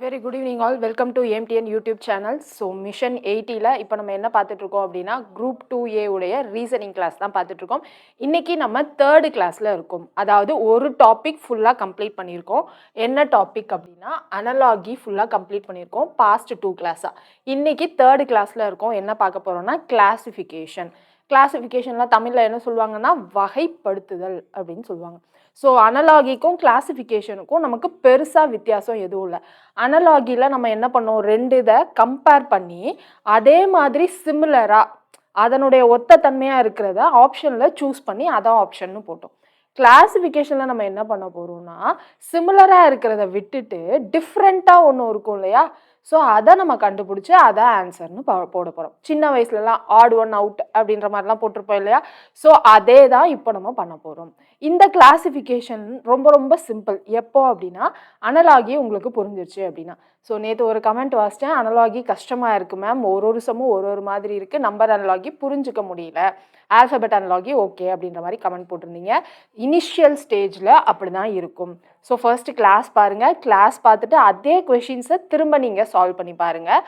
Very good evening all. Welcome to AMTN YouTube channel. So mission 80ல் இப்போ நம்ம என்ன பார்த்துட்ருக்கோம் அப்படின்னா குரூப் 2A உடைய ரீசனிங் கிளாஸ் தான் பார்த்துட்ருக்கோம். இன்றைக்கி நம்ம தேர்டு கிளாஸில் இருக்கோம். அதாவது ஒரு டாபிக் ஃபுல்லாக கம்ப்ளீட் பண்ணியிருக்கோம். என்ன டாபிக் அப்படின்னா அனலாகி ஃபுல்லாக கம்ப்ளீட் பண்ணியிருக்கோம் பாஸ்ட் 2 கிளாஸாக. இன்றைக்கி தேர்டு கிளாஸில் இருக்கோம். என்ன பார்க்க போகிறோம்னா கிளாசிஃபிகேஷன். கிளாசிஃபிகேஷனில் தமிழில் என்ன சொல்லுவாங்கன்னா வகைப்படுத்துதல் அப்படின்னு சொல்லுவாங்க. ஸோ அனலாகிக்கும் கிளாசிஃபிகேஷனுக்கும் நமக்கு பெருசாக வித்தியாசம் எதுவும் இல்லை. அனலாகியில் நம்ம என்ன பண்ணோம், ரெண்டு இதை கம்பேர் பண்ணி அதே மாதிரி சிமிலராக அதனுடைய ஒத்த தன்மையாக இருக்கிறத ஆப்ஷனில் சூஸ் பண்ணி அதான் ஆப்ஷன்னு போட்டோம். கிளாசிஃபிகேஷனில் நம்ம என்ன பண்ண போகிறோம்னா சிமிலராக இருக்கிறத விட்டுட்டு டிஃப்ரெண்ட்டாக ஒன்று இருக்கும் இல்லையா, ஸோ அதை நம்ம கண்டுபிடிச்சி அதான் ஆன்சர்னு போட போகிறோம். சின்ன வயசுலலாம் ஆட் ஒன் அவுட் அப்படின்ற மாதிரிலாம் போட்டிருப்போம் இல்லையா, ஸோ அதே தான் இப்போ நம்ம பண்ண போகிறோம். இந்த கிளாசிஃபிகேஷன் ரொம்ப ரொம்ப சிம்பிள். எப்போ அப்படின்னா அனலாகி உங்களுக்கு புரிஞ்சிருச்சு அப்படின்னா. ஸோ நேற்று ஒரு கமெண்ட் வாசித்தேன், அனலாகி கஷ்டமாக இருக்குது மேம், ஒரு சம்மும் ஒரு மாதிரி இருக்குது, நம்பர் அனலாகி புரிஞ்சிக்க முடியல, ஆல்ஃபபெட் அனலாகி ஓகே அப்படின்ற மாதிரி கமெண்ட் போட்டிருந்தீங்க. இனிஷியல் ஸ்டேஜில் அப்படி தான் இருக்கும். ஸோ ஃபர்ஸ்ட் கிளாஸ் பாருங்கள். கிளாஸ் பார்த்துட்டு அதே கொஷின்ஸை திரும்ப நீங்கள் சால்வ் பண்ணி பாருங்கள்,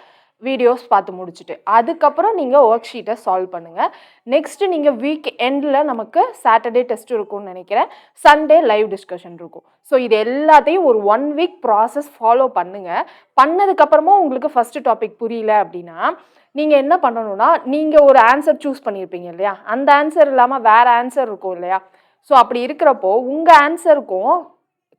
வீடியோஸ் பார்த்து முடிச்சுட்டு. அதுக்கப்புறம் நீங்கள் ஒர்க் ஷீட்டை சால்வ் பண்ணுங்கள். நெக்ஸ்ட்டு நீங்கள் வீக் எண்டில் நமக்கு சாட்டர்டே டெஸ்ட் இருக்கும்னு நினைக்கிறேன், சண்டே லைவ் டிஸ்கஷன் இருக்கும். ஸோ இது எல்லாத்தையும் ஒரு 1 வீக் ப்ராசஸ் ஃபாலோ பண்ணுங்கள். பண்ணதுக்கப்புறமும் உங்களுக்கு ஃபஸ்ட்டு டாபிக் புரியல அப்படின்னா நீங்கள் என்ன பண்ணணும்னா, நீங்கள் ஒரு ஆன்சர் சூஸ் பண்ணியிருப்பீங்க இல்லையா, அந்த ஆன்சர் இல்லாமல் வேறு ஆன்சர் இருக்கும் இல்லையா, ஸோ அப்படி இருக்கிறப்போ உங்கள் ஆன்சருக்கும்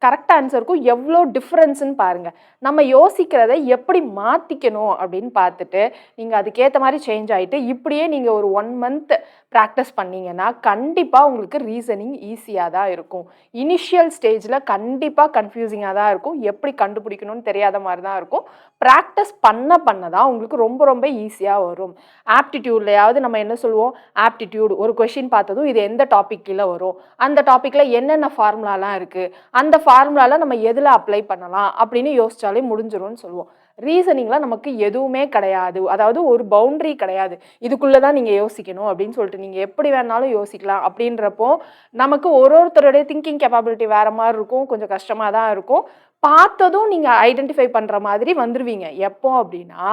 கரெக்ட் ஆன்சருக்கும் எவ்வளோ டிஃப்ரென்ஸுன்னு பாருங்கள். நம்ம யோசிக்கிறத எப்படி மாற்றிக்கணும் அப்படின்னு பார்த்துட்டு நீங்கள் அதுக்கேற்ற மாதிரி சேஞ்ச் ஆகிட்டு இப்படியே நீங்கள் ஒரு 1 மந்த் ப்ராக்டிஸ் பண்ணிங்கன்னா கண்டிப்பாக உங்களுக்கு ரீசனிங் ஈஸியாக தான் இருக்கும். இனிஷியல் ஸ்டேஜில் கண்டிப்பாக கன்ஃபியூசிங்காக தான் இருக்கும், எப்படி கண்டுபிடிக்கணும்னு தெரியாத மாதிரி தான் இருக்கும். ப்ராக்டிஸ் பண்ண தான் உங்களுக்கு ரொம்ப ரொம்ப ஈஸியாக வரும். ஆப்டிடியூட்லையாவது நம்ம என்ன சொல்லுவோம், ஆப்டிடியூட் ஒரு கொஷின் பார்த்ததும் இது எந்த டாபிக் கீழே வரும், அந்த டாப்பிக்கில் என்னென்ன ஃபார்முலாலாம் இருக்குது, அந்த ஃபார்முலாவில் நம்ம எதில் அப்ளை பண்ணலாம் அப்படின்னு யோசிச்சாலே முடிஞ்சிரும்னு சொல்லுவோம். ரீசனிங்கில் நமக்கு எதுவுமே கிடையாது, அதாவது ஒரு பவுண்ட்ரி கிடையாது, இதுக்குள்ளே தான் நீங்கள் யோசிக்கணும் அப்படின்னு சொல்லிட்டு நீங்கள் எப்படி வேணாலும் யோசிக்கலாம். அப்படின்றப்போ நமக்கு ஒருத்தருடைய திங்கிங் கேப்பபிலிட்டி வேறு மாதிரி இருக்கும், கொஞ்சம் கஷ்டமாக தான் இருக்கும். பார்த்ததும் நீங்கள் ஐடென்டிஃபை பண்ணுற மாதிரி வந்துடுவீங்க. எப்போ அப்படின்னா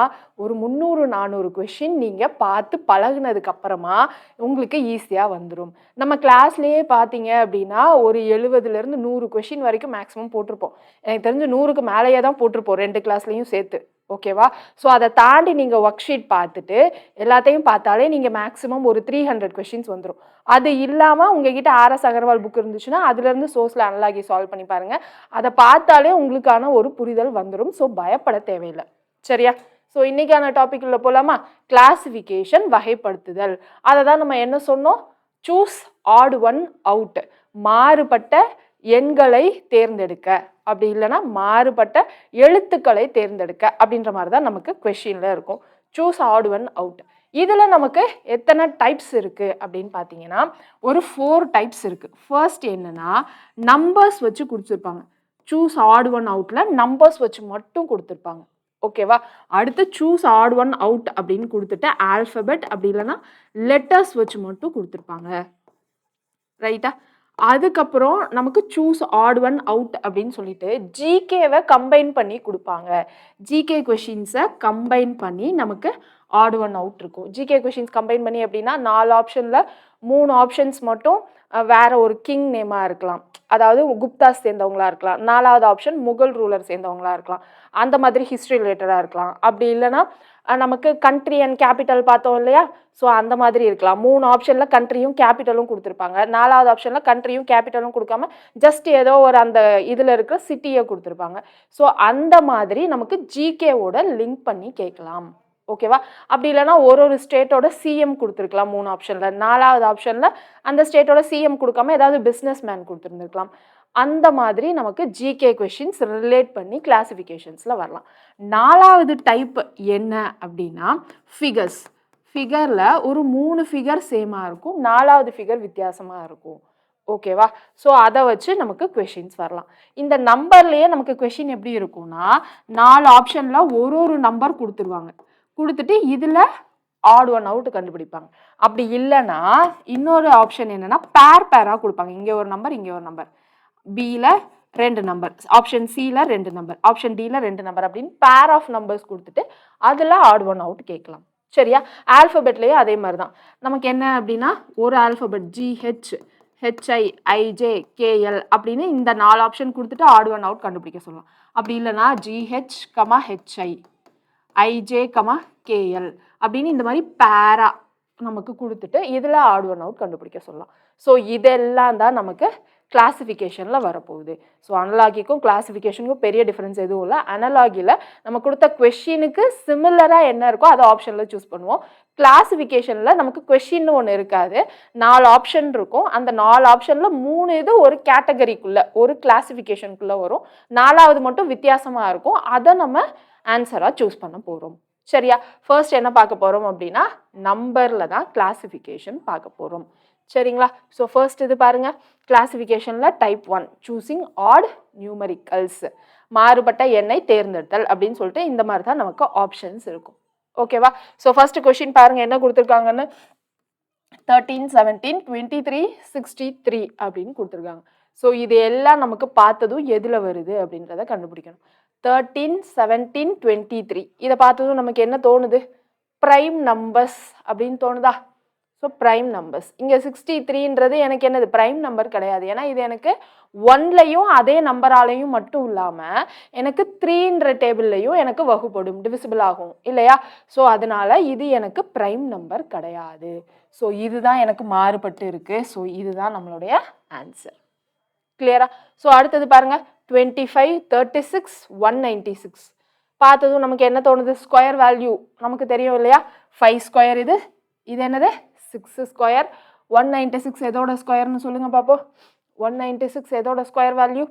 ஒரு 300-400 கொஷின் நீங்கள் பார்த்து பழகுனதுக்கு அப்புறமா உங்களுக்கு ஈஸியாக வந்துடும். நம்ம கிளாஸ்லேயே பார்த்தீங்க அப்படின்னா ஒரு 70லேருந்து 100 கொஷின் வரைக்கும் மேக்ஸிமம் போட்டிருப்போம். எனக்கு தெரிஞ்சு 100க்கு மேலேயே தான் போட்டிருப்போம் 2 கிளாஸ்லேயும் சேர்த்து. ஓகேவா? ஸோ அதை தாண்டி நீங்கள் ஒர்க் ஷீட் பார்த்துட்டு எல்லாத்தையும் பார்த்தாலே நீங்கள் மேக்ஸிமம் ஒரு 300 கொஷின்ஸ் வந்துடும். அது இல்லாமல் உங்ககிட்ட RS அகர்வால் புக் இருந்துச்சுன்னா அதுலேருந்து சோர்ஸில் அனலாகி சால்வ் பண்ணி பாருங்கள். அதை பார்த்தாலே உங்களுக்கான ஒரு புரிதல் வந்துடும். ஸோ பயப்பட தேவையில்லை. சரியா? ஸோ இன்றைக்கான டாபிக் உள்ள போகலாமா? கிளாசிஃபிகேஷன், வகைப்படுத்துதல். அதை தான் நம்ம என்ன சொன்னோம், சூஸ் ஆட் ஒன் அவுட், மாறுபட்ட எண்களை தேர்ந்தெடுக்க, அப்படி இல்லைன்னா மாறுபட்ட எழுத்துக்களை தேர்ந்தெடுக்க அப்படின்ற மாதிரி தான் நமக்கு கொஷினில் இருக்கும். Choose odd one out. இதில் நமக்கு எத்தனை டைப்ஸ் இருக்குது அப்படின்னு பார்த்தீங்கன்னா ஒரு 4 டைப்ஸ் இருக்குது. ஃபர்ஸ்ட் என்னென்னா நம்பர்ஸ் வச்சு கொடுத்துருப்பாங்க. சூஸ் ஆட் ஒன் அவுட்டில் நம்பர்ஸ் வச்சு மட்டும் கொடுத்துருப்பாங்க. ஓகேவா? அடுத்து சூஸ் ஆட் ஒன் அவுட் அப்படின்னு கொடுத்துட்டு ஆல்ஃபபெட் அப்படி இல்லைன்னா லெட்டர்ஸ் வச்சு மட்டும் கொடுத்துருப்பாங்க. ரைட்டா? அதுக்கப்புறம் நமக்கு சூஸ் ஆட் ஒன் அவுட் அப்படின்னு சொல்லிட்டு ஜிகேவை கம்பைன் பண்ணி கொடுப்பாங்க. ஜிகே கொஷின்ஸை கம்பைன் பண்ணி நமக்கு ஆட் ஒன் அவுட் இருக்கும். ஜிகே கொஷின்ஸ் கம்பைன் பண்ணி அப்படின்னா 4 ஆப்ஷனில் 3 ஆப்ஷன்ஸ் மட்டும் வேற ஒரு கிங் நேமாக இருக்கலாம், அதாவது குப்தாஸ் சேர்ந்தவங்களா இருக்கலாம். 4வது ஆப்ஷன் முகல் ரூலர் சேர்ந்தவங்களா இருக்கலாம், அந்த மாதிரி ஹிஸ்ட்ரி ரிலேட்டடாக இருக்கலாம். அப்படி இல்லைன்னா நமக்கு கண்ட்ரி அண்ட் கேபிட்டல் பார்த்தோம் இல்லையா, ஸோ அந்த மாதிரி இருக்கலாம். 3 ஆப்ஷனில் கண்ட்ரியும் கேபிட்டலும் கொடுத்துருப்பாங்க. 4வது ஆப்ஷனில் கண்ட்ரியும் கேபிட்டலும் கொடுக்காம ஜஸ்ட் ஏதோ ஒரு அந்த இதில் இருக்கிற சிட்டியை கொடுத்துருப்பாங்க. ஸோ அந்த மாதிரி நமக்கு ஜிகேவோட லிங்க் பண்ணி கேட்கலாம். ஓகேவா? அப்படி இல்லைனா ஒரு ஸ்டேட்டோட சிஎம் கொடுத்துருக்கலாம் 3 ஆப்ஷனில். 4வது ஆப்ஷனில் அந்த ஸ்டேட்டோட சிஎம் கொடுக்காம ஏதாவது பிஸ்னஸ் மேன் கொடுத்துருந்துருக்கலாம். அந்த மாதிரி நமக்கு ஜிகே கொஷின்ஸ் ரிலேட் பண்ணி கிளாசிஃபிகேஷன்ஸில் வரலாம். 4வது டைப் என்ன அப்படின்னா ஃபிகர்ஸ். ஃபிகரில் ஒரு 3 ஃபிகர் சேமாக இருக்கும், 4வது ஃபிகர் வித்தியாசமாக இருக்கும். ஓகேவா? ஸோ அதை வச்சு நமக்கு கொஷின்ஸ் வரலாம். இந்த நம்பர்லேயே நமக்கு கொஷின் எப்படி இருக்கும்னா 4 ஆப்ஷனில் ஒரு நம்பர் கொடுத்துருவாங்க, கொடுத்துட்டு இதில் ஆட் ஒன் அவுட் கண்டுபிடிப்பாங்க. அப்படி இல்லைன்னா இன்னொரு ஆப்ஷன் என்னென்னா பேராக கொடுப்பாங்க. இங்கே ஒரு நம்பர், இங்கே ஒரு நம்பர், பியில் 2 நம்பர், ஆப்ஷன் சியில் 2 நம்பர், ஆப்ஷன் டியில் 2 நம்பர் அப்படின்னு பேர் ஆஃப் நம்பர்ஸ் கொடுத்துட்டு அதில் ஆட் ஒன் அவுட் கேட்கலாம். சரியா? ஆல்ஃபபெட்லேயும் அதே மாதிரி தான். நமக்கு என்ன அப்படின்னா ஒரு ஆல்ஃபபெட் ஜிஹெச், ஹெச்ஐ, ஐஜே, கேஎல் அப்படின்னு இந்த 4 ஆப்ஷன் கொடுத்துட்டு ஆட் ஒன் அவுட் கண்டுபிடிக்க சொல்லலாம். அப்படி இல்லைனா GH comma HI, IJ comma KL அப்படின்னு இந்த மாதிரி பேரா நமக்கு கொடுத்துட்டு இதில் ஆட் ஒன் அவுட் கண்டுபிடிக்க சொல்லலாம். ஸோ இதெல்லாம் தான் நமக்கு கிளாசிஃபிகேஷனில் வரப்போகுது. ஸோ அனலாகிக்கும் கிளாசிஃபிகேஷனுக்கும் பெரிய டிஃப்ரென்ஸ் எதுவும் இல்லை. அனலாகியில் நம்ம கொடுத்த கொஷினுக்கு சிமிலராக என்ன இருக்கோ அதை ஆப்ஷனில் சூஸ் பண்ணுவோம். கிளாசிஃபிகேஷனில் நமக்கு கொஷின் ஒன்று இருக்காது, 4 ஆப்ஷன் இருக்கும். அந்த 4 ஆப்ஷனில் 3 இது ஒரு கேட்டகரிக்குள்ளே ஒரு கிளாசிஃபிகேஷனுக்குள்ளே வரும், 4வது மட்டும் வித்தியாசமாக இருக்கும். அதை நம்ம ஆன்சராக சூஸ் பண்ண போகிறோம். சரியா? ஃபர்ஸ்ட் என்ன பார்க்க போகிறோம் அப்படின்னா நம்பரில் தான் கிளாசிஃபிகேஷன் பார்க்க போகிறோம். சரிங்களா? ஸோ ஃபர்ஸ்ட் இது பாருங்கள், கிளாசிஃபிகேஷனில் டைப் 1 சூஸிங் ஆட் நியூமரிக்கல்ஸ், மாறுபட்ட எண்ணை தேர்ந்தெடுத்தல் அப்படின்னு சொல்லிட்டு இந்த மாதிரி தான் நமக்கு ஆப்ஷன்ஸ் இருக்கும். ஓகேவா? ஸோ ஃபர்ஸ்ட் கொஸ்டின் பாருங்கள் என்ன கொடுத்துருக்காங்கன்னு, 13, 17, 23, 63 அப்படின்னு கொடுத்துருக்காங்க. ஸோ இது எல்லாம் நமக்கு பார்த்ததும் எதில் வருது அப்படின்றத கண்டுபிடிக்கணும். 13, 17, 23 இதை பார்த்ததும் நமக்கு என்ன தோணுது? ப்ரைம் நம்பர்ஸ் அப்படின்னு தோணுதா? So prime numbers. இங்கே 63ன்றது எனக்கு என்னது? ப்ரைம் நம்பர் கிடையாது. ஏன்னா இது எனக்கு 1லையும் அதே நம்பராலையும் மட்டும் இல்லாமல் எனக்கு 3ன்ற டேபிள்லையும் எனக்கு வகுப்படும், டிவிசிபிள் ஆகும் இல்லையா? ஸோ அதனால இது எனக்கு ப்ரைம் நம்பர் கிடையாது. ஸோ இதுதான் எனக்கு மாறுபட்டு இருக்குது. ஸோ இதுதான் நம்மளுடைய ஆன்சர். கிளியரா? ஸோ அடுத்தது பாருங்கள், 25, 36, 196 பார்த்ததும் நமக்கு என்ன தோணுது? ஸ்கொயர் வேல்யூ நமக்கு தெரியும் இல்லையா? 5 ஸ்கொயர், இது என்னது? 6 ஸ்கொயர். 196 எதோட ஸ்கொயர்னு சொல்லுங்கள் பார்ப்போம். 196 எதோட ஸ்கொயர் வேல்யூ?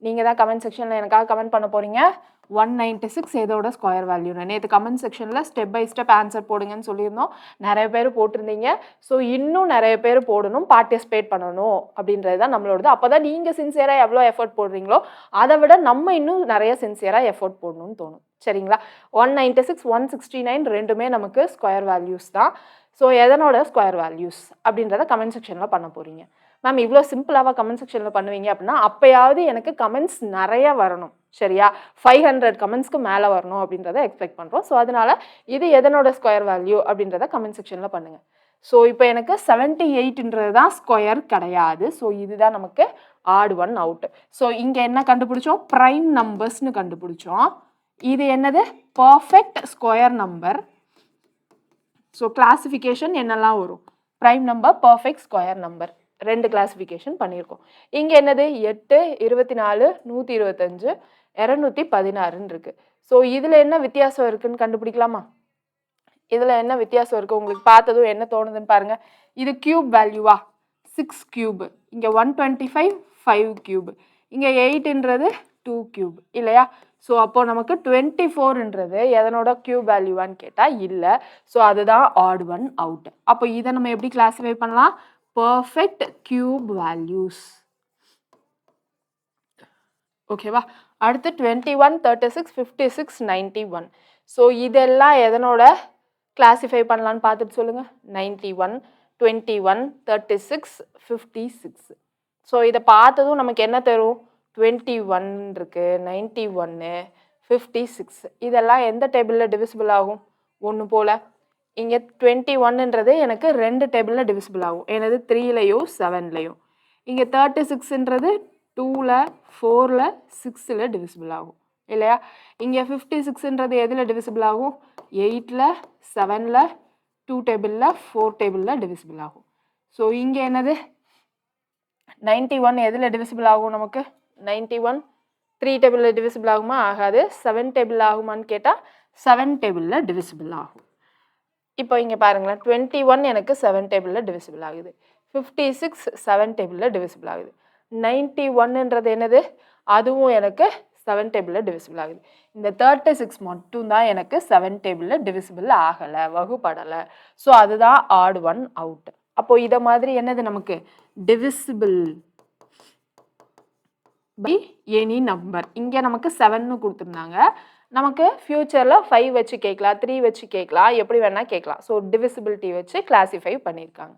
நீங்கள் தான் கமெண்ட் செக்ஷனில் எனக்காக கமெண்ட் பண்ண போகிறீங்க. 196 எதோட ஸ்கொயர் வேல்யூ? நேற்று கமெண்ட் செக்ஷனில் ஸ்டெப் பை ஸ்டெப் ஆன்சர் போடுங்கன்னு சொல்லியிருந்தோம். நிறைய பேர் போட்டிருந்தீங்க. ஸோ இன்னும் நிறைய பேர் போடணும், பார்ட்டிசிபேட் பண்ணணும் அப்படின்றது தான் நம்மளோடது. அப்போ தான் நீங்கள் சின்சியராக எவ்வளோ எஃபர்ட் போடுறீங்களோ அதை விட நம்ம இன்னும் நிறைய சின்சியராக எஃபர்ட் போடணும்னு தோணும். சரிங்களா? 196, 169 ரெண்டுமே நமக்கு ஸ்கொயர் வேல்யூஸ் தான். ஸோ எதனோட ஸ்கொயர் வேல்யூஸ் அப்படின்றத கமெண்ட் செக்ஷனில் பண்ண போகிறீங்க. மேம் இவ்வளோ சிம்பிளாக கமெண்ட் செக்ஷனில் பண்ணுவீங்க அப்படின்னா அப்போயாவது எனக்கு கமெண்ட்ஸ் நிறைய வரணும். சரியா? 500 கமெண்ட்ஸ்க்கு மேலே வரணும் அப்படின்றத எக்ஸ்பெக்ட் பண்ணுறோம். ஸோ அதனால் இது எதனோட ஸ்கொயர் வேல்யூ அப்படின்றத கமெண்ட் செக்ஷனில் பண்ணுங்கள். ஸோ இப்போ எனக்கு 78ன்றது தான் ஸ்கொயர் கிடையாது. ஸோ இதுதான் நமக்கு ஆட் ஒன் அவுட். ஸோ இங்கே என்ன கண்டுபிடிச்சோம்? ப்ரைம் நம்பர்ஸ்னு கண்டுபிடிச்சோம். இது என்னது? Perfect square number. So classification என்னெல்லாம் வரும்? Prime number, perfect square number, 2 classification பண்ணியிருக்கோம். இங்கே என்னது? 8, 24, 125, 216ன்னு இருக்குது. ஸோ இதில் என்ன வித்தியாசம் இருக்குதுன்னு கண்டுபிடிக்கலாமா? இதில் என்ன வித்தியாசம் இருக்குது உங்களுக்கு பார்த்ததும் என்ன தோணுதுன்னு பாருங்கள். இது கியூப் வேல்யூவா? 6 கியூபு. இங்கே 125 5 கியூபு. இங்கே 8ன்றது 2 கியூப் இல்லையா? ஸோ அப்போது நமக்கு 24ன்றது எதனோட கியூப் வேல்யூவான்னு கேட்டால் இல்லை. ஸோ அதுதான் ஆட் ஒன் அவுட். அப்போ இதை நம்ம எப்படி கிளாஸிஃபை பண்ணலாம்? Perfect cube values. ஓகேவா? அடுத்து 21, 36, 56, 91. ஸோ இதெல்லாம் எதனோட கிளாஸிஃபை பண்ணலான்னு பார்த்துட்டு சொல்லுங்கள். 91, 21, 36, 56. ஸோ இதை பார்த்ததும் நமக்கு என்ன தரும்? 21 இருக்குது, 91, 56. இதெல்லாம் எந்த டேபிளில் டிவிசிபிள் ஆகும்? ஒன்று போல். இங்கே 21ன்றது எனக்கு 2 டேபிளில் டிவிசிபிள் ஆகும். எனது 3லையும் 7லையும். இங்கே 36ன்றது 2ல் 4ல் 6ல் டிவிசிபிள் ஆகும் இல்லையா? இங்கே 56ன்றது எதில் டிவிசிபிள் ஆகும்? 8ல் 7ல் 2 டேபிளில் 4 டேபிளில் டிவிசிபிள் ஆகும். ஸோ இங்கே என்னது? 91 எதில் டிவிசிபிள் ஆகும் நமக்கு? 91 3 டேபிளில் டிவிசிபிள் ஆகுமா? ஆகாது. 7 டேபிள் ஆகுமான்னு கேட்டால் 7 டேபிளில் டிவிசிபிள் ஆகும். இப்போ இங்கே பாருங்களேன், 21 எனக்கு 7 டேபிளில் டிவிசிபிள் ஆகுது. 56 7 டேபிளில் டிவிசிபிள் ஆகுது. 91ன்றது என்னது? அதுவும் எனக்கு 7 டேபிளில் டிவிசிபிள் ஆகுது. இந்த 36 மட்டும்தான் எனக்கு 7 டேபிளில் டிவிசிபிள் ஆகலை, வகுப்படலை. ஸோ அதுதான் ஆட் ஒன் அவுட். அப்போது இதை மாதிரி என்னது நமக்கு? Divisible by any number. இங்கே நமக்கு 7ன்னு கொடுத்துருந்தாங்க. நமக்கு ஃப்யூச்சரில் 5 வச்சு கேட்கலாம், 3 வச்சு கேட்கலாம், எப்படி வேணால் கேட்கலாம். ஸோ டிவிசிபிலிட்டி வச்சு கிளாஸிஃபை பண்ணியிருக்காங்க.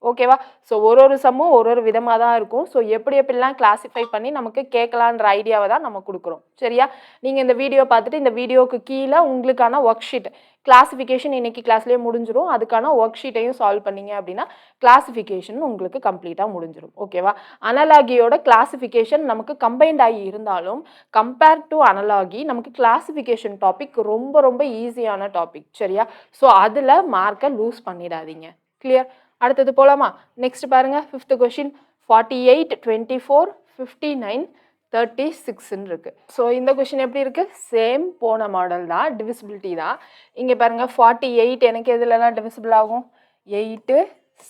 ஓகேவா? ஸோ ஒரு சம்மும் ஒரு விதமாக தான் இருக்கும். ஸோ எப்படிலாம் கிளாஸிஃபை பண்ணி நமக்கு கேட்கலான்ற ஐடியாவை தான் நம்ம கொடுக்குறோம். சரியா? நீங்கள் இந்த வீடியோ பார்த்துட்டு இந்த வீடியோவுக்கு கீழே உங்களுக்கான ஒர்க் ஷீட் கிளாஸிஃபிகேஷன் இன்னைக்கு கிளாஸ்லேயே முடிஞ்சிடும். அதுக்கான ஒர்க் ஷீட்டையும் சால்வ் பண்ணீங்க அப்படின்னா கிளாஸிஃபிகேஷன் உங்களுக்கு கம்ப்ளீட்டாக முடிஞ்சிடும். ஓகேவா? அனலாகியோட கிளாஸிஃபிகேஷன் நமக்கு கம்பைன்ட் ஆகி இருந்தாலும் கம்பேர் டு அனலாகி நமக்கு கிளாஸிஃபிகேஷன் டாபிக் ரொம்ப ரொம்ப ஈஸியான டாபிக். சரியா? ஸோ அதில் மார்க்கை லூஸ் பண்ணிடாதீங்க. கிளியர்? அடுத்தது போலாமா? நெக்ஸ்ட் பாருங்க 5th கொஸ்டின் 48 24 59 36ன்னு இருக்கு. ஸோ இந்த கொஸ்டின் எப்படி இருக்கு? சேம் போன மாடல் தான், டிவிசிபிலிட்டி தான். இங்கே பாருங்க 48 எனக்கு எதுலலாம் டிவிசிபிள் ஆகும்? 8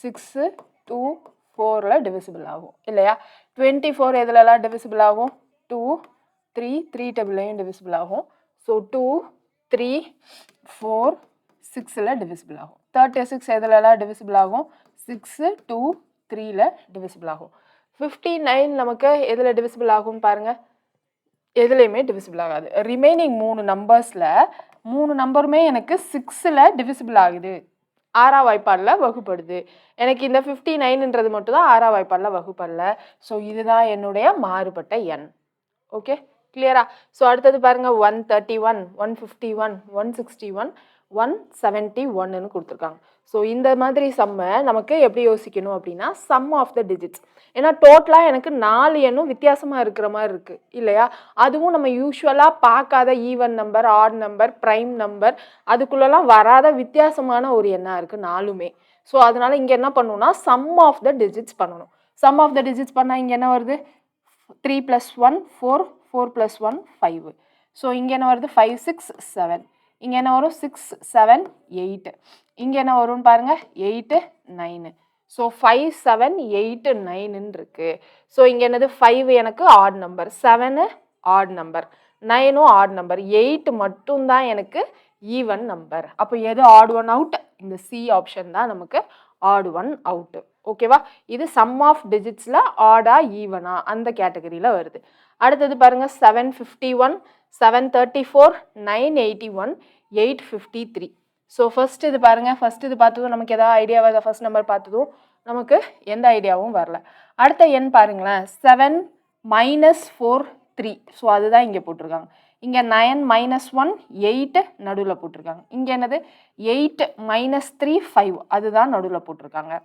6 2 4ல் டிவிசிபிள் ஆகும் இல்லையா? 24 எதுலலாம் டிவிசிபிள் ஆகும்? 2 3 3 டேபிள்லையும் டிவிசிபிள் ஆகும். ஸோ 2 3 4 6ல் டிவிசிபிள் ஆகும். 36 எதுலலாம் டிவிசிபிள் ஆகும்? 6 2 3ல் டிவிசிபிள் ஆகும். 59 நமக்கு எதில் டிவிசிபிள் ஆகும்னு பாருங்க, எதுலையுமே டிவிசிபிள் ஆகாது. ரிமைனிங் 3 நம்பர்ஸில் 3 நம்பருமே எனக்கு 6ல் டிவிசிபிள் ஆகுது, ஆறாம் வாய்ப்பாடில் வகுப்படுது. எனக்கு இந்த 59ன்றது மட்டும் தான் ஆறாம் வாய்ப்பாடில் வகுப்படல. ஸோ இதுதான் என்னுடைய மாறுபட்ட எண். ஓகே, கிளியரா? ஸோ அடுத்தது பாருங்க 131 151 161 171ன்னு கொடுத்துருக்காங்க. ஸோ இந்த மாதிரி சம்மை நமக்கு எப்படி யோசிக்கணும் அப்படின்னா சம் ஆஃப் த டிஜிட்ஸ். ஏன்னா டோட்டலாக எனக்கு 4 எண்ணும் வித்தியாசமாக இருக்கிற மாதிரி இருக்குது இல்லையா? அதுவும் நம்ம யூஸ்வலாக பார்க்காத even number, odd number, prime number, அதுக்குள்ளெல்லாம் வராத வித்தியாசமான ஒரு எண்ணாக இருக்குது 4மே. ஸோ அதனால இங்கே என்ன பண்ணணும்னா சம் ஆஃப் த டிஜிட்ஸ் பண்ணணும். சம் ஆஃப் த டிஜிட்ஸ் பண்ணால் இங்கே என்ன வருது? 3 + 1 4 4 + 1 5. ஸோ இங்கே என்ன வருது? 5 6 7. இங்கே என்ன வரும்? 6 7 8. இங்கே என்ன வரும்னு பாருங்க 8 9. ஸோ 5 7 8 9ன்னு இருக்கு. ஸோ இங்கே என்னது? 5 எனக்கு ஆட் நம்பர், 7 ஆட் நம்பர், 9ம் ஆட் நம்பர், 8 மட்டும்தான் எனக்கு ஈவன் நம்பர். அப்போ எது ஆட் ஒன் அவுட்? இந்த சி ஆப்ஷன் தான் நமக்கு ஆட் ஒன் அவுட். ஓகேவா? இது சம் ஆஃப் டிஜிட்ஸில் ஆடா ஈவனா அந்த கேட்டகரியில் வருது. அடுத்தது பாருங்க 751 734 981 853. ஸோ ஃபர்ஸ்ட் இது பாருங்க, ஃபர்ஸ்ட் இது பார்த்ததும் நமக்கு எதாவது ஐடியா வருதா? ஃபர்ஸ்ட் நம்பர் பார்த்ததும் நமக்கு எந்த ஐடியாவும் வரல. அடுத்த எண் பாருங்களேன் 7 -4 3. ஸோ அதுதான் இங்கே போட்டிருக்காங்க. இங்கே 9 -1 8 நடுவில் போட்டிருக்காங்க. இங்கே என்னது? 8 -3 5 அதுதான் நடுவில் போட்டிருக்காங்க.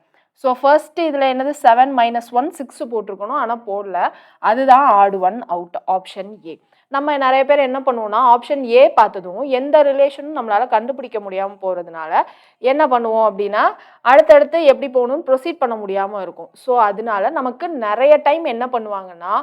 ஸோ ஃபர்ஸ்ட் இதில் என்னது? 7 -1 6 போட்டிருக்கணும், ஆனால் போடல. அதுதான் odd one out, option A. நம்ம நிறைய பேர் என்ன பண்ணுவோம்னா ஆப்ஷன் ஏ பார்த்ததும் எந்த ரிலேஷனும் நம்மளால கண்டுபிடிக்க முடியாமல் போகிறதுனால என்ன பண்ணுவோம் அப்படின்னா அடுத்தடுத்து எப்படி போகணும்னு ப்ரொசீட் பண்ண முடியாமல் இருக்கும். ஸோ அதனால நமக்கு நிறைய டைம் என்ன பண்ணுவாங்கன்னா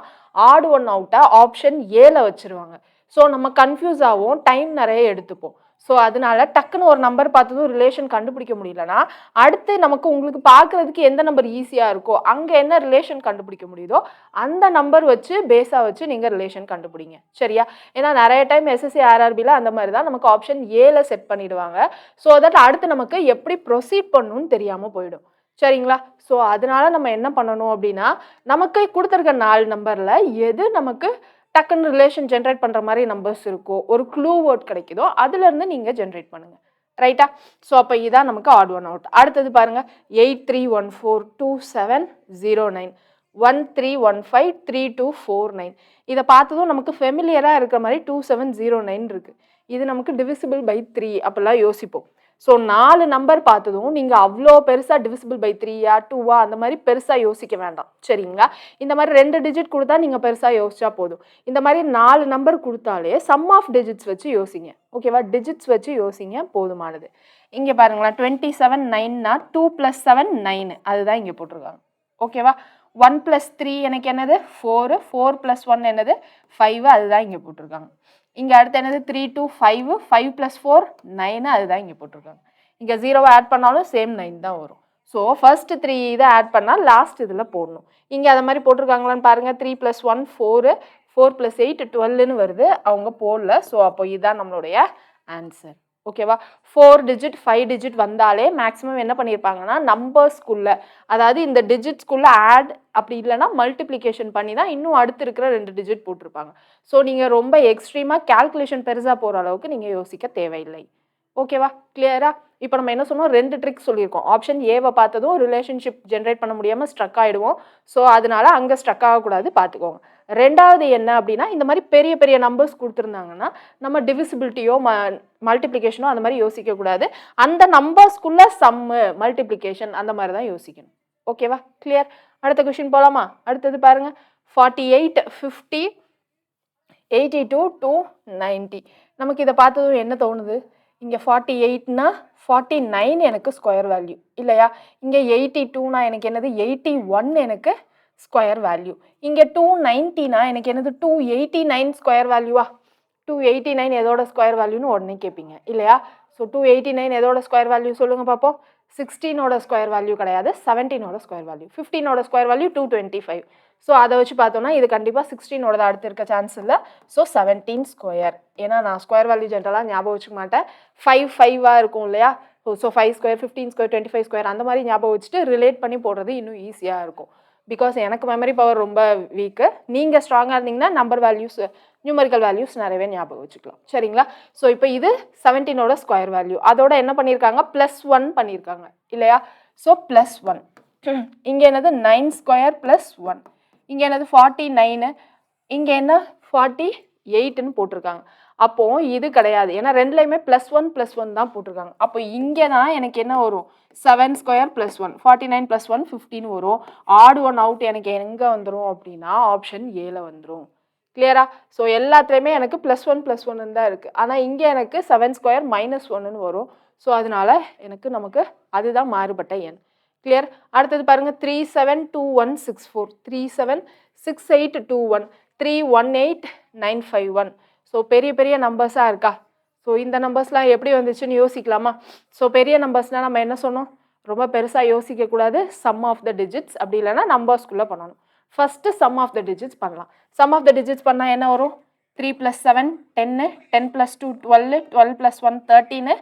ஆட் ஒன் அவுட்டை ஆப்ஷன் ஏல வச்சிருவாங்க. ஸோ நம்ம கன்ஃபியூஸ் ஆகும், டைம் நிறைய எடுத்துப்போம். ஸோ அதனால டக்குன்னு ஒரு நம்பர் பார்த்ததும் ரிலேஷன் கண்டுபிடிக்க முடியலன்னா அடுத்து நமக்கு உங்களுக்கு பார்க்குறதுக்கு எந்த நம்பர் ஈஸியாக இருக்கோ அங்கே என்ன ரிலேஷன் கண்டுபிடிக்க முடியுதோ அந்த நம்பர் வச்சு பேஸாக வச்சு நீங்கள் ரிலேஷன் கண்டுபிடிங்க. சரியா? ஏன்னா நிறைய டைம் எஸ்எஸ்சி ஆர்ஆர்பியில் அந்த மாதிரி தான் நமக்கு ஆப்ஷன் ஏல செட் பண்ணிடுவாங்க. ஸோ தட் அடுத்து நமக்கு எப்படி ப்ரொசீட் பண்ணணும்னு தெரியாமல் போயிடும். சரிங்களா? ஸோ அதனால நம்ம என்ன பண்ணணும் அப்படின்னா நமக்கு கொடுத்துருக்க 4 நம்பரில் எது நமக்கு டக்குன்னு ரிலேஷன் ஜென்ரேட் பண்ணுற மாதிரி நம்பர்ஸ் இருக்கோ, ஒரு க்ளூ வேர்ட் கிடைக்குதோ அதுலேருந்து நீங்கள் ஜென்ரேட் பண்ணுங்கள். ரைட்டா? ஸோ அப்போ இதான் நமக்கு ஆட் ஒன் அவுட். அடுத்தது பாருங்கள் 8314 2709 1315 3249. இதை பார்த்ததும் நமக்கு ஃபெமிலியராக இருக்கிற மாதிரி 2709 இருக்குது. இது நமக்கு டிவிசிபிள் பை 3 அப்படிலாம் யோசிப்போம். ஸோ 4 நம்பர் பார்த்ததும் நீங்கள் அவ்வளோ பெருசாக டிவிசிபிள் பை 3யா 2வா அந்த மாதிரி பெருசாக யோசிக்க வேண்டாம். சரிங்களா? இந்த மாதிரி 2 டிஜிட் கொடுத்தா நீங்கள் பெருசாக யோசிச்சா போதும். இந்த மாதிரி 4 நம்பர் கொடுத்தாலே சம் ஆஃப் டிஜிட்ஸ் வச்சு யோசிங்க. ஓகேவா? டிஜிட்ஸ் வச்சு யோசிங்க, போதுமானது. இங்கே பாருங்களேன் 27 9னா 2 + 7 9 அதுதான் இங்கே போட்டிருக்காங்க. ஓகேவா? 1 + 3 எனக்கு என்னது? 4 4 + 1 என்னது? 5 அதுதான் இங்கே போட்டிருக்காங்க. இங்கே அடுத்து என்னது? 3 2 5 5 + 4 9 அதுதான் இங்கே போட்டிருக்காங்க. இங்கே 0 ஆட் பண்ணாலும் சேம் 9 தான் வரும். ஸோ ஃபர்ஸ்ட் 3 இதை ஆட் பண்ணால் லாஸ்ட் இதில் போடணும். இங்கே அதை மாதிரி போட்டிருக்காங்களான்னு பாருங்கள். 3 + 1 4 4 + 8 12ன்னு வருது, அவங்க போடல. ஸோ அப்போ இதுதான் நம்மளுடைய ஆன்சர். ஓகேவா? 4 டிஜிட் 5 டிஜிட் வந்தாலே மேக்ஸிமம் என்ன பண்ணியிருப்பாங்கன்னா நம்பர்ஸ்குள்ளே, அதாவது இந்த டிஜிட்ஸ்குள்ளே ஆட் அப்படி இல்லைன்னா மல்டிப்ளிகேஷன் பண்ணி தான் இன்னும் அடுத்து இருக்கிற 2 டிஜிட் போட்டிருப்பாங்க. ஸோ நீங்கள் ரொம்ப எக்ஸ்ட்ரீமாக கேல்குலேஷன் பெருசாக போகிற அளவுக்கு நீங்கள் யோசிக்க தேவையில்லை. ஓகேவா? கிளியரா? இப்போ நம்ம என்ன சொன்னோம், 2 ட்ரிக் சொல்லியிருக்கோம். ஆப்ஷன் ஏவை பார்த்ததும் ரிலேஷன்ஷிப் ஜென்ரேட் பண்ண முடியாமல் ஸ்ட்ரக் ஆகிடுவோம். ஸோ அதனால அங்கே ஸ்ட்ரக் ஆகக்கூடாது, பார்த்துக்கோங்க. ரெண்டாவது என்ன அப்படின்னா, இந்த மாதிரி பெரிய பெரிய நம்பர்ஸ் கொடுத்துருந்தாங்கன்னா நம்ம டிவிசிபிலிட்டியோ மல்டிப்ளிகேஷனோ அந்த மாதிரி யோசிக்கக்கூடாது. அந்த நம்பர்ஸ்குள்ள சம்மு மல்டிப்ளிகேஷன் அந்த மாதிரி தான் யோசிக்கணும். ஓகேவா? கிளியர்? அடுத்த கொஸ்டின் போகலாமா? அடுத்தது பாருங்க, 48, 50, 82 to 90. நமக்கு இதை பார்த்ததும் என்ன தோணுது? இங்கே 48னா 49 எனக்கு ஸ்கொயர் வேல்யூ இல்லையா? இங்கே 82னா எனக்கு என்னது? 81 எனக்கு ஸ்கொயர் வேல்யூ. இங்கே 290னா எனக்கு என்னது? 289 ஸ்கொயர் வேல்யூவா? 289 எதோட ஸ்கொயர் வேல்யூன்னு உடனே கேட்பீங்க இல்லையா? ஸோ 289 எதோட ஸ்கொயர் வேல்யூ சொல்லுங்க பார்ப்போம். 16ஓட ஸ்கொயர் வேல்யூ கிடையாது, 17ஓட ஸ்கொயர் வேல்யூ. 15ஓட ஸ்கொயர் வேல்யூ 225. ஸோ அதை வச்சு பார்த்தோம்னா இது கண்டிப்பாக 16ஓட அடுத்து இருக்க சான்ஸ் இல்லை. So 17 square. ஏன்னா நான் ஸ்கொயர் வேல்யூ ஜென்ரலாக ஞாபகம் வச்சுக்க மாட்டேன். 5 இருக்கும் இல்லையா? ஸோ 5 ஸ்கொயர், 15 ஸ்கொயர், 25 ஸ்கொயர் அந்த மாதிரி ஞாபகம் வச்சுட்டு ரிலேட் பண்ணி போடுறது இன்னும் ஈஸியாக இருக்கும். பிகாஸ் எனக்கு மெமரி பவர் ரொம்ப வீக்கு. நீங்கள் ஸ்ட்ராங்காக இருந்தீங்கன்னா நம்பர் வேல்யூஸ், நியூமரிக்கல் வேல்யூஸ் நிறையவே ஞாபகம் வச்சுக்கலாம். சரிங்களா? ஸோ இப்போ இது 17ஓட ஸ்கொயர் வேல்யூ. அதோட என்ன பண்ணியிருக்காங்க? +1 பண்ணியிருக்காங்க இல்லையா? ஸோ +1. இங்கே என்னது? 9 ஸ்கொயர் +1. இங்கே என்னது? 49. இங்கே என்ன? 48ன்னு போட்டிருக்காங்க. அப்போ இது கிடையாது, ஏன்னா ரெண்டுலையுமே +1 தான் போட்டிருக்காங்க. அப்போ இங்கே தான் எனக்கு என்ன வரும்? 7 ஸ்கொயர் +1, 49 +1 15 வரும். ஆட் ஒன் அவுட் எனக்கு எங்கே வந்துடும் அப்படின்னா ஆப்ஷன் ஏல வந்துடும். கிளியரா? ஸோ எல்லாத்துலேயுமே எனக்கு +1 தான் இருக்குது. ஆனால் இங்கே எனக்கு 7 ஸ்கொயர் -1ன்னு வரும். ஸோ அதனால எனக்கு நமக்கு அதுதான் மாறுபட்ட எண். கிளியர்? அடுத்தது பாருங்க, 372164, 376821, 318951. ஸோ பெரிய பெரிய நம்பர்ஸாக இருக்கா? ஸோ இந்த நம்பர்ஸ்லாம் எப்படி வந்துச்சுன்னு யோசிக்கலாமா? ஸோ பெரிய நம்பர்ஸ்னால் நம்ம என்ன சொன்னோம்? ரொம்ப பெருசாக யோசிக்கக்கூடாது. சம் ஆஃப் த டிஜிட்ஸ் அப்படி இல்லைன்னா நம்பர்ஸ்குள்ளே பண்ணணும். First sum of the digits பண்ணலாம். சம் ஆஃப் த டிஜிட்ஸ் பண்ணால் என்ன வரும்? 3 + 7 10, 10 + 2 12, 12 + 1 13,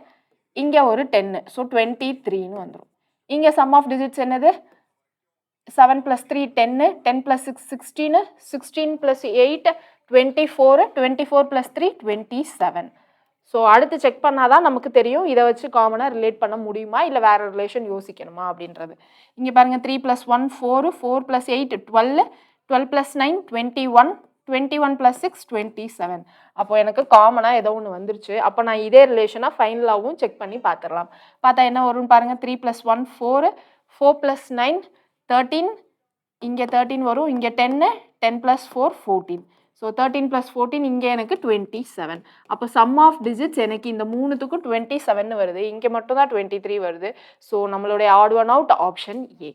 இங்கே ஒரு 10, ஸோ 23ன்னு வந்துடும். இங்கே சம் ஆஃப் டிஜிட்ஸ் என்னது? 7 + 3 10, 10 + 6 16, 16 + 8 24, 24 + 3 27. ஸோ அடுத்து செக் பண்ணாதான் நமக்கு தெரியும் இதை வச்சு காமனாக ரிலேட் பண்ண முடியுமா இல்லை வேறு ரிலேஷன் யோசிக்கணுமா அப்படின்றது. இங்கே பாருங்கள், 3 + 1 4, 4 + 8 12, 12 + 9 21, 21 + 6 27. அப்போ எனக்கு காமனாக ஏதோ ஒன்று வந்துருச்சு. அப்போ நான் இதே ரிலேஷனாக ஃபைனலாகவும் செக் பண்ணி பார்த்துடலாம். பார்த்தா என்ன வரும்னு பாருங்கள். 3 + 1 4, 4 + 9 13, இங்கே 13 வரும், இங்கே 10, 10 + 4 14. ஸோ 13 + 14 இங்கே எனக்கு 27. அப்போ சம் ஆஃப் டிஜிட்ஸ் எனக்கு இந்த மூணுத்துக்கும் 27 வருது. இங்கே மட்டும் தான் 23 வருது. ஸோ நம்மளுடைய odd one out option A.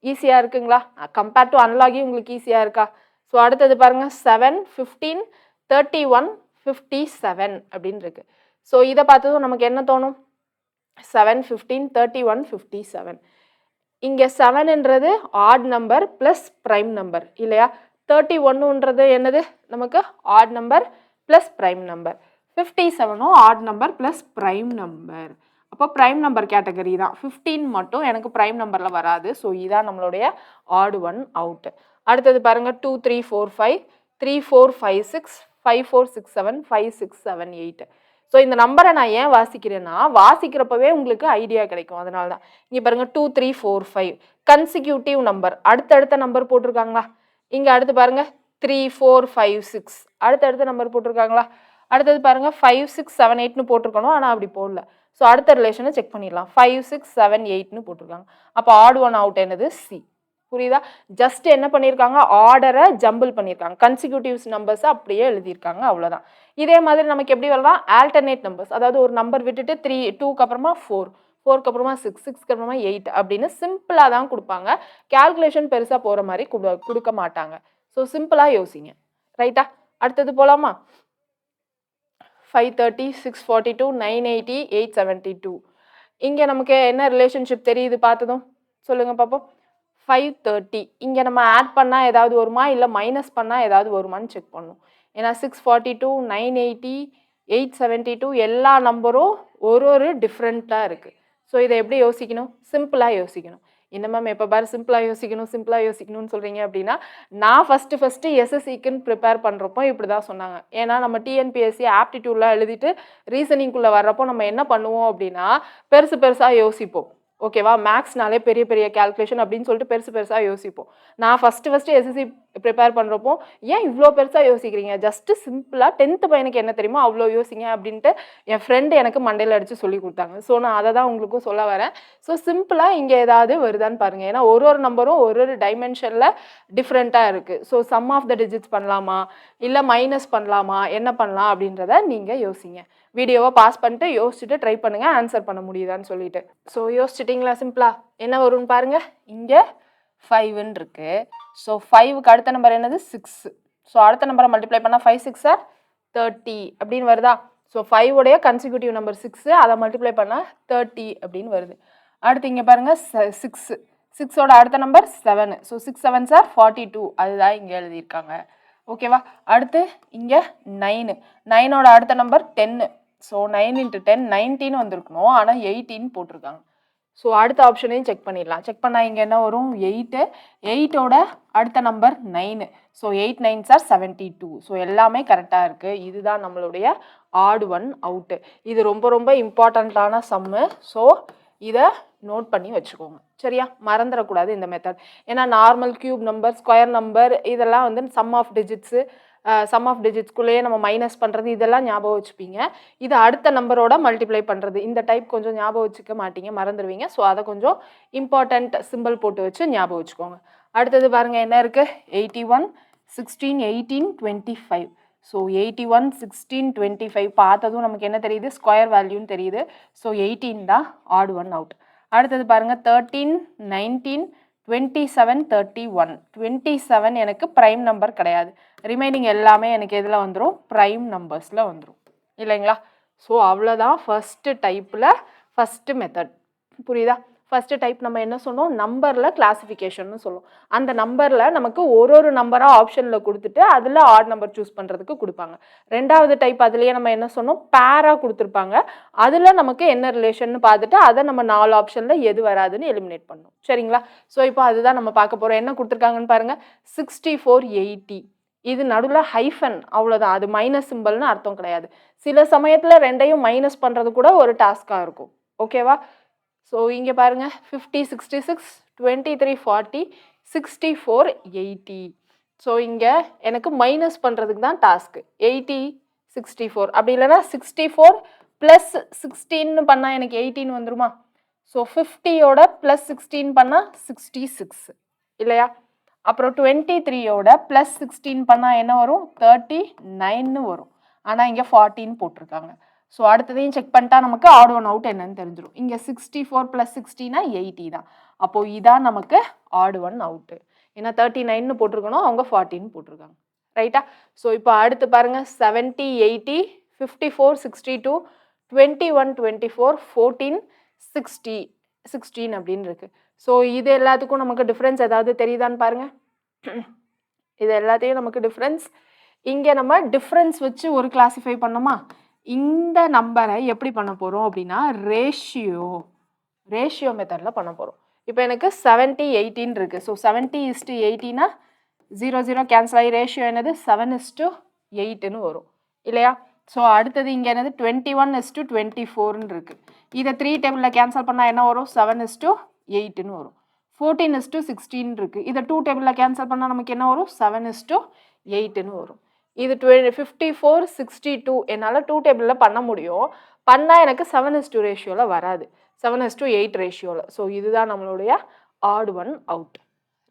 ஈஸியாக இருக்குங்களா? கம்பேர்ட் டு அன்லாகி உங்களுக்கு ஈஸியாக இருக்கா? ஸோ அடுத்தது பாருங்கள், 7 15 31 57 அப்படின்னு இருக்கு. ஸோ இதை பார்த்ததும் நமக்கு என்ன தோணும்? 7 15 31 57. இங்கே 7ன்றது odd number plus prime number இல்லையா? 31ன்றது என்னது? நமக்கு odd number plus prime number. 57ம் odd number plus prime number. அப்போ ப்ரைம் நம்பர் கேட்டகரி தான். 15 மட்டும் எனக்கு ப்ரைம் நம்பரில் வராது. ஸோ இதான் நம்மளுடைய ஆட் ஒன் அவுட். அடுத்தது பாருங்கள், 2 3 4 5, 3 4 5 6, 5 4 6 7, 5 6 7 8. ஸோ இந்த நம்பரை நான் ஏன் வாசிக்கிறேன்னா, வாசிக்கிறப்பவே உங்களுக்கு ஐடியா கிடைக்கும். அதனால தான். இங்கே பாருங்கள், 2 3 4 5 கன்சிக்யூட்டிவ் நம்பர். அடுத்தடுத்த நம்பர் போட்டிருக்காங்களா? இங்கே அடுத்து பாருங்கள், 3 4 5 6 அடுத்தடுத்த நம்பர் போட்டிருக்காங்களா? அடுத்தது பாருங்கள், 5 6 7 8ன்னு போட்டிருக்கணும், ஆனால் அப்படி போடல. ஸோ அடுத்த ரிலேஷனை செக் பண்ணிடலாம். 5 6 7 8ன்னு போட்டிருக்காங்க. அப்போ ஆட் ஒன் அவுட் என்னது? சி. புரியுதா? ஜஸ்ட் என்ன பண்ணியிருக்காங்க? ஆர்டரை ஜம்பிள் பண்ணியிருக்காங்க. கன்சிக்யூட்டிவ்ஸ் நம்பர்ஸை அப்படியே எழுதியிருக்காங்க, அவ்வளோதான். இதே மாதிரி நமக்கு எப்படி வரலாம்? Alternate numbers. அதாவது ஒரு நம்பர் விட்டுட்டு 3 2க்கு அப்புறமா 4, 4க்கு அப்புறமா 6, 6க்கு அப்புறமா 8 அப்படின்னு சிம்பிளாக தான் கொடுப்பாங்க. கால்குலேஷன் பெருசாக போகிற மாதிரி கொடுக்க மாட்டாங்க. ஸோ சிம்பிளாக யோசிங்க. ரைட்டா? அடுத்தது போகலாமா? 530 642 980 872. இங்கே நமக்கு என்ன ரிலேஷன்ஷிப் தெரியுது பார்த்ததும்? சொல்லுங்க பார்ப்போம். 530 இங்கே நம்ம ஆட் பண்ணால் ஏதாவது வருமா இல்லை மைனஸ் பண்ணால் ஏதாவது வருமானு செக் பண்ணணும். ஏன்னா 642 980 872 எல்லா நம்பரும் ஒரு டிஃப்ரெண்ட்டாக இருக்குது. ஸோ இதை எப்படி யோசிக்கணும்? சிம்பிளாக யோசிக்கணும். என்ன மேம் எப்போ பாரு சிம்பிளாக யோசிக்கணும்னு சொல்கிறீங்க அப்படின்னா, நான் ஃபஸ்ட்டு எஸ்எஸ்சிக்குன்னு ப்ரிப்பேர் பண்ணுறப்போ இப்படி தான் சொன்னாங்க. ஏன்னா நம்ம டிஎன்பிஎஸ்சி ஆப்டிடியூட்லாம் எழுதிட்டு ரீசனிங்குள்ளே வர்றப்போ நம்ம என்ன பண்ணுவோம் அப்படின்னா, பெருசாக யோசிப்போம். ஓகேவா? மேக்ஸ்னாலே பெரிய பெரிய கால்குலேஷன் அப்படின்னு சொல்லிட்டு பெருசாக யோசிப்போம். நான் ஃபஸ்ட்டு எஸ்எஸ்சி ப்ரிப்பேர் பண்ணுறப்போ, ஏன் இவ்வளோ பெருசாக யோசிக்கிறீங்க? ஜஸ்ட்டு சிம்பிளாக 10th பையனுக்கு என்ன தெரியுமோ அவ்வளோ யோசிங்க அப்படின்ட்டு என் ஃப்ரெண்டு எனக்கு மண்டையில் அடித்து சொல்லி கொடுத்தாங்க. ஸோ நான் அதை தான் உங்களுக்கும் சொல்ல வரேன். ஸோ சிம்பிளாக இங்கே ஏதாவது வருதான்னு பாருங்கள். ஏன்னா ஒரு நம்பரும் ஒரு டைமென்ஷனில் டிஃப்ரெண்ட்டாக இருக்குது. So sum of the digits பண்ணலாமா, இல்லை மைனஸ் பண்ணலாமா, என்ன பண்ணலாம் அப்படின்றத நீங்கள் யோசிங்க. வீடியோவை பாஸ் பண்ணிட்டு யோசிச்சுட்டு ட்ரை பண்ணுங்கள் ஆன்சர் பண்ண முடியுதான்னு சொல்லிட்டு. ஸோ யோசிச்சிட்டிங்களா சிம்பிளா? என்ன வரும்னு பாருங்கள். இங்கே 5ன்னு இருக்குது. ஸோ 5க்கு அடுத்த நம்பர் என்னது? 6. ஸோ அடுத்த நம்பரை மல்டிப்ளை பண்ணால் 5 6 ஆர் 30 அப்படின்னு வருதா? ஸோ 5உடைய கன்சிக்யூட்டிவ் நம்பர் 6, அதை மல்டிப்ளை பண்ணால் 30 அப்படின்னு வருது. அடுத்து இங்கே பாருங்கள் 6. 6ஓட அடுத்த நம்பர் 7. ஸோ 6 7s ஆர் 42, அதுதான் இங்கே எழுதியிருக்காங்க. ஓகேவா? அடுத்து இங்கே 9. 9ஓட அடுத்த நம்பர் 10. ஸோ 9 × 10 19 வந்திருக்கணும், ஆனால் 18 போட்டிருக்காங்க. ஸோ அடுத்த ஆப்ஷனையும் செக் பண்ணிடலாம். செக் பண்ணால் இங்கே என்ன வரும்? 8. 8ஓட அடுத்த number 9. So 8 9s R 72. So எல்லாமே கரெக்டாக இருக்குது. இதுதான் நம்மளுடைய ஆட் ஒன் அவுட்டு. இது ரொம்ப இம்பார்ட்டண்ட்டான சம்மு. ஸோ இதை நோட் பண்ணி வச்சுக்கோங்க. சரியா? மறந்துடக்கூடாது இந்த மெத்தட். ஏன்னா normal cube number, square number இதெல்லாம் வந்து சம் ஆஃப் டிஜிட்ஸ்குள்ளேயே நம்ம மைனஸ் பண்ணுறது இதெல்லாம் ஞாபகம் வச்சுப்பீங்க. இது அடுத்த நம்பரோட மல்டிப்ளை பண்ணுறது, இந்த டைப் கொஞ்சம் ஞாபகம் வச்சுக்க மாட்டீங்க, மறந்துடுவீங்க. ஸோ அதை கொஞ்சம் இம்பார்ட்டண்ட் சிம்பிள் போட்டு வச்சு ஞாபகம் வச்சுக்கோங்க. அடுத்தது பாருங்கள் என்ன இருக்குது? 81 16 18 25. ஸோ 81 16 25 பார்த்ததும் நமக்கு என்ன தெரியுது? ஸ்கொயர் வேல்யூன்னு தெரியுது. ஸோ 18 தான் ஆட் ஒன் அவுட். அடுத்தது பாருங்கள் 13 19 27 31. 27 எனக்கு ப்ரைம் நம்பர் கிடையாது. ரிமைனிங் எல்லாமே எனக்கு எதில் வந்துடும்? ப்ரைம் நம்பர்ஸில் வந்துடும் இல்லைங்களா? ஸோ அவ்வளோதான் ஃபஸ்ட்டு டைப்பில் ஃபஸ்ட்டு மெத்தட். புரியுதா? ஃபஸ்ட்டு டைப் நம்ம என்ன சொன்னோம்? நம்பரில் கிளாசிஃபிகேஷன்னு சொல்லுவோம். அந்த நம்பரில் நமக்கு ஒரு நம்பராக ஆப்ஷனில் கொடுத்துட்டு அதில் ஆட் நம்பர் சூஸ் பண்ணுறதுக்கு கொடுப்பாங்க. ரெண்டாவது டைப் அதுலேயே நம்ம என்ன சொன்னோம்? பேராக கொடுத்துருப்பாங்க. அதில் நமக்கு என்ன ரிலேஷன்னு பார்த்துட்டு அதை நம்ம 4 ஆப்ஷனில் எது வராதுன்னு எலிமினேட் பண்ணணும். சரிங்களா? ஸோ இப்போ அதுதான் நம்ம பார்க்க போகிறோம். என்ன கொடுத்துருக்காங்கன்னு பாருங்கள். 64 80. இது நடுவில் ஹைஃபன், அவ்வளோதான். அது மைனஸ் சிம்பிள்னு அர்த்தம் கிடையாது. சில சமயத்தில் ரெண்டையும் மைனஸ் பண்ணுறது கூட ஒரு டாஸ்காக இருக்கும். ஓகேவா? ஸோ இங்கே பாருங்கள் 50 66 23 40 64 80. ஸோ இங்கே எனக்கு மைனஸ் பண்ணுறதுக்கு தான் டாஸ்க்கு. 80 64 அப்படி இல்லைன்னா 64 + 16 பண்ணால் எனக்கு 18 வந்துருமா? ஸோ 50யோட + 16 பண்ணால் 66 இல்லையா? அப்புறம் 23யோட + 16 பண்ணால் என்ன வரும்? 39ன்னு வரும். ஆனால் இங்கே 14 போட்டிருக்காங்க. ஸோ அடுத்ததையும் செக் பண்ணிட்டா நமக்கு ஆட் ஒன் அவுட் என்னன்னு தெரிஞ்சிடும். இங்கே 64 + 16 80 தான். அப்போது இதான் நமக்கு ஆட் ஒன் அவுட்டு. ஏன்னா 39ன்னு போட்டிருக்கணும், அவங்க 14 போட்டிருக்காங்க. ரைட்டா? ஸோ இப்போ அடுத்து பாருங்கள் 70 80 54 62 21 24 14 60 16 அப்படின்னு இருக்குது. ஸோ இது எல்லாத்துக்கும் நமக்கு டிஃப்ரென்ஸ் ஏதாவது தெரியுதான்னு பாருங்கள். இது எல்லாத்தையும் நமக்கு டிஃப்ரென்ஸ் இங்கே நம்ம டிஃப்ரென்ஸ் வச்சு ஒரு கிளாஸிஃபை பண்ணோமா? இந்த நம்பரை எப்படி பண்ண போகிறோம் அப்படின்னா ரேஷியோ மெத்தடில் பண்ண போகிறோம். இப்போ எனக்கு 70 18 இருக்குது. ஸோ 70:80னா 0 0 கேன்சல் ஆகி ரேஷியோ என்னது? 7:8ன்னு வரும் இல்லையா? ஸோ அடுத்தது இங்கே என்னது? 21:24ன்னு இருக்குது. இதை 3 டேபிளில் கேன்சல் பண்ணால் என்ன வரும்? 7:8ன்னு வரும். 14:16 இருக்குது. இதை 2 டேபிளில் கேன்சல் பண்ணால் நமக்கு என்ன வரும்? 7:8ன்னு வரும். இது 54 62 என்னால் 2 டேபிளில் பண்ண முடியும். பண்ணால் எனக்கு 7:2 ரேஷியோவில் வராது, 7:8 ரேஷியோவில். ஸோ இதுதான் நம்மளுடைய odd one out.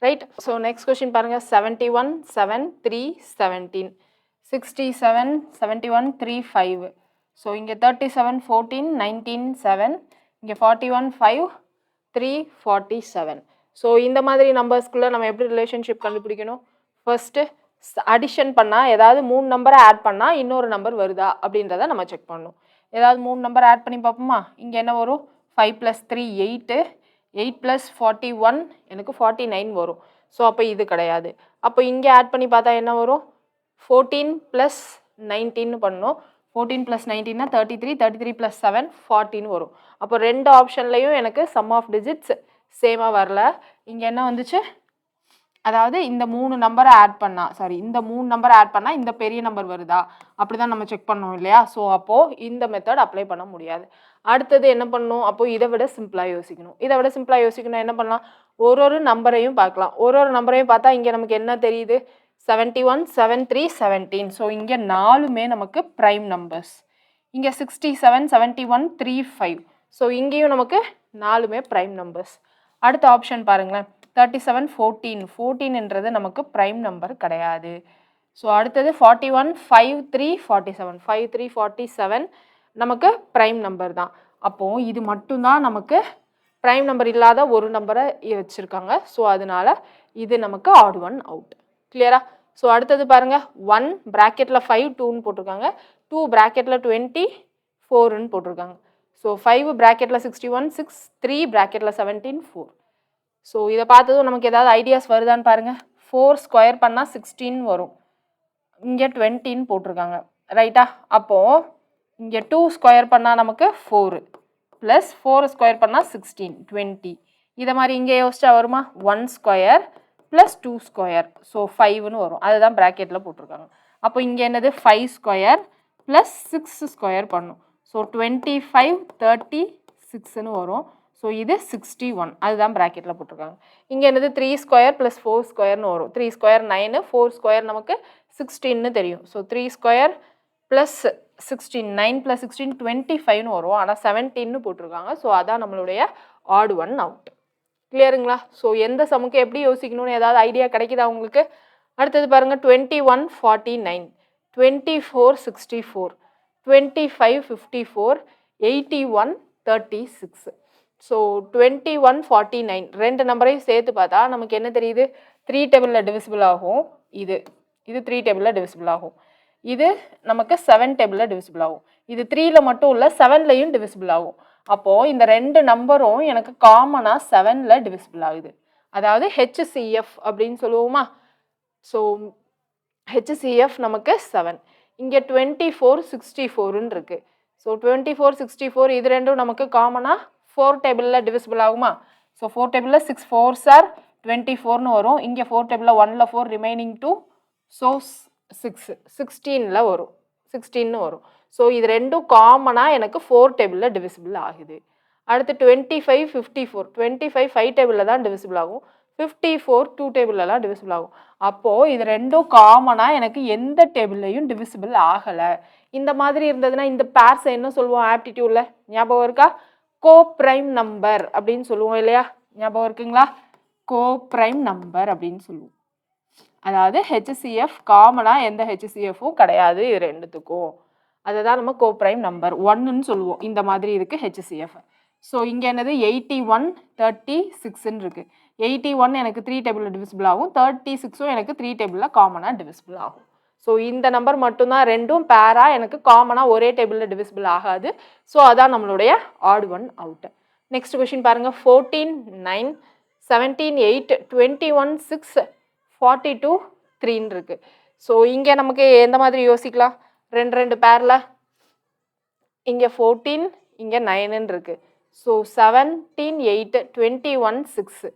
Right? So next question பாருங்கள். 71 7 3 17 67 71 3 5. ஸோ இங்கே 37 14 19 7. இங்கே 41 5 3 47. ஸோ இந்த மாதிரி நம்பர்ஸ்குள்ளே நம்ம எப்படி ரிலேஷன்ஷிப் கண்டுபிடிக்கணும்? ஃபர்ஸ்ட்டு அடிஷன் பண்ணால் ஏதாவது 3 நம்பரை ஆட் பண்ணால் இன்னொரு நம்பர் வருதா அப்படின்றத நம்ம செக் பண்ணணும். ஏதாவது 3 நம்பர் ஆட் பண்ணி பார்ப்போமா? இங்கே என்ன வரும்? 5 + 3 8. 8 + 41 எனக்கு 49 வரும். ஸோ அப்போ இது கிடையாது. அப்போ இங்கே ஆட் பண்ணி பார்த்தா என்ன வரும்? 14 + 19 பண்ணணும். 14 + 19 33 33 + 7 14 வரும். அப்போ 2 ஆப்ஷன்லையும் எனக்கு சம் ஆஃப் டிஜிட்ஸ் சேமாக வரல. இங்கே என்ன வந்துச்சு, அதாவது இந்த 3 நம்பரை ஆட் பண்ணால், இந்த 3 நம்பரை ஆட் பண்ணால் இந்த பெரிய நம்பர் வருதா, அப்படி தான் நம்ம செக் பண்ணோம் இல்லையா? ஸோ அப்போது இந்த மெத்தட் அப்ளை பண்ண முடியாது. அடுத்தது என்ன பண்ணணும், அப்போது இதை விட சிம்பிளாக யோசிக்கணும். இதை விட சிம்பிளாக யோசிக்கணும் என்ன பண்ணலாம், ஒரு நம்பரையும் பார்க்கலாம். ஒரு நம்பரையும் பார்த்தா இங்கே நமக்கு என்ன தெரியுது, 71, 73, 17. ஸோ இங்கே 4மே நமக்கு ப்ரைம் நம்பர்ஸ். இங்கே 67, 71, 35. ஸோ இங்கேயும் நமக்கு 4மே ப்ரைம் நம்பர்ஸ். அடுத்த ஆப்ஷன் பாருங்களேன், 37, 14. 14ன்றது நமக்கு ப்ரைம் நம்பர் கிடையாது. ஸோ அடுத்தது 41, 5, 3, 47. 5, 3, 47 நமக்கு ப்ரைம் நம்பர் தான். அப்போது இது மட்டும்தான் நமக்கு ப்ரைம் நம்பர் இல்லாத ஒரு நம்பரை வச்சுருக்காங்க. ஸோ அதனால இது நமக்கு ஆட் ஒன் அவுட். கிளியரா? ஸோ அடுத்தது பாருங்கள், 1 ப்ராக்கெட்டில் 5, 2ன்னு போட்டிருக்காங்க. 2 ப்ராக்கெட்டில் 20, 4ன்னு போட்டிருக்காங்க. ஸோ 5 ப்ராக்கெட்டில் 61, 6, 3 ப்ராக்கெட்டில் 17, 4. ஸோ இதை பார்த்ததும் நமக்கு ஏதாவது ஐடியாஸ் வருதான்னு பாருங்கள். 4 ஸ்கொயர் பண்ணால் 16 வரும். இங்கே 20ன்னு போட்டிருக்காங்க, ரைட்டா? அப்போது இங்கே 2 ஸ்கொயர் பண்ணால் நமக்கு 4 ப்ளஸ் 4 ஸ்கொயர் பண்ணால் 16, 20. இதை மாதிரி இங்கே யோசிச்சா வருமா, 1 ஸ்கொயர் ப்ளஸ் 2 ஸ்கொயர், ஸோ 5ன்னு வரும். அதுதான் ப்ராக்கெட்டில் போட்டிருக்காங்க. அப்போ இங்கே என்னது, 5 ஸ்கொயர் ப்ளஸ் 6 ஸ்கொயர் பண்ணும். ஸோ 25, 36ன்னு வரும். ஸோ இது 61, அதுதான் ப்ராக்கெட்டில் போட்டிருக்காங்க. இங்கே என்னது, 3 ஸ்கொயர் ப்ளஸ் 4 ஸ்கொயர்னு வரும். 3 ஸ்கொயர் 9, 4 ஸ்கொயர் நமக்கு 16ன்னு தெரியும். ஸோ 3 ஸ்கொயர் ப்ளஸ் 16, 9 ப்ளஸ் 16, 25ன்னு வரும். ஆனால் 17ன்னு போட்டிருக்காங்க. ஸோ அதான் நம்மளுடைய ஆட் ஒன் அவுட். கிளியருங்களா? ஸோ எந்த சமுக்கு எப்படி யோசிக்கணும்னு ஏதாவது ஐடியா கிடைக்குதா உங்களுக்கு? அடுத்தது பாருங்கள், 21, 49, 24, 64, 25, 54, 81, 36. ஸோ 21, 49 ரெண்டு நம்பரையும் சேர்த்து பார்த்தா நமக்கு என்ன தெரியுது, 3 டேபிளில் டிவிசிபிள் ஆகும். இது 3 டேபிளில் டிவிசிபிள் ஆகும். இது நமக்கு 7 டேபிளில் டிவிசிபிள் ஆகும். இது 3ல் மட்டும் இல்லை, 7லையும் டிவிசிபிள் ஆகும். அப்போது இந்த ரெண்டு நம்பரும் எனக்கு காமனாக 7ல் டிவிசிபிள் ஆகுது. அதாவது HCF அப்படின்னு சொல்லுவோமா? ஸோ HCF நமக்கு 7. இங்கே 24, 64ன்னு இருக்குது. ஸோ 24, 64 இது ரெண்டும் நமக்கு காமனாக 4 டேபிளில் டிவிசிபிள் ஆகுமா? ஸோ 4 டேபிளில் 6 4s are 24ன்னு வரும். இங்கே 4 டேபிளில் 1ல் 4 ரிமைனிங் 2, ஸோ 6 16ல் வரும், 16ன்னு வரும். ஸோ இது ரெண்டும் காமனாக எனக்கு 4 டேபிளில் டிவிசிபிள் ஆகுது. அடுத்து 25, 54. 25 5 டேபிளில் தான் டிவிசிபிள் ஆகும். 54 2 டேபிள்லலாம் டிவிசிபிள் ஆகும். அப்போது இது ரெண்டும் காமனாக எனக்கு எந்த டேபிள்லையும் டிவிசிபிள் ஆகலை. இந்த மாதிரி இருந்ததுன்னா இந்த பேர்ஸை என்ன சொல்லுவோம் ஆப்டிடியூடில், ஞாபகம் இருக்கா? கோப்ரைம் நம்பர் அப்படின்னு சொல்லுவோம் இல்லையா? ஞாபகம் இருக்குங்களா? கோப்ரைம் நம்பர் அப்படின்னு சொல்லுவோம். அதாவது HCF காமனாக எந்த HCFும் கிடையாது இது ரெண்டுத்துக்கும். அதை தான் நம்ம கோப்ரைம் நம்பர் 1ன்னு சொல்லுவோம். இந்த மாதிரி இருக்குது HCF. ஸோ இங்கே என்னது 81, 36ன்னு இருக்குது. 81 எனக்கு 3 டேபிளில் டிவிசிபிள் ஆகும். 36ம் எனக்கு 3 டேபிளில் காமனாக டிவிசிபிள் ஆகும். ஸோ இந்த நம்பர் மட்டும்தான் ரெண்டும் பேராக எனக்கு காமனாக ஒரே டேபிளில் டிவிசிபிள் ஆகாது. ஸோ அதான் நம்மளுடைய odd one out. Next question பாருங்கள், 14, 9, 17, 8, 21, 6, 42, 3ன்னு இருக்குது. ஸோ இங்கே நமக்கு எந்த மாதிரி யோசிக்கலாம், ரெண்டு பேரில் இங்கே 14, இங்கே 9ன்னு இருக்குது. ஸோ 17, 8, 21, 6.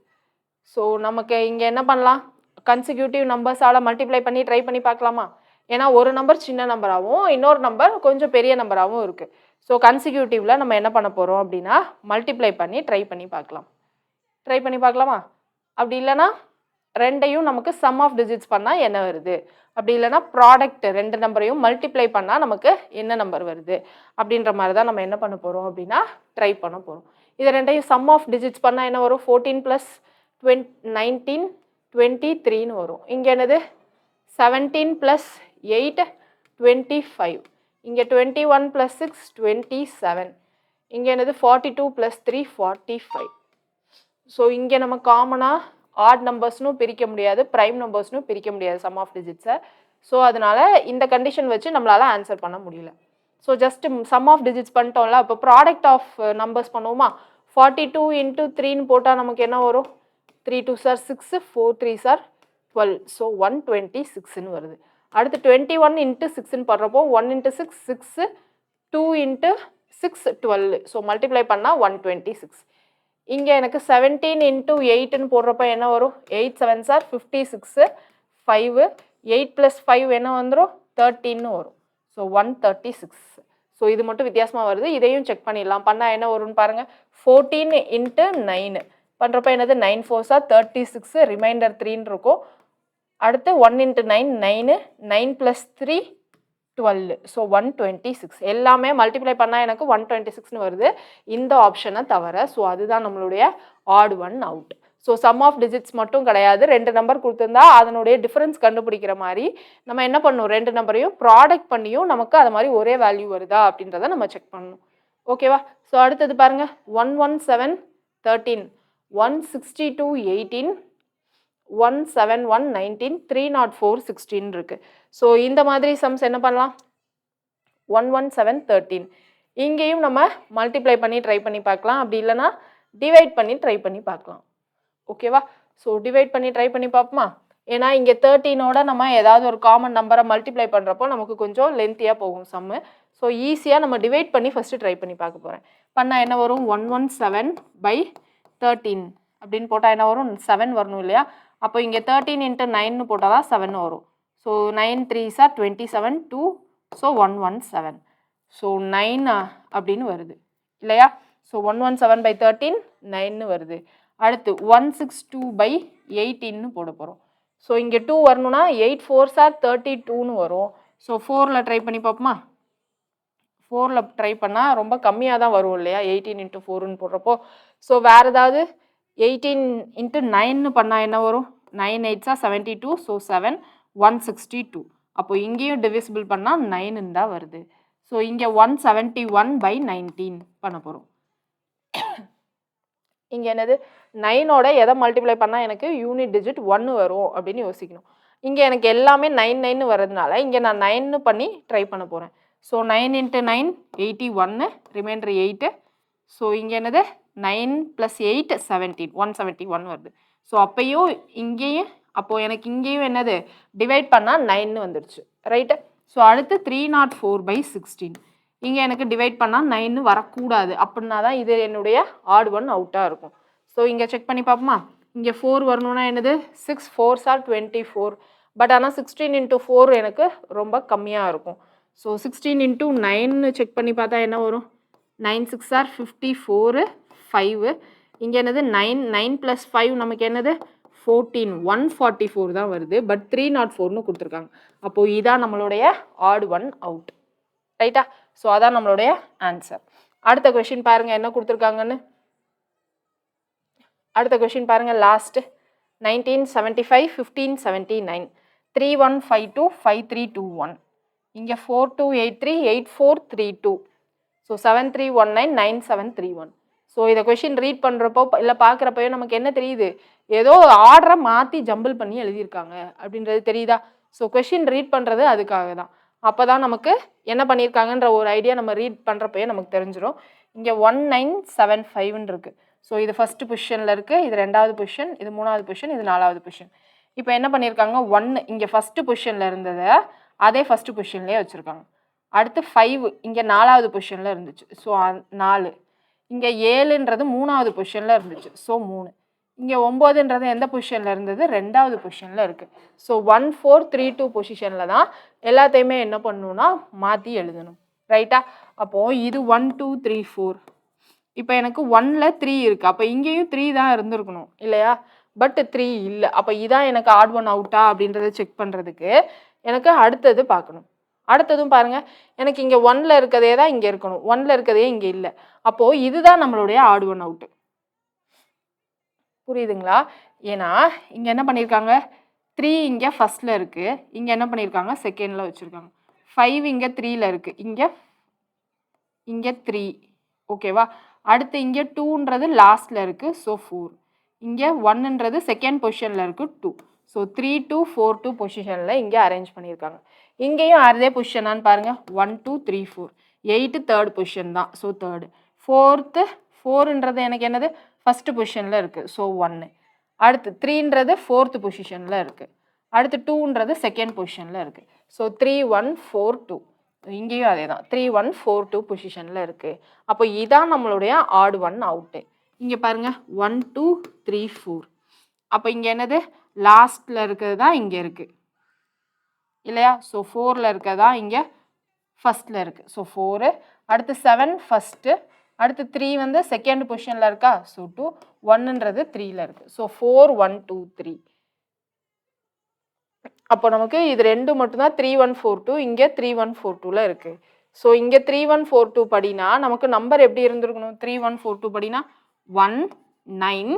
ஸோ நமக்கு இங்கே என்ன பண்ணலாம், கன்சிக்யூட்டிவ் நம்பர்ஸால் மல்டிப்ளை பண்ணி ட்ரை பண்ணி பார்க்கலாமா? ஏன்னா ஒரு நம்பர் சின்ன நம்பராகவும் இன்னொரு நம்பர் கொஞ்சம் பெரிய நம்பராகவும் இருக்குது. ஸோ கன்சிக்யூட்டிவில் நம்ம என்ன பண்ண போகிறோம் அப்படின்னா மல்டிப்ளை பண்ணி ட்ரை பண்ணி பார்க்கலாமா? அப்படி இல்லைனா ரெண்டையும் நமக்கு சம் ஆஃப் டிஜிட்ஸ் பண்ணால் என்ன வருது, அப்படி இல்லைனா ப்ராடக்ட் ரெண்டு நம்பரையும் மல்டிப்ளை பண்ணால் நமக்கு என்ன நம்பர் வருது அப்படின்ற மாதிரி தான் நம்ம என்ன பண்ண போகிறோம் அப்படின்னா ட்ரை பண்ண போகிறோம். இது ரெண்டையும் சம் ஆஃப் டிஜிட்ஸ் பண்ணால் என்ன வரும், 14 + 19, 23ன்னு வரும். இங்கே என்னது 17 + 8, 25. இங்கே 21 + 6, 27. இங்கே என்னது 42 + 3, 45. ஸோ இங்கே நம்ம காமனாக ஆட் நம்பர்ஸ்னும் பிரிக்க முடியாது, ப்ரைம் நம்பர்ஸ்னும் பிரிக்க முடியாது சம் ஆஃப் டிஜிட்ஸை. ஸோ அதனால் இந்த கண்டிஷன் வச்சு நம்மளால் ஆன்சர் பண்ண முடியல. So just sum of digits பண்ணிட்டோம்ல, அப்போ ப்ராடக்ட் ஆஃப் நம்பர்ஸ் பண்ணுவோமா? 42 × 3ன்னு போட்டால் நமக்கு என்ன வரும், 3 2s are 6, 4 3s are 12. So 126ன்னு வருது. அடுத்து 21 × 6ன்னு போடுறப்போ 1 × 6 6, 2 × 6 12. ஸோ மல்டிப்ளை பண்ணால் 126. இங்கே எனக்கு 17 இன்ட்டு 8ன்னு போடுறப்ப என்ன வரும்? 8 7s are 56, 5, 8 + 5 என்ன வந்துடும்? 13ன்னு வரும். ஸோ 136. ஸோ இது மட்டும் வித்தியாசமாக வருது. இதையும் செக் பண்ணிடலாம். பண்ணால் என்ன வரும்னு பாருங்கள். 14 இன்ட்டு 9 பண்ணுறப்ப என்னது? 9 4s are 36, ரிமைண்டர் 3ன்னு இருக்கும். அடுத்து 1 இன்ட்டு 9 9, 9 + 3 12. ஸோ 126. எல்லாமே மல்டிப்ளை பண்ணால் எனக்கு 126ன்னு வருது இந்த ஆப்ஷனை தவிர. ஸோ அதுதான் நம்மளுடைய odd one out. So sum of digits மட்டும் கிடையாது, 2 நம்பர் கொடுத்துருந்தா அதனுடைய டிஃபரன்ஸ் கண்டுபிடிக்கிற மாதிரி நம்ம என்ன பண்ணணும்? 2 நம்பரையும் ப்ராடக்ட் பண்ணியும் நமக்கு அது மாதிரி ஒரே வேல்யூ வருதா அப்படின்றத நம்ம செக் பண்ணணும். ஓகேவா? ஸோ அடுத்தது பாருங்க, 117 13, 162 18, 171 19, 304 16 இருக்கு. ஸோ இந்த மாதிரி சம்ஸ் என்ன பண்ணலாம்? 117 13 இங்கேயும் நம்ம மல்டிப்ளை பண்ணி ட்ரை பண்ணி பார்க்கலாம். அப்படி இல்லைன்னா டிவைட் பண்ணி ட்ரை பண்ணி பார்க்கலாம். ஓகேவா? ஸோ டிவைட் பண்ணி ட்ரை பண்ணி பார்ப்போமா? ஏன்னா இங்கே 13ஓட நம்ம ஏதாவது ஒரு காமன் நம்பரை மல்டிப்ளை பண்ணுறப்போ நமக்கு கொஞ்சம் லென்த்தியாக போகும் சம்மு. ஸோ ஈஸியாக நம்ம டிவைட் பண்ணி ஃபஸ்ட்டு ட்ரை பண்ணி பார்க்க போகிறேன். பண்ணால் என்ன வரும்? 117/13 அப்படின்னு போட்டால் என்ன வரும்? 7 வரணும் இல்லையா? அப்போ இங்கே 13 இன்ட்டு 9ன்னு போட்டால் தான் 7 வரும். So 9 3s are 27, 2, so 117. So 9 அப்படின்னு வருது இல்லையா? ஸோ 117/13 9ன்னு வருது. அடுத்து 162/18ன்னு போட போகிறோம். ஸோ இங்கே 2 வரணும்னா 8 4s are 32ன்னு வரும். ஸோ 4ல் ட்ரை பண்ணி பார்ப்போமா? 4ல் ட்ரை பண்ணால் ரொம்ப கம்மியாக தான் வரும் இல்லையா? 18 இன்ட்டு 4ன்னு போடுறப்போ. ஸோ வேறு ஏதாவது 18 இன்ட்டு 9ன்னு பண்ணால் என்ன வரும்? 9 8s are 72, ஸோ 7, 162. அப்போ இங்கேயும் டிவிசிபிள் பண்ணால் 9ன்னு தான் வருது. ஸோ இங்கே 171/19 பண்ண போகிறோம். இங்கே என்னது? 9ஓட எதை மல்டிப்ளை பண்ணால் எனக்கு யூனிட் டிஜிட் 1 வரும் அப்படின்னு யோசிக்கணும். இங்கே எனக்கு எல்லாமே 9 9 வரதுனால இங்கே நான் 9ன்னு பண்ணி ட்ரை பண்ண போகிறேன். So 9 into 9 81, reminder 8. ஸோ இங்கே என்னது? 9 + 8 17, 171 வருது. ஸோ அப்பையும் இங்கேயும் அப்போது எனக்கு இங்கேயும் என்னது? டிவைட் பண்ணால் 9ன்னு வந்துடுச்சு. ரைட்டு? ஸோ அடுத்து 304/16 இங்கே எனக்கு டிவைட் பண்ணால் 9ன்னு வரக்கூடாது. அப்படின்னா தான் இது என்னுடைய ஆட் ஒன் அவுட்டாக இருக்கும். ஸோ இங்கே செக் பண்ணி பார்ப்போமா? இங்கே 4 வரணும்னா என்னது? 6 4s are 24. பட் ஆனால் 16 இன்ட்டு 4 எனக்கு ரொம்ப கம்மியாக இருக்கும். ஸோ 16 இன்ட்டு 9ன்னு செக் பண்ணி பார்த்தா என்ன வரும்? 9 6s are 54, 5. இங்கே என்னது? 9 9 + 5 நமக்கு என்னது? 14, 144 தான் வருது. பட் 304ன்னு கொடுத்துருக்காங்க. அப்போது இதான் நம்மளுடைய ஆட் ஒன் அவுட். ரைட்டா? ஸோ அதான் நம்மளுடைய ஆன்சர். அடுத்த கொஷின் பாருங்கள் என்ன கொடுத்துருக்காங்கன்னு. அடுத்த கொஷின் பாருங்கள், லாஸ்ட் 1975 1579, 3152 5321. இங்கே 4283 8432. ஸோ 7319 9731. ஸோ இதை கொஷின் ரீட் பண்ணுறப்போ இல்லை பார்க்குறப்போ நமக்கு என்ன தெரியுது? ஏதோ ஆர்டரை மாற்றி ஜம்பிள் பண்ணி எழுதியிருக்காங்க அப்படின்றது தெரியுதா? ஸோ கொஷின் ரீட் பண்ணுறது அதுக்காக தான். அப்போ தான் நமக்கு என்ன பண்ணியிருக்காங்கன்ற ஒரு ஐடியா நம்ம ரீட் பண்ணுறப்பயே நமக்கு தெரிஞ்சிடும். இங்கே 1975ன்னு இருக்குது. ஸோ இது ஃபஸ்ட்டு பொசிஷனில் இருக்குது, இது 2வது பொசிஷன், இது 3வது பொசிஷன், இது 4வது பொசிஷன். இப்போ என்ன பண்ணியிருக்காங்க? 1 இங்கே ஃபஸ்ட்டு பொசிஷனில் இருந்ததை அதே ஃபஸ்ட்டு பொசிஷன்லேயே வச்சுருக்காங்க. அடுத்து 5 இங்கே 4வது பொசிஷனில் இருந்துச்சு. ஸோ 4. இங்கே 7ன்றது 3வது பொசிஷனில் இருந்துச்சு. ஸோ 3. இங்கே 9ன்றது எந்த பொசிஷனில் இருந்தது? 2வது பொசிஷனில் இருக்குது. ஸோ 1 4 3 2 பொசிஷனில் தான் எல்லாத்தையுமே என்ன பண்ணணும்னா மாற்றி எழுதணும். ரைட்டா? அப்போது இது 1 2 3 4. இப்போ எனக்கு 1ல் 3 இருக்குது. அப்போ இங்கேயும் 3 தான் இருந்திருக்கணும் இல்லையா? பட் 3 இல்லை. அப்போ இதான் எனக்கு ஆட் ஒன் அவுட்டா அப்படின்றத செக் பண்ணுறதுக்கு எனக்கு அடுத்தது பார்க்கணும். அடுத்ததும் பாருங்கள், எனக்கு இங்கே 1ல் இருக்கதே தான் இங்கே இருக்கணும், 1ல் இருக்கதே இங்கே இல்லை. அப்போது இதுதான் நம்மளுடைய ஆட் ஒன் அவுட்டு. புரியுதுங்களா? ஏன்னா இங்கே என்ன பண்ணியிருக்காங்க? 3 இங்கே ஃபஸ்ட்டில் இருக்குது, இங்கே என்ன பண்ணியிருக்காங்க? செகண்டில் வச்சுருக்காங்க. 5 இங்கே 3ல் இருக்குது, இங்கே 3. ஓகேவா? அடுத்து இங்கே 2ன்றது லாஸ்ட்டில் இருக்குது. ஸோ 4. இங்கே 1ன்றது செகண்ட் பொசிஷனில் இருக்குது, 2. ஸோ 3 2 4 2 பொசிஷனில் இங்கே அரேஞ்ச் பண்ணியிருக்காங்க. இங்கேயும் அதே பொசிஷனான்னு பாருங்கள். 1 2 3 4. 8 தேர்ட் பொசிஷன் தான். So third. 4ன்றது எனக்கு என்னது? ஃபஸ்ட்டு பொசிஷனில் இருக்குது. ஸோ 1. அடுத்து 3ன்றது 4th பொசிஷனில் இருக்குது. அடுத்து 2ன்றது செகண்ட் பொசிஷனில் இருக்குது. ஸோ 3 1 4 2. இங்கேயும் அதே தான், 3 1 4 2 பொசிஷனில் இருக்குது. அப்போ இதான் நம்மளுடைய ஆட் ஒன் அவுட்டு. இங்கே பாருங்கள் 1 2 3 4. அப்போ இங்கே என்னது லாஸ்ட்டில் இருக்கிறது தான் இங்கே இருக்குது இல்லையா? ஸோ 4ல் இருக்கிறதா இங்கே ஃபஸ்ட்டில் இருக்குது. ஸோ 4. அடுத்து 7 ஃபஸ்ட்டு, அடுத்து 3 வந்து செகண்ட் பொசிஷனில் இருக்கா? ஸோ 2, 1ன்றது 3ல் இருக்குது. ஸோ 4 1 2 3. அப்போ நமக்கு இது ரெண்டு மட்டும்தான் 3 1 4 2, இங்கே 3 1 4 2ல் இருக்குது. ஸோ இங்கே 3 1 4 2 படினா நமக்கு நம்பர் எப்படி இருந்திருக்கணும்? 3 1 4 2 படினா 1 9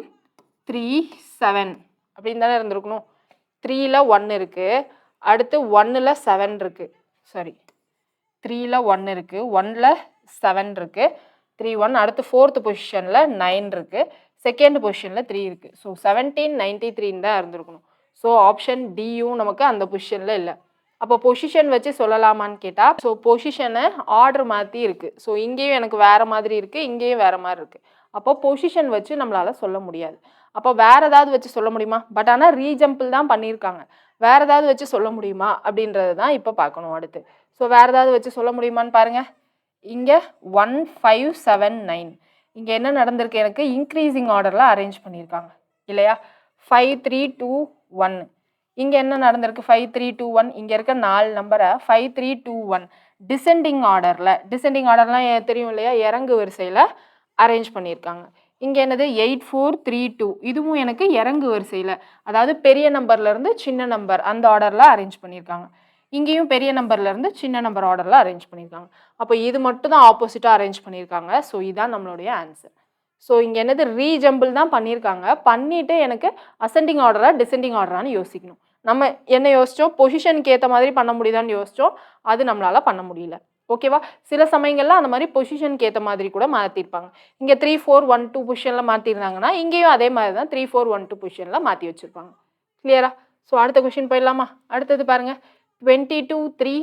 3 7 அப்படின்னு தானே இருந்திருக்கணும். 3ல் 1 இருக்குது, அடுத்து 1ல் 7 இருக்குது, சாரி 3ல் 1 இருக்குது, 1ல் 7 இருக்குது, 3 1. அடுத்து 4th பொசிஷனில் 9 இருக்குது, செகண்ட் பொசிஷனில் 3 இருக்குது. ஸோ 1793 தான் இருந்திருக்கணும். ஸோ ஆப்ஷன் டியும் நமக்கு அந்த பொசிஷனில் இல்லை. அப்போ பொசிஷன் வச்சு சொல்லலாமான்னு கேட்டால், ஸோ பொசிஷனை ஆர்டர் மாற்றி இருக்குது. ஸோ இங்கேயும் எனக்கு வேறு மாதிரி இருக்குது, இங்கேயும் வேறு மாதிரி இருக்குது. அப்போ பொசிஷன் வச்சு நம்மளால் சொல்ல முடியாது. அப்போ வேறு ஏதாவது வச்சு சொல்ல முடியுமா? பட் ஆனால் ரீஜம்பிள் தான் பண்ணியிருக்காங்க. வேறு ஏதாவது வச்சு சொல்ல முடியுமா அப்படின்றது தான் இப்போ பார்க்கணும் அடுத்து. ஸோ வேறு ஏதாவது வச்சு சொல்ல முடியுமான்னு பாருங்கள். இங்கே 1 5 7 9. இங்கே என்ன நடந்திருக்கு? எனக்கு இன்க்ரீசிங் ஆர்டரில் அரேஞ்ச் பண்ணியிருக்காங்க இல்லையா? 5 3 2 1. இங்கே என்ன நடந்திருக்கு? 5 3 2 1. இங்கே இருக்க 4 நம்பரை 5 3 2 1 டிசெண்டிங் ஆர்டர்லாம் தெரியும் இல்லையா? இறங்கு வரிசையில் அரேஞ்ச் பண்ணியிருக்காங்க. இங்கே என்னது 8 4 3 2. இதுவும் எனக்கு இறங்கு வரிசையில், அதாவது பெரிய நம்பர்லேருந்து சின்ன நம்பர் அந்த ஆர்டரில் அரேஞ்ச் பண்ணியிருக்காங்க. இங்கேயும் பெரிய நம்பர்லேருந்து சின்ன நம்பர் ஆர்டரில் அரேஞ்ச் பண்ணியிருக்காங்க. அப்போ இது மட்டும் தான் ஆப்போசிட்டாக அரேஞ்ச் பண்ணியிருக்காங்க. ஸோ இதுதான் நம்மளுடைய ஆன்சர். ஸோ இங்கே என்னது ரீஜம்பிள் தான் பண்ணியிருக்காங்க. பண்ணிவிட்டு எனக்கு அசெண்டிங் ஆர்டரா டிசெண்டிங் ஆர்டரான்னு யோசிக்கணும். நம்ம என்ன யோசித்தோம்? பொசிஷனுக்கு ஏற்ற மாதிரி பண்ண முடியுதான்னு யோசித்தோம். அது நம்மளால் பண்ண முடியல. ஓகேவா? சில சமயங்களில் அந்த மாதிரி பொசிஷனுக்கு ஏற்ற மாதிரி கூட மாற்றிருப்பாங்க. இங்கே 3 4 1 2 பொசிஷனில் மாற்றிருந்தாங்கன்னா இங்கேயும் அதே மாதிரி தான் 3 4 1 2 பொசிஷனில் மாற்றி வச்சுருப்பாங்க. கிளியரா? ஸோ அடுத்த கொஷின் போயிடலாமா? அடுத்தது பாருங்கள். 22 3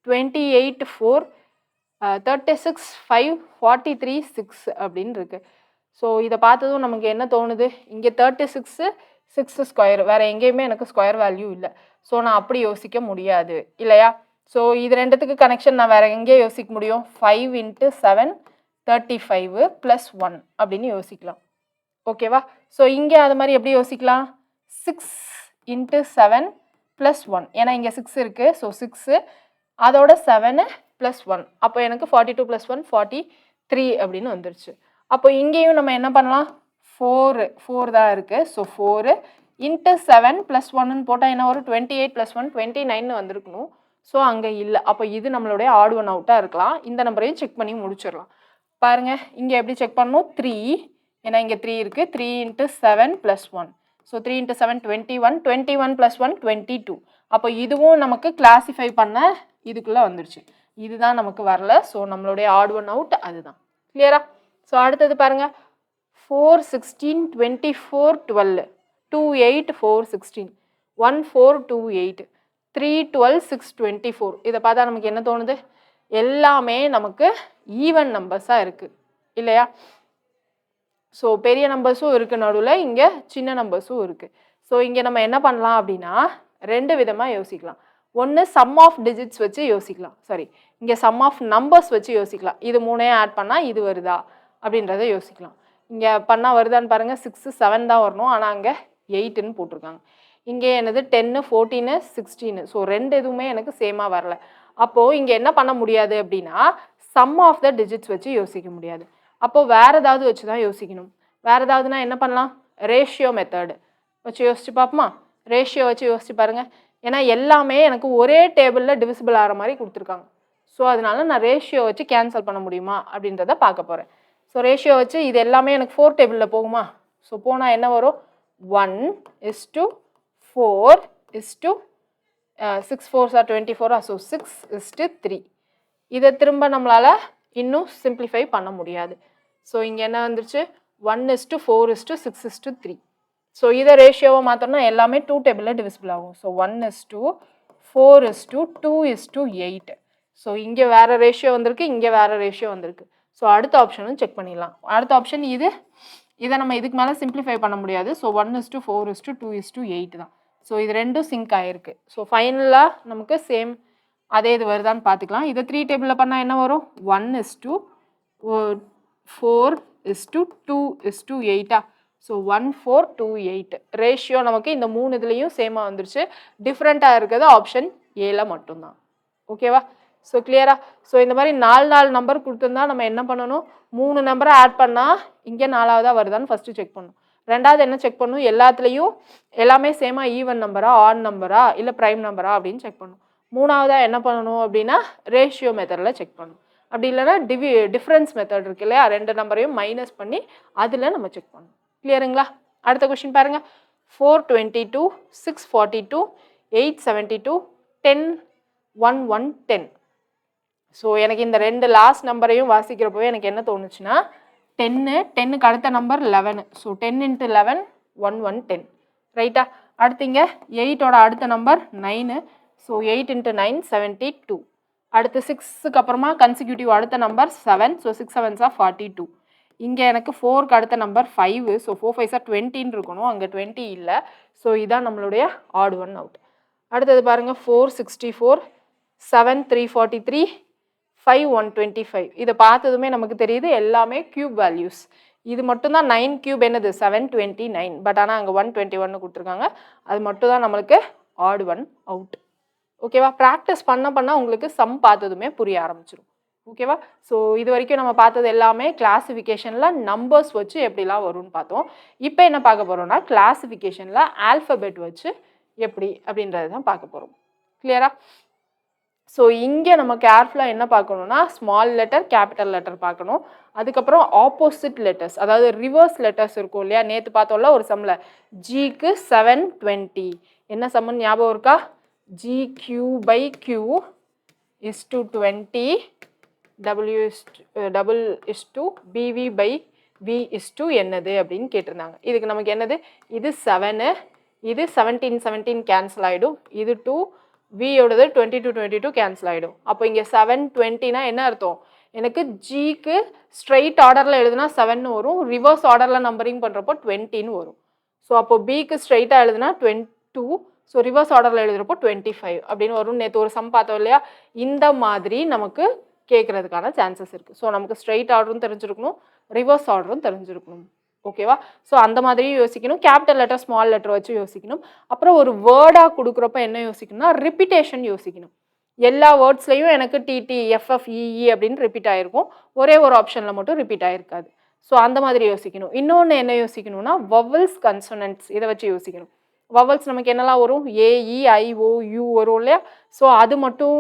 28 4 36 5 43 6 அப்படின்னு இருக்குது. ஸோ இதை பார்த்ததும் நமக்கு என்ன தோணுது? இங்கே 36 6 ஸ்கொயர், வேறு எங்கேயுமே எனக்கு ஸ்கொயர் வேல்யூ இல்லை. ஸோ நான் அப்படி யோசிக்க முடியாது இல்லையா? ஸோ இது ரெண்டுத்துக்கு கனெக்ஷன் நான் வேறு எங்கேயே யோசிக்க முடியும்? 5 × 7 35 + 1 அப்படின்னு யோசிக்கலாம். ஓகேவா? ஸோ இங்கே அது மாதிரி எப்படி யோசிக்கலாம்? 6 × 7 + 1. ஏன்னா இங்கே 6 இருக்குது. ஸோ 6 அதோட 7 + 1. அப்போ எனக்கு 42 + 1 43 அப்படின்னு வந்துருச்சு. அப்போ இங்கேயும் நம்ம என்ன பண்ணலாம்? 4 தான் இருக்குது. ஸோ 4 × 7 + 1ன்னு போட்டால் என்ன வரும்? 28 + 1 29ன்னு வந்திருக்கணும். ஸோ அங்கே இல்லை. அப்போ இது நம்மளுடைய ஆட் ஒன் அவுட்டாக இருக்கலாம். இந்த நம்பரையும் செக் பண்ணி முடிச்சிடலாம். பாருங்கள், இங்கே எப்படி செக் பண்ணணும்? 3, ஏன்னா இங்கே 3 இருக்குது. 3 × 7 + 1. ஸோ 3 × 7 21, 21 + 1 22. அப்போ இதுவும் நமக்கு கிளாஸிஃபை பண்ண இதுக்குள்ளே வந்துருச்சு. இதுதான் நமக்கு வரல. ஸோ நம்மளுடைய ஆட் ஒன் அவுட் அதுதான். கிளியரா? ஸோ அடுத்தது பாருங்கள். 4 16 24 12 2 8 4 16 1 4 2 8 3 12 6 24. இதை பார்த்தா நமக்கு என்ன தோணுது? எல்லாமே நமக்கு ஈவன் நம்பர்ஸாக இருக்குது இல்லையா? ஸோ பெரிய நம்பர்ஸும் இருக்குது நடுவில், இங்கே சின்ன நம்பர்ஸும் இருக்குது. ஸோ இங்கே நம்ம என்ன பண்ணலாம் அப்படின்னா ரெண்டு விதமாக யோசிக்கலாம். ஒன்று சம் ஆஃப் டிஜிட்ஸ் வச்சு யோசிக்கலாம். சாரி, இங்கே சம் ஆஃப் நம்பர்ஸ் வச்சு யோசிக்கலாம். இது மூணையும் ஆட் பண்ணால் இது வருதா அப்படின்றத யோசிக்கலாம். இங்கே பண்ணால் வருதான்னு பாருங்கள். 6 7 தான் வரணும், ஆனால் அங்கே 8ன்னு போட்டிருக்காங்க. இங்கே என்னது 10 14 16. ஸோ ரெண்டு எதுவுமே எனக்கு சேமாக வரல. அப்போது இங்கே என்ன பண்ண முடியாது அப்படின்னா சம் ஆஃப் த டிஜிட்ஸ் வச்சு யோசிக்க முடியாது. அப்போது வேறு ஏதாவது வச்சு தான் யோசிக்கணும். வேறு ஏதாவதுனா என்ன பண்ணலாம்? ரேஷியோ மெத்தடு வச்சு யோசிச்சு பார்ப்போமா? ரேஷியோ வச்சு யோசிச்சு பாருங்கள். ஏன்னா எல்லாமே எனக்கு ஒரே டேபிளில் டிவிசிபிள் ஆகிற மாதிரி கொடுத்துருக்காங்க. ஸோ அதனால நான் ரேஷியோ வச்சு கேன்சல் பண்ண முடியுமா அப்படின்றத பார்க்க போகிறேன். ஸோ ரேஷியோ வச்சு இது எல்லாமே எனக்கு 4 டேபிளில் போகுமா? ஸோ போனால் என்ன வரும்? 1:4 6 4s are 24. ஸோ 6:3. இதை திரும்ப நம்மளால் இன்னும் சிம்பிளிஃபை பண்ண முடியாது. ஸோ இங்கே என்ன வந்துருச்சு? 1:4:6:3. ஸோ இதை ரேஷியோவை மாற்றோம்னா எல்லாமே 2 டேபிளில் டிவிசிபிள் ஆகும். ஸோ 1:4:2:8. ஸோ இங்கே வேறு ரேஷியோ வந்திருக்கு, இங்கே வேறு ரேஷியோ வந்திருக்கு. ஸோ அடுத்த ஆப்ஷனும் செக் பண்ணிடலாம். அடுத்த ஆப்ஷன் இதை நம்ம இதுக்கு மேலே சிம்பிளிஃபை பண்ண முடியாது. ஸோ 1:4:2:8 தான். ஸோ இது ரெண்டும் சிங்க் ஆகிருக்கு. ஸோ ஃபைனலாக நமக்கு சேம் அதே இது வருதான்னு பார்த்துக்கலாம். இதை 3 டேபிளில் பண்ணால் என்ன வரும்? 1:4 1:2:8. ஸோ 1:4:8 ரேஷியோ நமக்கு இந்த 3 இதுலேயும் சேமாக வந்துருச்சு. டிஃப்ரெண்ட்டாக இருக்கிறது ஆப்ஷன் ஏல மட்டும்தான். ஓகேவா? ஸோ கிளியரா? ஸோ இந்த மாதிரி 4 நம்பர் கொடுத்துருந்தா நம்ம என்ன பண்ணணும்? 3 நம்பரை ஆட் பண்ணால் இங்கே 4வதா வருதான்னு ஃபஸ்ட்டு செக் பண்ணணும். ரெண்டாவது என்ன செக் பண்ணணும்? எல்லாத்துலேயும் எல்லாமே சேமாக ஈவன் நம்பரா, ஆட் நம்பரா, இல்லை ப்ரைம் நம்பரா அப்படின்னு செக் பண்ணணும். மூணாவதா என்ன பண்ணணும் அப்படின்னா ரேஷியோ மெத்தடில் செக் பண்ணணும். அப்படி இல்லைன்னா டிஃப்ரென்ஸ் மெத்தட் இருக்கு இல்லையா, 2 நம்பரையும் மைனஸ் பண்ணி அதில் நம்ம செக் பண்ணணும். கிளியருங்களா? அடுத்த கொஸ்டின் பாருங்க. 422, 642, 872, 10, 1110. ஸோ எனக்கு இந்த 2 லாஸ்ட் நம்பரையும் வாசிக்கிறப்பவே எனக்கு என்ன தோணுச்சுன்னா 10க்கு அடுத்த நம்பர் 11. ஸோ 10 × 11 1110. ரைட்டா? அடுத்து இங்கே 8ஓட அடுத்த நம்பர் 9. ஸோ 8 × 9 72. அடுத்து 6க்கு அப்புறமா கன்சிக்யூட்டிவ் அடுத்த நம்பர் 7. So 6 7s are 42. இங்கே எனக்கு 4க்கு அடுத்த நம்பர் 5. ஸோ 4 5s are 20 இருக்கணும். அங்கே 20 இல்லை. ஸோ இதான் நம்மளுடைய ஆட் ஒன் அவுட். அடுத்தது பாருங்கள் 464, 7 343, 5 125. இதை பார்த்ததுமே நமக்கு தெரியுது எல்லாமே கியூப் வேல்யூஸ். இது மட்டும்தான் 9 கியூப் என்னது 729. பட் ஆனால் அங்கே 121 கொடுத்துருக்காங்க. அது மட்டும் தான் நம்மளுக்கு ஆட் ஒன் அவுட். ஓகேவா? ப்ராக்டிஸ் பண்ண உங்களுக்கு சம் பார்த்ததுமே புரிய ஆரம்பிச்சிடும். ஓகேவா? ஸோ இது வரைக்கும் நம்ம பார்த்தது எல்லாமே கிளாசிஃபிகேஷனில் நம்பர்ஸ் வச்சு எப்படிலாம் வரும்னு பார்த்தோம். இப்போ என்ன பார்க்க போகிறோம்னா கிளாசிஃபிகேஷனில் ஆல்ஃபபெட் வச்சு எப்படி அப்படின்றது தான் பார்க்க போகிறோம். கிளியரா? ஸோ இங்கே நம்ம கேர்ஃபுல்லாக என்ன பார்க்கணும்னா ஸ்மால் லெட்டர், கேபிட்டல் லெட்டர் பார்க்கணும். அதுக்கப்புறம் ஆப்போசிட் லெட்டர்ஸ், அதாவது ரிவர்ஸ் லெட்டர்ஸ் இருக்கும் இல்லையா, நேற்று பார்த்தோம்ல ஒரு சம்மில் ஜிக்கு 720. என்ன சம்முன்னு ஞாபகம் இருக்கா? GQ/Q is to 20, W/BV/V is to என்னது அப்படின்னு கேட்டிருந்தாங்க. இதுக்கு நமக்கு என்னது? இது 7, இது 17 17 கேன்சல் ஆகிடும். இது 2, வியோடது 22 22 கேன்சல் ஆகிடும். அப்போ இங்கே 720னா என்ன அர்த்தம்? எனக்கு ஜிக்கு ஸ்ட்ரைட் ஆர்டரில் எழுதுனா 7ன்னு வரும், ரிவர்ஸ் ஆர்டரில் நம்பரிங் பண்ணுறப்போ 20ன்னு வரும். ஸோ அப்போ பிக்கு ஸ்ட்ரைட்டாக எழுதுனா 22, ஸோ ரிவர்ஸ் ஆர்டரில் எழுதுறப்போ 25 அப்படின்னு வரும். நேற்று ஒரு சம் பார்த்தோம் இல்லையா, இந்த மாதிரி நமக்கு கேட்குறதுக்கான சான்சஸ் இருக்குது. ஸோ நமக்கு ஸ்ட்ரைட் ஆர்டரும் தெரிஞ்சிருக்கணும், ரிவர்ஸ் ஆர்டரும் தெரிஞ்சிருக்கணும். ஓகேவா? ஸோ அந்த மாதிரியும் யோசிக்கணும். கேபிட்டல் லெட்டர், ஸ்மால் லெட்டர் வச்சு யோசிக்கணும். அப்புறம் ஒரு வேர்டாக கொடுக்குறப்ப என்ன யோசிக்கணும்னா ரிப்பீட்டேஷன் யோசிக்கணும். எல்லா வேர்ட்ஸ்லையும் எனக்கு டிடி எஃப்எஃப் இஇ அப்படின்னு ரிப்பீட் ஆகிருக்கும், ஒரே ஒரு ஆப்ஷனில் மட்டும் ரிப்பீட் ஆகிருக்காது. ஸோ அந்த மாதிரி யோசிக்கணும். இன்னொன்று என்ன யோசிக்கணும்னா வவல்ஸ், கன்சனன்ட்ஸ், இதை வச்சு யோசிக்கணும். வவல்ஸ் நமக்கு என்னெல்லாம் வரும்? AEIOU வரும் இல்லையா? ஸோ அது மட்டும்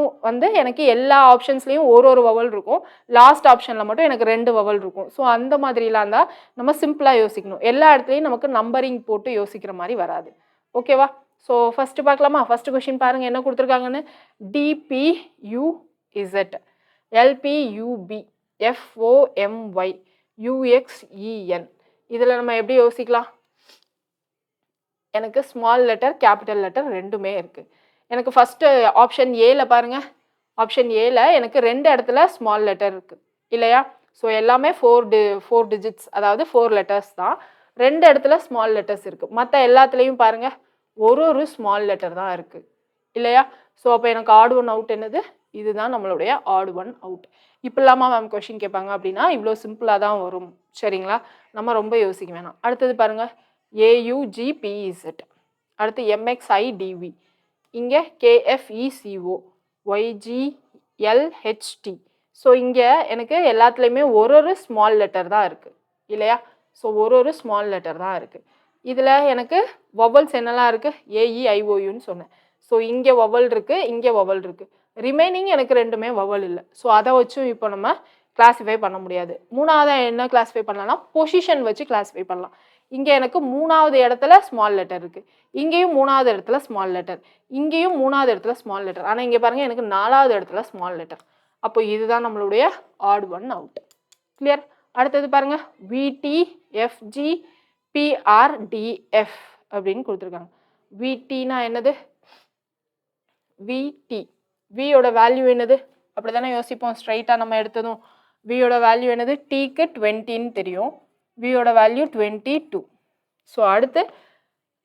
எனக்கு எல்லா ஆப்ஷன்ஸ்லேயும் ஒரு வவல் இருக்கும், லாஸ்ட் ஆப்ஷனில் மட்டும் எனக்கு 2 வவல் இருக்கும். ஸோ அந்த மாதிரிலாம் தான் நம்ம சிம்பிளாக யோசிக்கணும். எல்லா இடத்துலையும் நமக்கு நம்பரிங் போட்டு யோசிக்கிற மாதிரி வராது. ஓகேவா? ஸோ ஃபஸ்ட்டு பார்க்கலாமா? ஃபஸ்ட்டு கொஷின் பாருங்கள் என்ன கொடுத்துருக்காங்கன்னு. DPUZ, LPUB, FOMY, UXEN. இதில் நம்ம எப்படி யோசிக்கலாம்? எனக்கு ஸ்மால் லெட்டர், கேபிட்டல் லெட்டர் ரெண்டுமே இருக்குது. எனக்கு ஃபஸ்ட்டு ஆப்ஷன் ஏல பாருங்கள். ஆப்ஷன் ஏல எனக்கு 2 இடத்துல ஸ்மால் லெட்டர் இருக்குது இல்லையா? ஸோ எல்லாமே 4 டிஜிட்ஸ், அதாவது 4 லெட்டர்ஸ் தான். 2 இடத்துல ஸ்மால் லெட்டர்ஸ் இருக்குது. மற்ற எல்லாத்துலேயும் பாருங்கள் ஒரு ஸ்மால் லெட்டர் தான் இருக்குது இல்லையா? ஸோ அப்போ எனக்கு ஆட் ஒன் அவுட் என்னது? இதுதான் நம்மளுடைய ஆட் ஒன் அவுட். இப்போ இல்லாமல் மேம் கொஷின் கேட்பாங்க அப்படின்னா இவ்வளோ சிம்பிளாக தான் வரும். சரிங்களா? நம்ம ரொம்ப யோசிக்க வேணாம். அடுத்தது பாருங்கள் AUGPEZ, அடுத்து MXIDV, இங்கே KFECO, YGLHT. ஸோ இங்கே எனக்கு எல்லாத்துலேயுமே ஒரு ஸ்மால் லெட்டர் தான் இருக்குது இல்லையா? ஸோ ஒரு ஸ்மால் லெட்டர் தான் இருக்குது. இதில் எனக்கு வவல்ஸ் என்னெல்லாம் இருக்குது? AEIOUன்னு சொன்னேன். ஸோ இங்கே வவல் இருக்குது, இங்கே வவல் இருக்குது. ரிமைனிங் எனக்கு ரெண்டுமே வவல் இல்லை. ஸோ அதை வச்சும் இப்போ நம்ம கிளாஸிஃபை பண்ண முடியாது. மூணாவது என்ன கிளாஸிஃபை பண்ணலாம்னா பொசிஷன் வச்சு கிளாஸிஃபை பண்ணலாம். இங்கே எனக்கு 3வது இடத்துல ஸ்மால் லெட்டர் இருக்குது, இங்கேயும் 3வது இடத்துல ஸ்மால் லெட்டர், இங்கேயும் 3வது இடத்துல ஸ்மால் லெட்டர். ஆனால் இங்கே பாருங்கள் எனக்கு 4வது இடத்துல ஸ்மால் லெட்டர். அப்போ இதுதான் நம்மளுடைய ஆட் ஒன் அவுட். கிளியர்? அடுத்தது பாருங்கள் VTFGPRDF அப்படின்னு கொடுத்துருக்காங்க. VTனா என்னது? VT, வியோட வேல்யூ என்னது? அப்படி தானே யோசிப்போம் ஸ்ட்ரைட்டாக நம்ம எடுத்ததும். வியோட வேல்யூ என்னது? டீக்கு 20ன்னு தெரியும், வியோட வேல்யூ 22. ஸோ அடுத்து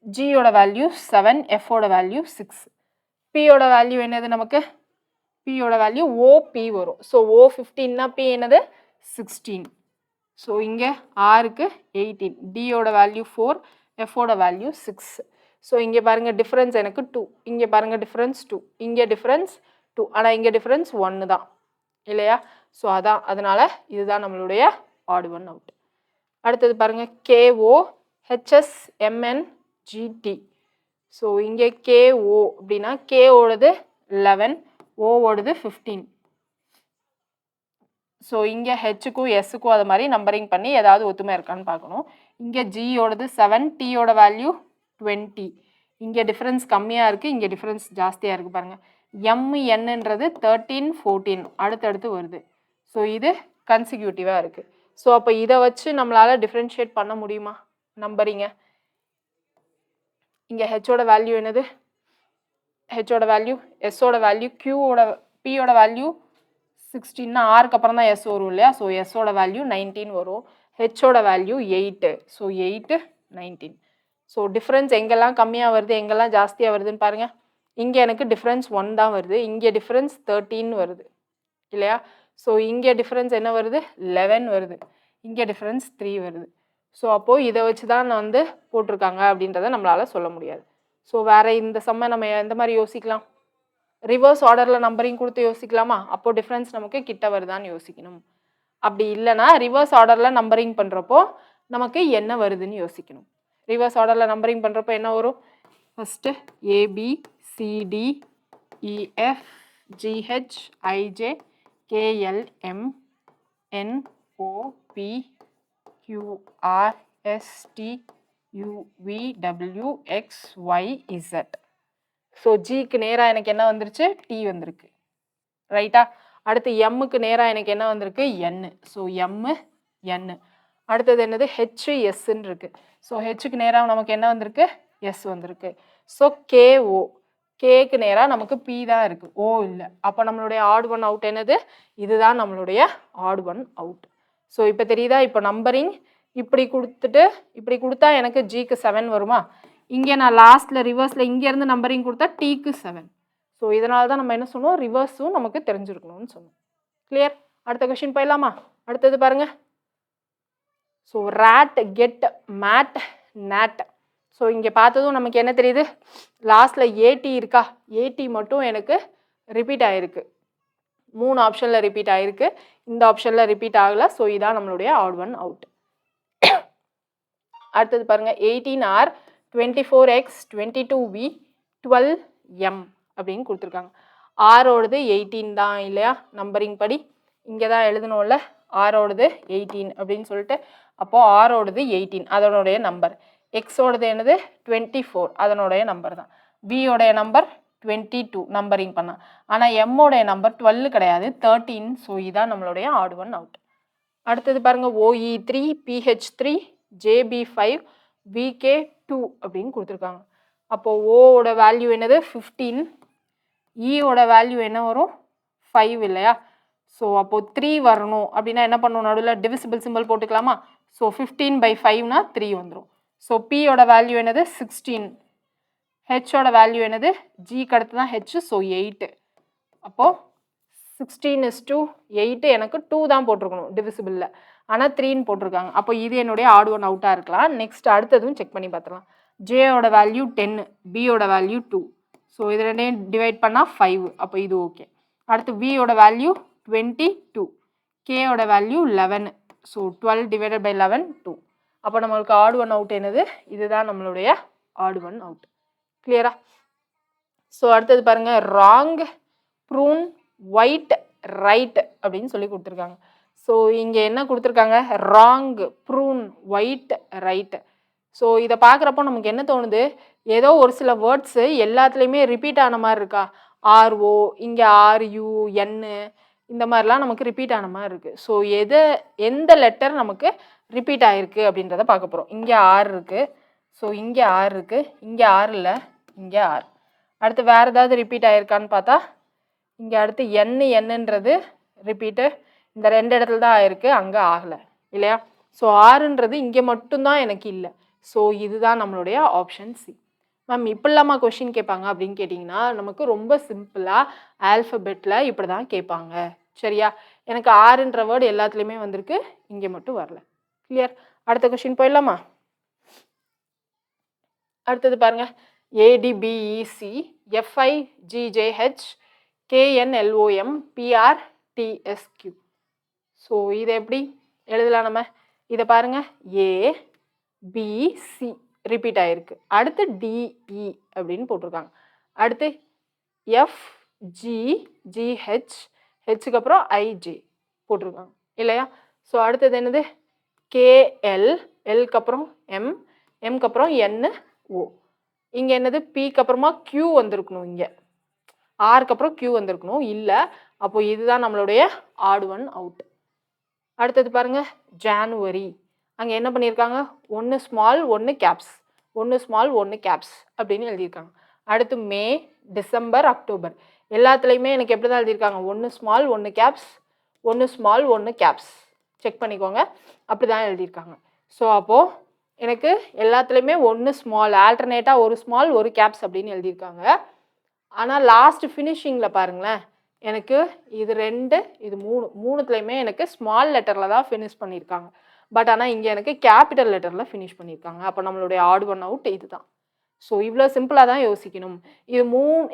ஜியோட வேல்யூ 7, எஃபோட வேல்யூ 6. பியோட வேல்யூ என்னது நமக்கு? பியோட வேல்யூ OP வரும். ஸோ O15னா பி என்னது? 16. ஸோ இங்கே ஆருக்கு 18, டியோட வேல்யூ 4, எஃபோட வேல்யூ 6. ஸோ இங்கே பாருங்கள் டிஃப்ரென்ஸ் எனக்கு 2, இங்கே பாருங்கள் டிஃப்ரென்ஸ் 2, இங்கே டிஃப்ரென்ஸ் 2, ஆனால் இங்கே டிஃப்ரென்ஸ் 1 தான் இல்லையா? ஸோ அதான், அதனால் இதுதான் நம்மளுடைய ஆட் ஒன் அவுட். அடுத்தது பாருங்கள் கேஓ ஹெச்எஸ்எம்என்ஜிடி. ஸோ இங்கே கேஓ அப்படின்னா கேஓடது 11, ஓவோடது 15. ஸோ இங்கே ஹெச்சுக்கும் எஸ்ஸுக்கும் அது மாதிரி நம்பரிங் பண்ணி ஏதாவது ஒத்துமை இருக்கான்னு பார்க்கணும். இங்கே ஜியோடது 7, டியோட வேல்யூ 20. இங்கே டிஃப்ரென்ஸ் கம்மியாக இருக்குது, இங்கே டிஃப்ரென்ஸ் ஜாஸ்தியாக இருக்குது பாருங்கள். எம்என்ன்றது 13, 14 அடுத்தடுத்து வருது. ஸோ இது கன்சிக்யூட்டிவாக இருக்குது. ஸோ அப்போ இதை வச்சு நம்மளால் டிஃப்ரென்ஷியேட் பண்ண முடியுமா நம்பரிங்க? இங்கே ஹெச்சோட வேல்யூ என்னது? ஹெச்சோட வேல்யூ, எஸ்ஸோட வேல்யூ, கியூவோட பியோட வேல்யூ 16னா ஆருக்கு அப்புறம் தான் எஸ் வரும் இல்லையா? ஸோ எஸ்ஸோட வேல்யூ 19 வரும், ஹெச்சோட வேல்யூ 8. ஸோ 8, 19. ஸோ டிஃப்ரென்ஸ் எங்கெல்லாம் கம்மியாக வருது எங்கெல்லாம் ஜாஸ்தியாக வருதுன்னு பாருங்கள். இங்கே எனக்கு டிஃப்ரென்ஸ் 1 தான் வருது, இங்கே டிஃப்ரென்ஸ் 13 வருது இல்லையா? ஸோ இங்கே டிஃப்ரென்ஸ் என்ன வருது? 11 வருது, இங்கே டிஃப்ரென்ஸ் 3 வருது. ஸோ அப்போது இதை வச்சு தான் நான் வந்து போட்டிருக்காங்க அப்படின்றத நம்மளால் சொல்ல முடியாது. ஸோ வேறு இந்த சம்மை நம்ம எந்த மாதிரி யோசிக்கலாம்? ரிவர்ஸ் ஆர்டரில் நம்பரிங் கொடுத்து யோசிக்கலாமா? அப்போது டிஃப்ரென்ஸ் நமக்கு கிட்ட வருதான்னு யோசிக்கணும். அப்படி இல்லைனா ரிவர்ஸ் ஆர்டரில் நம்பரிங் பண்ணுறப்போ நமக்கு என்ன வருதுன்னு யோசிக்கணும். ரிவர்ஸ் ஆர்டரில் நம்பரிங் பண்ணுறப்போ என்ன வரும்? First A B C D E F G H I J K L M N O P Q R S T U V W X Y Z. So ஜிக்கு நேராக எனக்கு என்ன வந்துருச்சு? டி வந்திருக்கு ரைட்டா? அடுத்து எம்முக்கு நேராக எனக்கு என்ன வந்திருக்கு? என்னு. ஸோ எம்மு என்னு. அடுத்தது என்னது? ஹெச்சு எஸ்ன்னு இருக்குது. ஸோ ஹெச்சுக்கு நேராக நமக்கு என்ன வந்திருக்கு? எஸ் வந்திருக்கு. ஸோ கேஓ, கேக்கு நேராக நமக்கு பி தான் இருக்குது, ஓ இல்லை. அப்போ நம்மளுடைய ஆட் ஒன் அவுட் என்னது? இதுதான் நம்மளுடைய ஆட் ஒன் அவுட். ஸோ இப்போ தெரியுதா? இப்போ நம்பரிங் இப்படி கொடுத்துட்டு இப்படி கொடுத்தா எனக்கு ஜிக்கு 7 வருமா? இங்கே நான் லாஸ்ட்டில் ரிவர்ஸில் இங்கேருந்து நம்பரிங் கொடுத்தா டீக்கு 7. ஸோ இதனால தான் நம்ம என்ன சொன்னோம்? ரிவர்ஸும் நமக்கு தெரிஞ்சிருக்கணும்னு சொன்னோம். கிளியர்? அடுத்த கொஷின் போயிடலாமா? அடுத்தது பாருங்கள். ஸோ ரேட் கெட் மேட் நேட். ஸோ இங்கே பார்த்ததும் நமக்கு என்ன தெரியுது? லாஸ்ட்டில் ஏடி இருக்கா? ஏடி மட்டும் எனக்கு ரிப்பீட் ஆகிருக்கு, 3 ஆப்ஷனில் ரிப்பீட் ஆகிருக்கு, இந்த ஆப்ஷனில் ரிப்பீட் ஆகலை. ஸோ இதான் நம்மளுடைய ஆட் ஒன் அவுட். அடுத்தது பாருங்கள் 18R 24X 22V 12M அப்படின்னு கொடுத்துருக்காங்க. ஆரோடது 18 தான் இல்லையா? நம்பரிங் படி இங்கே தான் எழுதணும்ல, ஆரோடது 18 அப்படின்னு சொல்லிட்டு. அப்போது ஆரோடது 18 அதனுடைய நம்பர், எக்ஸோடது என்னது? 24 அதனுடைய நம்பர் தான், பியோடைய நம்பர் 22 நம்பரிங் பண்ணால். ஆனால் எம்மோடைய நம்பர் 12 கிடையாது, 13. ஸோ இதுதான் நம்மளுடைய ஆட் ஒன் அவுட். அடுத்தது பாருங்கள் OE3 PH3 JB5 VK2 அப்படின்னு கொடுத்துருக்காங்க. அப்போது ஓவோட வேல்யூ என்னது? 15, ஈயோட வேல்யூ என்ன வரும்? 5 இல்லையா? ஸோ அப்போது 3 வரணும் அப்படின்னா என்ன பண்ணணும்? நடுவில் டிவிசிபிள் சிம்பிள் போட்டுக்கலாமா? ஸோ 15/5னா 3 வந்துடும். ஸோ பியோட வேல்யூ என்னது? 16, ஹெச்சோட வேல்யூ என்னது? ஜிக்கு அடுத்து தான் ஹெச், ஸோ 8. அப்போது 16:8 எனக்கு 2 தான் போட்டிருக்கணும் டிவிசிபிளில், ஆனால் 3ன்னு போட்டிருக்காங்க. அப்போ இது என்னுடைய ஆட் ஒன் அவுட்டாக இருக்கலாம். நெக்ஸ்ட் அடுத்ததும் செக் பண்ணி பார்த்துக்கலாம். ஜேயோட வேல்யூ 10, பியோட வேல்யூ 2. ஸோ இது ரெண்டையும் டிவைட் பண்ணால் 5, அப்போ இது ஓகே. அடுத்து வியோட வேல்யூ 22, கேயோட வேல்யூ 11. ஸோ 12/11 2. அப்போ நம்மளுக்கு ஆட் ஒன் அவுட் என்னது? இதுதான் நம்மளுடைய ஆட் ஒன் அவுட். கிளியரா? ஸோ அடுத்தது பாருங்கள் ராங் ப்ரூன் ஒயிட் ரைட் அப்படின்னு சொல்லி கொடுத்துருக்காங்க. ஸோ இங்கே என்ன கொடுத்துருக்காங்க? Wrong prune white right. So இதை பார்க்குறப்போ நமக்கு என்ன தோணுது? ஏதோ ஒரு சில வேர்ட்ஸு எல்லாத்துலேயுமே ரிப்பீட் ஆன மாதிரி இருக்கா? ஆர்ஓ, இங்கே ஆர்யூ, என்னு, இந்த மாதிரிலாம் நமக்கு ரிப்பீட் ஆன மாதிரி இருக்குது. ஸோ எந்த லெட்டர் நமக்கு ரிப்பீட் ஆகிருக்கு அப்படின்றத பார்க்க போகிறோம். இங்கே ஆர் இருக்குது, ஸோ இங்கே ஆர் இருக்குது, இங்கே ஆர் இல்லை, இங்கே ஆர். அடுத்து வேறு ஏதாவது ரிப்பீட் ஆகிருக்கான்னு பார்த்தா இங்கே அடுத்து என்னன்றது ரிப்பீட்டு இந்த 2 இடத்துல தான் ஆயிருக்கு, அங்கே ஆகலை இல்லையா? ஸோ ஆறுன்றது இங்கே மட்டும்தான் எனக்கு இல்லை. ஸோ இதுதான் நம்மளுடைய ஆப்ஷன் சி. மேம் இப்படிலாமா கொஷின் கேட்பாங்க அப்படின்னு கேட்டிங்கன்னா நமக்கு ரொம்ப சிம்பிளாக ஆல்ஃபபெட்டில் இப்படி தான் கேட்பாங்க. சரியா? எனக்கு ஆறுன்ற வேர்டு எல்லாத்துலேயுமே வந்திருக்கு, இங்கே மட்டும் வரல. கிளியர்? அடுத்த கொஸ்டின் போயிடலாமா? அடுத்தது பாருங்க, ஏடிபிஇசி எஃப்ஐஜிஜேஹெச் கேஎன்எல்ஓஎம் பிஆர்டிஎஸ்கியூ. ஸோ இதை எப்படி எழுதலாம் நம்ம? இதை பாருங்க, ஏபிசி ரிப்பீட் ஆயிருக்கு. அடுத்து டிஇ அப்படின்னு போட்டிருக்காங்க. அடுத்து எஃப்ஜிஜிஹெச், ஹெச்சுக்கு அப்புறம் ஐஜே போட்டிருக்காங்க இல்லையா? ஸோ அடுத்தது என்னது? கேஎல், எல்க்கு அப்புறம் எம், எம்க்கு அப்புறம் என் ஓ. இங்கே என்னது? பிக்கு அப்புறமா கியூ வந்திருக்கணும், இங்கே ஆருக்கு அப்புறம் கியூ வந்திருக்கணும், இல்லை. அப்போ இதுதான் நம்மளுடைய ஆட் ஒன் அவுட். அடுத்தது பாருங்க, ஜான்வரி. அங்கே என்ன பண்ணியிருக்காங்க? 1 ஸ்மால் 1 கேப்ஸ், 1 ஸ்மால் 1 கேப்ஸ் அப்படின்னு எழுதியிருக்காங்க. அடுத்து மே, டிசம்பர், அக்டோபர் எல்லாத்துலேயுமே எனக்கு எப்படி தான் எழுதியிருக்காங்க? 1 small 1 caps, 1 small 1 caps. Check பண்ணிக்கோங்க, அப்படி தான் எழுதியிருக்காங்க. ஸோ அப்போது எனக்கு எல்லாத்துலேயுமே 1 ஸ்மால், ஆல்டர்னேட்டாக 1 ஸ்மால் 1 கேப்ஸ் அப்படின்னு எழுதியிருக்காங்க. ஆனால் லாஸ்ட் ஃபினிஷிங்கில் பாருங்களேன், எனக்கு இது 2 இது 3, மூணுத்துலேயுமே எனக்கு ஸ்மால் லெட்டரில் தான் ஃபினிஷ் பண்ணியிருக்காங்க. பட் ஆனால் இங்கே எனக்கு கேபிட்டல் லெட்டரில் ஃபினிஷ் பண்ணியிருக்காங்க. அப்போ நம்மளுடைய ஆட் ஒன் அவுட் இது தான். ஸோ இவ்வளோ சிம்பிளாக தான் யோசிக்கணும். இது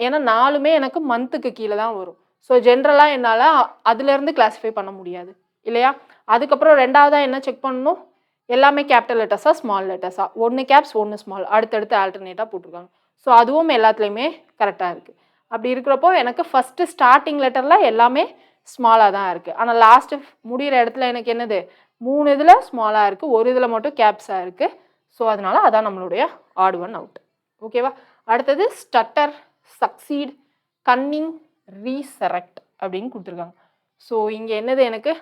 ஏன்னா 4மே எனக்கு மந்த்துக்கு கீழே தான் வரும். ஸோ ஜென்ரலாக என்னால் அதுலேருந்து கிளாஸிஃபை பண்ண முடியாது இல்லையா? அதுக்கப்புறம் ரெண்டாவதாக என்ன செக் பண்ணணும்? எல்லாமே கேபிட்டல் லெட்டர்ஸா ஸ்மால் லெட்டர்ஸா? 1 கேப்ஸ் 1 ஸ்மால் அடுத்தடுத்து ஆல்டர்னேட்டாக போட்டிருக்காங்க. ஸோ அதுவும் எல்லாத்துலேயுமே கரெக்டாக இருக்குது. அப்படி இருக்கிறப்போ எனக்கு ஃபஸ்ட்டு ஸ்டார்டிங் லெட்டரில் எல்லாமே ஸ்மாலாக தான் இருக்குது. ஆனால் லாஸ்ட்டு முடிகிற இடத்துல எனக்கு என்னது? 3 இதில் ஸ்மாலாக இருக்குது, ஒரு இதில் மட்டும் கேப்ஸாக இருக்குது. ஸோ அதனால் அதான் நம்மளுடைய ஆட் ஒன் அவுட். ஓகேவா? அடுத்தது ஸ்டட்டர், சக்சீட், கன்னிங், ரீசரெக்ட் அப்படின்னு கொடுத்துருக்காங்க. ஸோ இங்கே என்னது? எனக்கு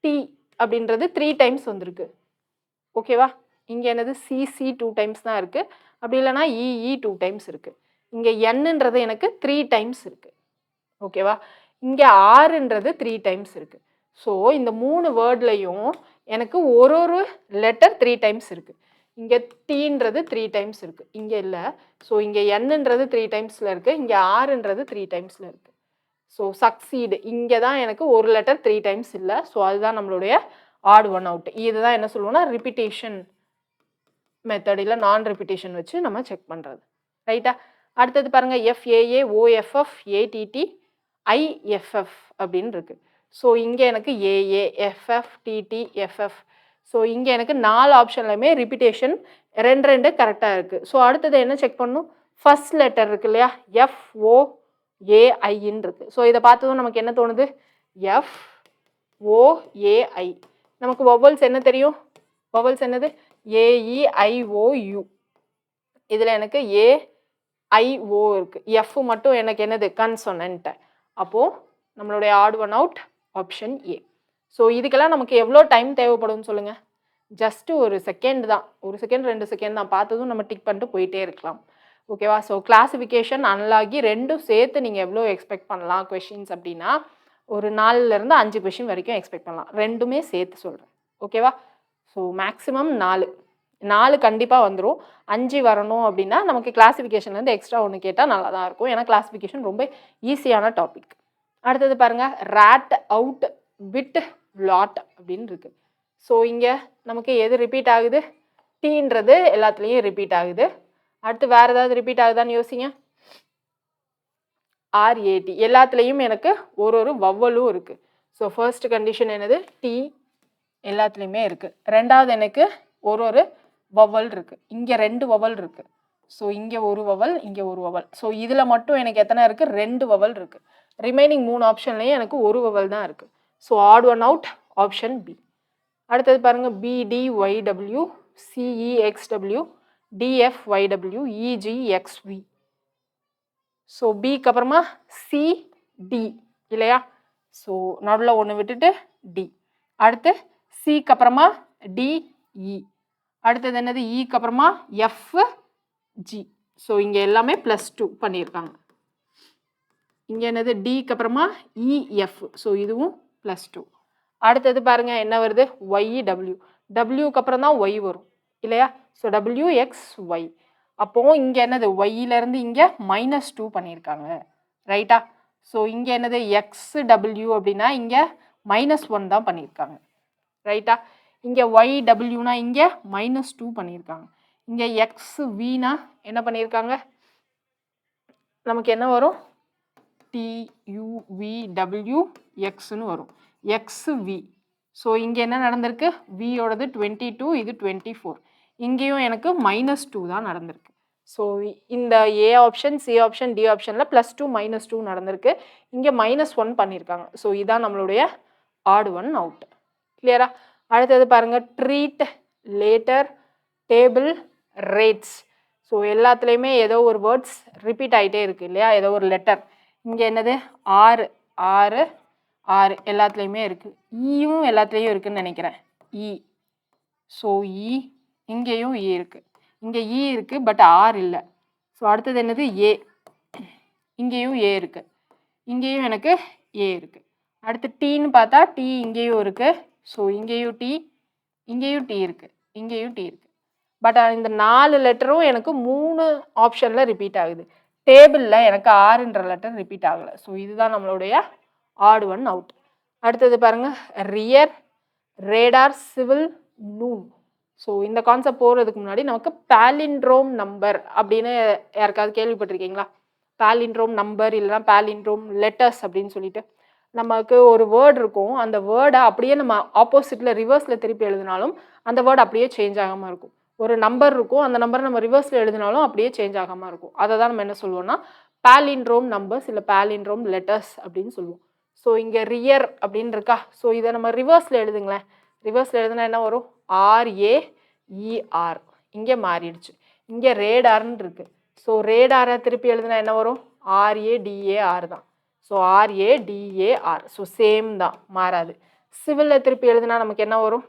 டி அப்படின்றது 3 டைம்ஸ் வந்திருக்கு. ஓகேவா? இங்கே என்னது? சிசி 2 டைம்ஸ் தான் இருக்குது. அப்படி இல்லைனா இஇ 2 டைம்ஸ் இருக்குது. இங்கே என்னன்றது எனக்கு 3 டைம்ஸ் இருக்குது. ஓகேவா? இங்கே ஆறுன்றது 3 டைம்ஸ் இருக்குது. ஸோ இந்த 3 வேர்ட்லையும் எனக்கு ஒரு லெட்டர் 3 டைம்ஸ் இருக்குது. இங்கே டீன்றது 3 டைம்ஸ் இருக்குது, இங்கே இல்லை. ஸோ இங்கே என்னன்றது 3 டைம்ஸில் இருக்குது, இங்கே ஆறுன்றது 3 டைம்ஸில் இருக்குது. ஸோ சக்சீடு இங்கே தான் எனக்கு ஒரு லெட்டர் 3 டைம்ஸ் இல்லை. ஸோ அதுதான் நம்மளுடைய ஆட் ஒன் அவுட். இதுதான் என்ன சொல்லுவோம்னா ரிப்பீட்டேஷன் மெத்தட், இல்லை நான் ரிப்பீட்டேஷன் வச்சு நம்ம செக் பண்ணுறது. ரைட்டா? அடுத்தது பாருங்கள், எஃப்ஏஏ ஓஎஃப்எஃப் ஏடிடி ஐஎஃப்எஃப் அப்படின்னு இருக்குது. ஸோ இங்கே எனக்கு A A F F D D F F. So இங்கே எனக்கு 4 ஆப்ஷன்லையுமே ரிப்பீட்டேஷன் 2 கரெக்டாக இருக்குது. ஸோ அடுத்தது என்ன செக் பண்ணணும்? ஃபர்ஸ்ட் லெட்டர் இருக்கு இல்லையா? எஃப்ஓஏஐன்னு இருக்குது. ஸோ இதை பார்த்ததும் நமக்கு என்ன தோணுது? எஃப்ஓஏஐ. நமக்கு வவல்ஸ் என்ன தெரியும்? வவல்ஸ் என்னது? ஏஇஐஓயு. இதில் எனக்கு ஏஐஓ இருக்குது. எஃப் மட்டும் எனக்கு என்னது? கன்சோனன்ட். அப்போது நம்மளுடைய odd one out option A. So இதுக்கெல்லாம் நமக்கு எவ்வளோ டைம் தேவைப்படும்னு சொல்லுங்கள்? ஜஸ்ட்டு ஒரு செகண்ட் தான், 1 செகண்ட் 2 செகண்ட் தான். பார்த்ததும் நம்ம டிக் பண்ணிட்டு போயிட்டே இருக்கலாம். ஓகேவா? ஸோ கிளாஸிஃபிகேஷன், அனலாகி ரெண்டும் சேர்த்து நீங்கள் எவ்வளோ எக்ஸ்பெக்ட் பண்ணலாம் கொஷின்ஸ் அப்படின்னா, ஒரு 4லேருந்து 5 கொஷின் வரைக்கும் எக்ஸ்பெக்ட் பண்ணலாம். ரெண்டுமே சேர்த்து சொல்கிறேன். ஓகேவா? ஸோ மேக்ஸிமம் 4 கண்டிப்பாக வந்துடும். 5 வரணும் அப்படின்னா நமக்கு கிளாஸிஃபிகேஷன்லேருந்து எக்ஸ்ட்ரா ஒன்று கேட்டால் நல்லா தான் இருக்கும். ஏன்னா கிளாஸிஃபிகேஷன் ரொம்ப ஈஸியான டாபிக். அடுத்தது பாருங்கள், ரேட், அவுட், பிட், லாட் அப்படின்னு இருக்குது. ஸோ இங்கே நமக்கு எது ரிப்பீட் ஆகுது? டீன்றது எல்லாத்துலேயும் ரிப்பீட் ஆகுது. அடுத்து வேறு ஏதாவது ரிப்பீட் ஆகுதான்னு யோசிங்க. ஆர்ஏடி எல்லாத்துலேயும் எனக்கு ஒரு வவ்வலும் இருக்குது. ஸோ ஃபர்ஸ்ட் கண்டிஷன் என்னது? டி எல்லாத்துலேயுமே இருக்குது. ரெண்டாவது எனக்கு ஒரு வவல் இருக்குது. இங்கே 2 வவல் இருக்குது. ஸோ இங்கே ஒரு வவல், இங்கே ஒரு வவல். ஸோ இதில் மட்டும் எனக்கு எத்தனை இருக்குது? 2 வவல் இருக்குது. ரிமைனிங் 3 ஆப்ஷன்லேயும் எனக்கு ஒரு வவல் தான் இருக்குது. So odd one out option B. அடுத்தது பாருங்கள், பிடிஒய்டபிள்யூ, சிஇஎக்ஸ்டபிள்யூ, டிஎஃப்ஒய்டபிள்யூ, இஜிஎக்ஸ்வி. ஸோ பிக்கு அப்புறமா சிடி இல்லையா? ஸோ நடுவில் ஒன்று விட்டுட்டு டி. அடுத்து சிக்கு அப்புறமா டிஇ. அடுத்தது என்னது? இக்கு அப்புறமா எஃப்ஜி. ஸோ இங்கே எல்லாமே +2 பண்ணியிருக்காங்க. இங்கே என்னது? டிக்கு அப்புறமா இஎஃப். ஸோ இதுவும் +2. அடுத்தது பாருங்கள் என்ன வருது? ஒய்டபிள்யூ. டபிள்யூக்கு அப்புறம் தான் ஒய் வரும் இல்லையா? So WXY. அப்போது இங்கே என்னது? ஒய்யிலேருந்து இங்கே -2 பண்ணியிருக்காங்க. ரைட்டா? ஸோ இங்கே என்னது? XW அப்படின்னா இங்கே -1 தான் பண்ணியிருக்காங்க. ரைட்டா? இங்கே YWனா இங்கே -2 பண்ணியிருக்காங்க. இங்கே XVனா என்ன பண்ணியிருக்காங்க, நமக்கு என்ன வரும், TUVWXன்னு வரும், XV. ஸோ இங்கே என்ன நடந்திருக்கு, வியோடது 22, இது 24. இங்கேயும் எனக்கு -2 தான் நடந்திருக்கு. ஸோ இந்த A option, C option, D ஆப்ஷனில் +2 -2 நடந்திருக்கு. இங்கே -1 பண்ணியிருக்காங்க. ஸோ இதான் நம்மளுடைய ஆட் ஒன் அவுட். கிளியரா? அடுத்தது பாருங்கள், treat, later, table, rates. So எல்லாத்துலேயுமே ஏதோ ஒரு வேர்ட்ஸ் ரிப்பீட் ஆகிட்டே இருக்குது இல்லையா, ஏதோ ஒரு லெட்டர். இங்கே என்னது, 6 6 6 எல்லாத்துலேயுமே இருக்குது. ஈயும் எல்லாத்துலேயும் இருக்குதுன்னு நினைக்கிறேன், இ. ஸோ இ, இங்கேயும் இ இருக்குது, இங்கே இ இருக்குது பட் ஆர் இல்லை. ஸோ அடுத்தது என்னது, ஏ. இங்கேயும் ஏ இருக்குது, இங்கேயும் எனக்கு ஏ இருக்குது. அடுத்து டீன்னு பார்த்தா டி இங்கேயும் இருக்குது. ஸோ இங்கேயும் டி, இங்கேயும் டி இருக்குது, இங்கேயும் டி இருக்குது. பட் இந்த 4 லெட்டரும் எனக்கு 3 ஆப்ஷனில் ரிப்பீட் ஆகுது. டேபிளில் எனக்கு 6ன்ற லெட்டர் ரிப்பீட் ஆகலை. ஸோ இதுதான் நம்மளுடைய ஆட் ஒன் அவுட். அடுத்தது பாருங்கள், rear, radar, civil, noon. So இந்த கான்செப்ட் போகிறதுக்கு முன்னாடி நமக்கு பாலிண்ட்ரோம் நம்பர் அப்படின்னு யாருக்காவது கேள்விப்பட்டிருக்கீங்களா? பாலிண்ட்ரோம் நம்பர் இல்லைனா பாலிண்ட்ரோம் லெட்டர்ஸ் அப்படின்னு சொல்லிட்டு நமக்கு ஒரு வேர்டு இருக்கும். அந்த வேர்டை அப்படியே நம்ம ஆப்போசிட்டில் ரிவர்ஸில் திருப்பி எழுதினாலும் அந்த வேர்டு அப்படியே சேஞ்ச் ஆகாமல் இருக்கும். ஒரு நம்பர் இருக்கும், அந்த நம்பரை நம்ம ரிவர்ஸில் எழுதினாலும் அப்படியே சேஞ்ச் ஆகாமல் இருக்கும். அதை தான் நம்ம என்ன சொல்லுவோம்னா பாலிண்ட்ரோம் நம்பர்ஸ் இல்லை பாலிண்ட்ரோம் லெட்டர்ஸ் அப்படின்னு சொல்லுவோம். ஸோ இங்கே ரியர் அப்படின்னு இருக்கா, ஸோ இதை நம்ம ரிவர்ஸில் எழுதுங்களேன். ரிவர்ஸில் எழுதுனா என்ன வரும், RAER. இங்கே மாறிடுச்சு. இங்கே ரேடார்னு இருக்குது. ஸோ ரேடாரை திருப்பி எழுதுனா என்ன வரும், RADAR தான். So RADAR. ஸோ சேம் தான், மாறாது. சிவிலில் திருப்பி எழுதுனா நமக்கு என்ன வரும்,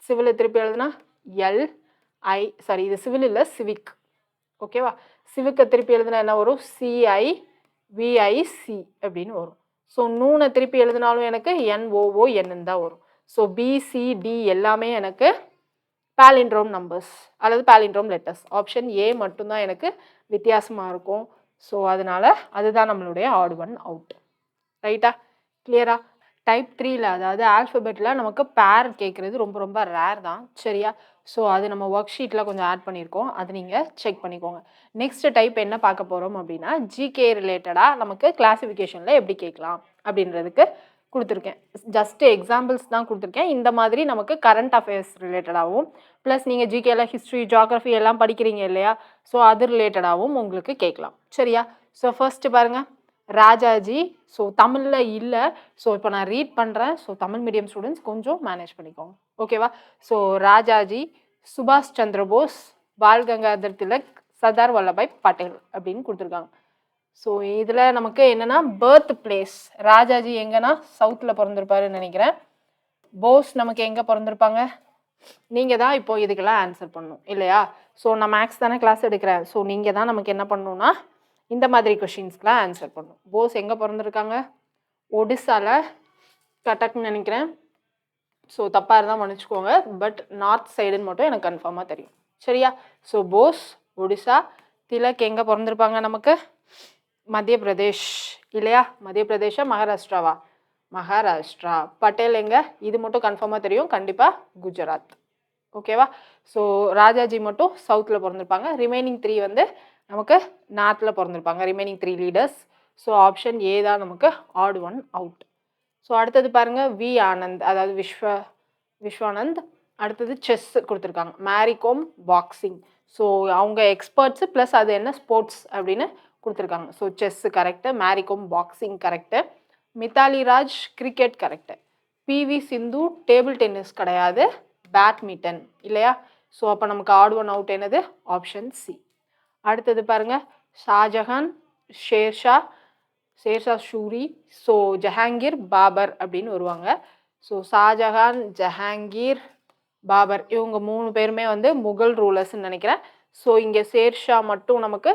சிவிலில் திருப்பி எழுதுனா இது சிவில் இல்லை, சிவிக். ஓகேவா? சிவிக்கை திருப்பி எழுதுனா என்ன வரும், CIVIC அப்படின்னு வரும். ஸோ நூனை திருப்பி எழுதினாலும் எனக்கு NOON தான் வரும். ஸோ BCD எல்லாமே எனக்கு பாலிண்ட்ரோம் நம்பர்ஸ் அல்லது பாலிண்ட்ரோம் லெட்டர்ஸ். ஆப்ஷன் ஏ மட்டும்தான் எனக்கு வித்தியாசமாக இருக்கும். ஸோ அதனால் அதுதான் நம்மளுடைய ஆட் ஒன் அவுட். ரைட்டா? கிளியரா? டைப் 3ல் அதாவது ஆல்ஃபபெட்டில் நமக்கு பேர் கேட்குறது ரொம்ப ரொம்ப ரேர் தான். சரியா? ஸோ அது நம்ம ஒர்க் ஷீட்டில் கொஞ்சம் ஆட் பண்ணியிருக்கோம், அது நீங்கள் செக் பண்ணிக்கோங்க. நெக்ஸ்ட் டைப் என்ன பார்க்க போகிறோம் அப்படின்னா, ஜிகே ரிலேட்டடாக நமக்கு கிளாஸிஃபிகேஷனில் எப்படி கேட்கலாம் அப்படின்றதுக்கு கொடுத்துருக்கேன். ஜஸ்ட் எக்ஸாம்பிள்ஸ் தான் கொடுத்துருக்கேன். இந்த மாதிரி நமக்கு கரண்ட் அஃபேர்ஸ் ரிலேட்டடாகவும் ப்ளஸ் நீங்கள் ஜிகேல ஹிஸ்ட்ரி, ஜியாகிரஃபி எல்லாம் படிக்கிறீங்க இல்லையா, ஸோ அது ரிலேட்டடாகவும் உங்களுக்கு கேட்கலாம். சரியா? ஸோ ஃபர்ஸ்ட் பாருங்கள், ராஜாஜி. ஸோ தமிழில் இல்லை, ஸோ இப்போ நான் ரீட் பண்ணுறேன். ஸோ தமிழ் மீடியம் ஸ்டூடெண்ட்ஸ் கொஞ்சம் மேனேஜ் பண்ணிக்கோங்க. ஓகேவா? ஸோ ராஜாஜி, சுபாஷ் சந்திர போஸ், பால் கங்காதர் திலக், சர்தார் வல்லபாய் பட்டேல் அப்படின்னு கொடுத்துருக்காங்க. ஸோ இதில் நமக்கு என்னென்னா பர்த் பிளேஸ், ராஜாஜி எங்கன்னா சவுத்தில் பிறந்திருப்பாருன்னு நினைக்கிறேன். போஸ் நமக்கு எங்கே பிறந்திருப்பாங்க, நீங்கள் தான் இப்போ இதுக்கெல்லாம் ஆன்சர் பண்ணணும் இல்லையா? ஸோ நான் மேக்ஸ் தானே கிளாஸ் எடுக்கிறேன். ஸோ நீங்கள் தான் நமக்கு என்ன பண்ணணும்னா இந்த மாதிரி கொஷின்ஸ்க்கெலாம் ஆன்சர் பண்ணணும். போஸ் எங்கே பிறந்திருக்காங்க, ஒடிசாவில், கட்டக்னு நினைக்கிறேன். ஸோ தப்பாக இருந்தால் மன்னிச்சுக்கோங்க, பட் நார்த் சைடுன்னு மட்டும் எனக்கு கன்ஃபார்மாக தெரியும். சரியா? ஸோ போஸ் ஒடிசா, திலக் எங்கே பிறந்திருப்பாங்க நமக்கு, மத்திய பிரதேஷ் இல்லையா? மத்திய பிரதேஷா மகாராஷ்டிராவா, மகாராஷ்டிரா. பட்டேல் எங்கே, இது மட்டும் கன்ஃபார்மாக தெரியும், கண்டிப்பாக குஜராத். ஓகேவா? ஸோ ராஜாஜி மட்டும் சவுத்தில் பிறந்திருப்பாங்க. ரிமைனிங் 3 வந்து நமக்கு நார்த்தில் பிறந்திருப்பாங்க, remaining 3 leaders. So option A தான் நமக்கு ஆட் ஒன் அவுட். ஸோ அடுத்தது பாருங்கள், வி ஆனந்த் அதாவது விஸ்வானந்த். அடுத்தது செஸ் கொடுத்துருக்காங்க, மேரிகோம் பாக்ஸிங். ஸோ அவங்க எக்ஸ்பர்ட்ஸு ப்ளஸ் அது என்ன ஸ்போர்ட்ஸ் அப்படின்னு கொடுத்துருக்காங்க. So chess correct, Mary Kom boxing correct, Mithali Raj cricket correct, P V Sindhu table tennis கிடையாது, பேட்மிண்டன் இல்லையா? ஸோ அப்போ நமக்கு ஆட் ஒன் அவுட் என்னது, ஆப்ஷன் சி. அடுத்தது பாருங்கள், ஷாஜஹான், ஷேர்ஷா ஷூரி, ஸோ ஜஹாங்கீர், பாபர் அப்படின்னு வருவாங்க. ஸோ ஷாஜஹான், ஜஹாங்கீர், பாபர் இவங்க 3 பேருமே வந்து முகல் ரூலர்ஸ்ன்னு நினைக்கிறேன். ஸோ இங்கே ஷேர்ஷா மட்டும் நமக்கு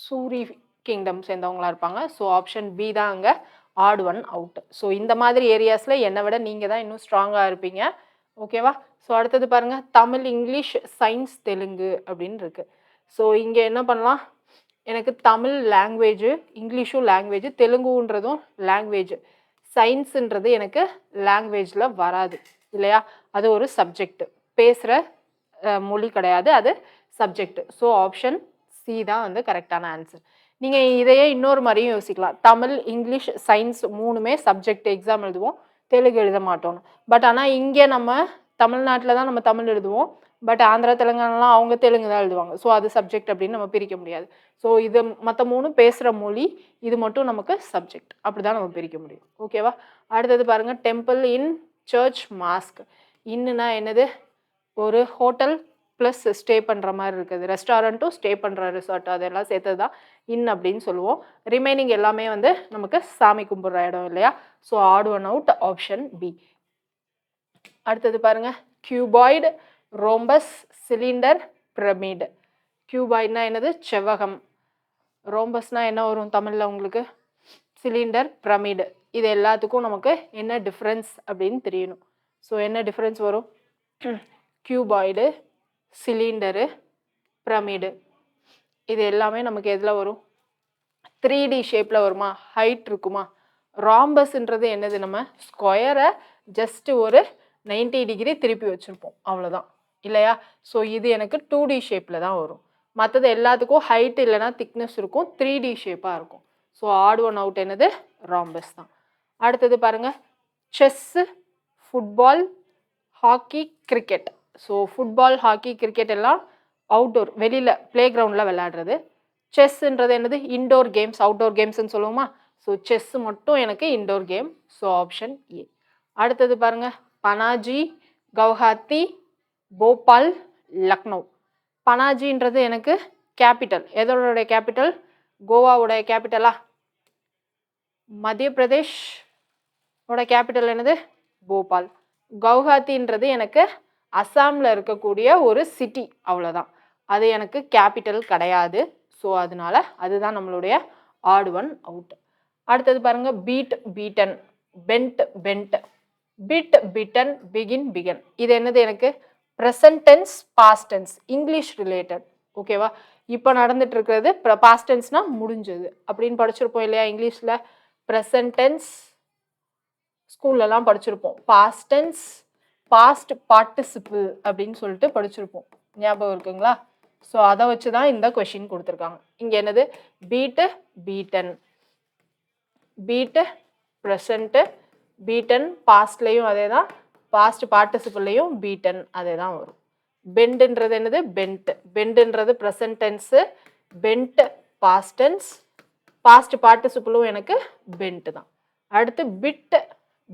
சூரி கிங்டம் சேர்ந்தவங்களா இருப்பாங்க. ஸோ ஆப்ஷன் பி தான் அங்கே ஆட் ஒன் அவுட். ஸோ இந்த மாதிரி ஏரியாஸில் என்னை விட நீங்கள் தான் இன்னும் ஸ்ட்ராங்காக இருப்பீங்க. ஓகேவா? ஸோ அடுத்தது பாருங்கள், தமிழ், இங்கிலீஷ், சயின்ஸ், தெலுங்கு அப்படின்னு இருக்குது. ஸோ இங்கே என்ன பண்ணலாம், எனக்கு தமிழ் லாங்குவேஜு, இங்கிலீஷும் லாங்குவேஜ், தெலுங்குன்றதும் லாங்குவேஜ், சயின்ஸுன்றது எனக்கு லாங்குவேஜில் வராது இல்லையா? அது ஒரு சப்ஜெக்ட், பேசுகிற மொழி கிடையாது, அது சப்ஜெக்ட். ஸோ ஆப்ஷன் சி தான் வந்து கரெக்டான ஆன்சர். நீங்கள் இதையே இன்னொரு மாதிரியும் யோசிக்கலாம். தமிழ், இங்கிலீஷ், சயின்ஸ் மூணுமே சப்ஜெக்ட் எக்ஸாம் எழுதுவோம், தெலுங்கு எழுத மாட்டோம். பட் ஆனால் இங்கே நம்ம தமிழ்நாட்டில் தான் நம்ம தமிழ் எழுதுவோம், பட் ஆந்திரா தெலுங்கானாலாம் அவங்க தெலுங்கு தான் எழுதுவாங்க. ஸோ அது சப்ஜெக்ட் அப்படின்னு நம்ம பிரிக்க முடியாது. ஸோ இது மற்ற மூணு பேசுகிற மொழி, இது மட்டும் நமக்கு சப்ஜெக்ட், அப்படி தான் நம்ம பிரிக்க முடியும். ஓகேவா? அடுத்தது பாருங்கள், டெம்பிள், இன், சர்ச், மாஸ்க். இன்னுனா என்னது? ஒரு ஹோட்டல் ப்ளஸ் ஸ்டே பண்ணுற மாதிரி இருக்குது, ரெஸ்டாரண்ட்டும் ஸ்டே பண்ணுற ரிசார்ட், அதெல்லாம் சேர்த்தது தான் இன் அப்படின்னு சொல்லுவோம். ரிமைனிங் எல்லாமே வந்து நமக்கு சாமி கும்பிட்ற இடம் இல்லையா? So odd one out, option B. அடுத்தது பாருங்க, கியூபாய்டு, ரோம்பஸ், சிலிண்டர், பிரமிடு. கியூபாய்டுனா என்னது? செவ்வகம். ரோம்பஸ்னா என்ன வரும் தமிழில் உங்களுக்கு? Cylinder, pyramid. இது எல்லாத்துக்கும் நமக்கு என்ன டிஃப்ரென்ஸ் அப்படின்னு தெரியணும். ஸோ என்ன டிஃப்ரென்ஸ் வரும்? கியூபாய்டு, சிலிண்டரு, பிரமிடு, இது எல்லாமே நமக்கு எதில் வரும்? 3D ஷேப்பில் வருமா? ஹைட் இருக்குமா? ராம்பஸ்ன்றது என்னது? நம்ம ஸ்கொயரை ஜஸ்ட் ஒரு 90 டிகிரி திருப்பி வச்சுருப்போம், அவ்வளோதான் இல்லையா? ஸோ இது எனக்கு 2D ஷேப்பில் தான் வரும். மற்றது எல்லாத்துக்கும் ஹைட் இல்லைனா திக்னஸ் இருக்கும், 3D ஷேப்பாக இருக்கும். ஸோ ஆட் ஒன் அவுட் என்னது? ராம்பஸ் தான். அடுத்தது பாருங்கள், chess, football, hockey, cricket. So football, hockey, cricket எல்லாம் அவுட்டோர், வெளியில் ப்ளே கிரவுண்டில் விளையாடுறது. செஸ்ன்றது என்னது? இன்டோர் கேம்ஸ், அவுட்டோர் கேம்ஸ்ன்னு சொல்லுவோமா? ஸோ செஸ் மட்டும் எனக்கு இன்டோர் கேம். ஸோ ஆப்ஷன் ஏ. அடுத்தது பாருங்கள், பனாஜி, கவுஹாத்தி, போபால், லக்னோ. பனாஜின்றது எனக்கு கேபிட்டல். எதோடைய கேபிட்டல்? கோவாவுடைய கேபிட்டலா? மத்திய பிரதேஷ் ஓட கேபிட்டல் என்னது? போபால். கவுஹாத்தின்றது எனக்கு அஸ்ஸாமில் இருக்கக்கூடிய ஒரு சிட்டி, அவ்வளோதான். அது எனக்கு கேபிட்டல் கிடையாது. ஸோ அதனால அதுதான் நம்மளுடைய ஆட் ஒன் அவுட். அடுத்தது பாருங்க, beat, beaten, bent, bent, bit, bitten, begin, begun. இது என்னது? எனக்கு present tense, past tense, English related. ஓகேவா? இப்போ நடந்துட்டு இருக்கிறது பாஸ்ட் டென்ஸ்னா முடிஞ்சது அப்படின்னு படிச்சிருப்போம் இல்லையா? இங்கிலீஷில் ப்ரெசன்ட் டென்ஸ் ஸ்கூல்லலாம் படிச்சிருப்போம், பாஸ்ட் டென்ஸ், பாஸ்ட் பார்ட்டிசிபிள் அப்படின்னு சொல்லிட்டு படிச்சிருப்போம், ஞாபகம் இருக்குங்களா? ஸோ அதை வச்சு தான் இந்த கொஷின் கொடுத்துருக்காங்க. இங்கே என்னது? Beat, beaten, beat present, beaten பாஸ்ட்லேயும் அதே தான், பாஸ்ட் பார்ட்டிசிபிள்லையும் பீட்டன் அதே தான் வரும். பெண்டுன்றது என்னது? பென்ட். பெண்டுன்றது present tense, bent past tense, past பார்ட்டிசிபிளும் எனக்கு பென்ட் தான். அடுத்து பிட்,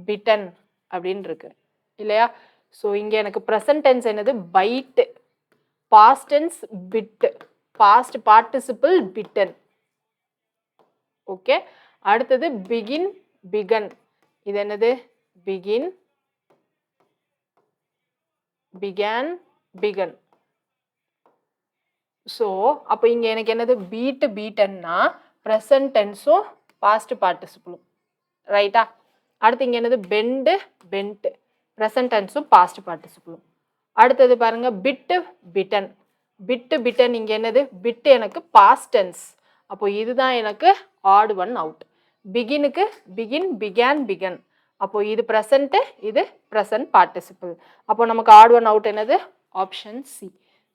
பிட்டன் அப்படின்னு இருக்கு இல்லையா? ஸோ இங்கே எனக்கு ப்ரெசன்ட் டென்ஸ் என்னது? Bite, past tense bit, past participle bitten. Okay. அடுத்தது பிகின், பிகன். இது என்னது? Begin, began, begin. ஸோ அப்போ இங்கே எனக்கு என்னது? பீட்டு, பீட்டன்னா ப்ரெசன்ட் டென்ஸும் பாஸ்ட் பார்ட்டிசிபிளும், ரைட்டா? அடுத்து இங்கே என்னது? பெண்டு, பென்ட்டு, ப்ரெசன்ட் டென்ஸும் பாஸ்ட் பார்ட்டிசிபிளும். அடுத்தது பாருங்க, பிட்டு, பிட்டன். பிட்டு, பிட்டன் இங்கே என்னது? பிட்டு எனக்கு பாஸ்ட் டென்ஸ். அப்போ இதுதான் எனக்கு ஆட் ஒன் அவுட். பிகினுக்கு பிகின், பிகான், பிகன். அப்போ இது ப்ரெசண்ட்டு, இது ப்ரெசன்ட் பார்ட்டிசிபிள். அப்போ நமக்கு ஆட் ஒன் அவுட் என்னது? Option C.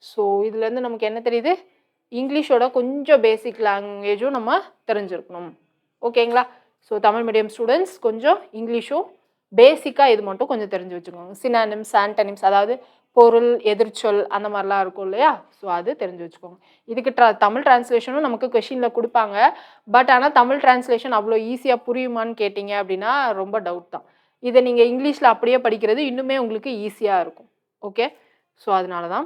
ஸோ இதுலேருந்து நமக்கு என்ன தெரியுது? இங்கிலீஷோட கொஞ்சம் பேசிக் லாங்குவேஜும் நம்ம தெரிஞ்சிருக்கணும். ஓகேங்களா? ஸோ தமிழ் மீடியம் ஸ்டூடெண்ட்ஸ் கொஞ்சம் இங்கிலீஷும் பேசிக்காக இது மட்டும் கொஞ்சம் தெரிஞ்சு வச்சுக்கோங்க. சினானிம்ஸ், ஆன்டனிம்ஸ், அதாவது பொருள், எதிர்ச்சொல், அந்த மாதிரிலாம் இருக்கும் இல்லையா? ஸோ அது தெரிஞ்சு வச்சுக்கோங்க. இதுக்கு தமிழ் டிரான்ஸ்லேஷனும் நமக்கு கொஷினில் கொடுப்பாங்க. பட் ஆனால் தமிழ் டிரான்ஸ்லேஷன் அவ்வளோ ஈஸியாக புரியுமான்னு கேட்டிங்க அப்படின்னா ரொம்ப டவுட் தான். இதை நீங்கள் இங்கிலீஷில் அப்படியே படிக்கிறது இன்னுமே உங்களுக்கு ஈஸியாக இருக்கும். ஓகே. ஸோ அதனால தான்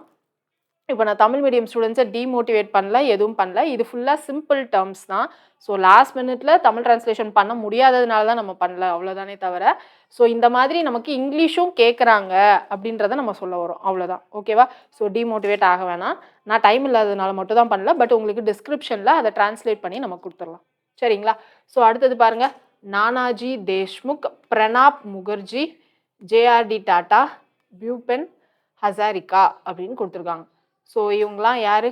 இப்போ நான் தமிழ் மீடியம் ஸ்டூடெண்ட்ஸை டீமோட்டிவேட் பண்ணல, எதுவும் பண்ணல. இது ஃபுல்லாக சிம்பிள் டேர்ம்ஸ் தான். ஸோ லாஸ்ட் மினிட்ல தமிழ் டிரான்ஸ்லேஷன் பண்ண முடியாததுனால தான் நம்ம பண்ணல, அவ்வளோதானே தவிர. ஸோ இந்த மாதிரி நமக்கு இங்கிலீஷும் கேட்குறாங்க அப்படின்றத நம்ம சொல்ல வரோம், அவ்வளோதான். ஓகேவா? ஸோ டீமோட்டிவேட் ஆக வேணாம். நான் டைம் இல்லாததுனால மட்டும் தான் பண்ணல. பட் உங்களுக்கு டிஸ்கிரிப்ஷனில் அதை டிரான்ஸ்லேட் பண்ணி நம்ம கொடுத்துடலாம், சரிங்களா? ஸோ அடுத்தது பாருங்கள், நானாஜி தேஷ்முக், பிரணாப் முகர்ஜி, ஜேஆர்டி டாட்டா, பியூபென் ஹசாரிகா அப்படின்னு கொடுத்துருக்காங்க. ஸோ இவங்களாம் யார்?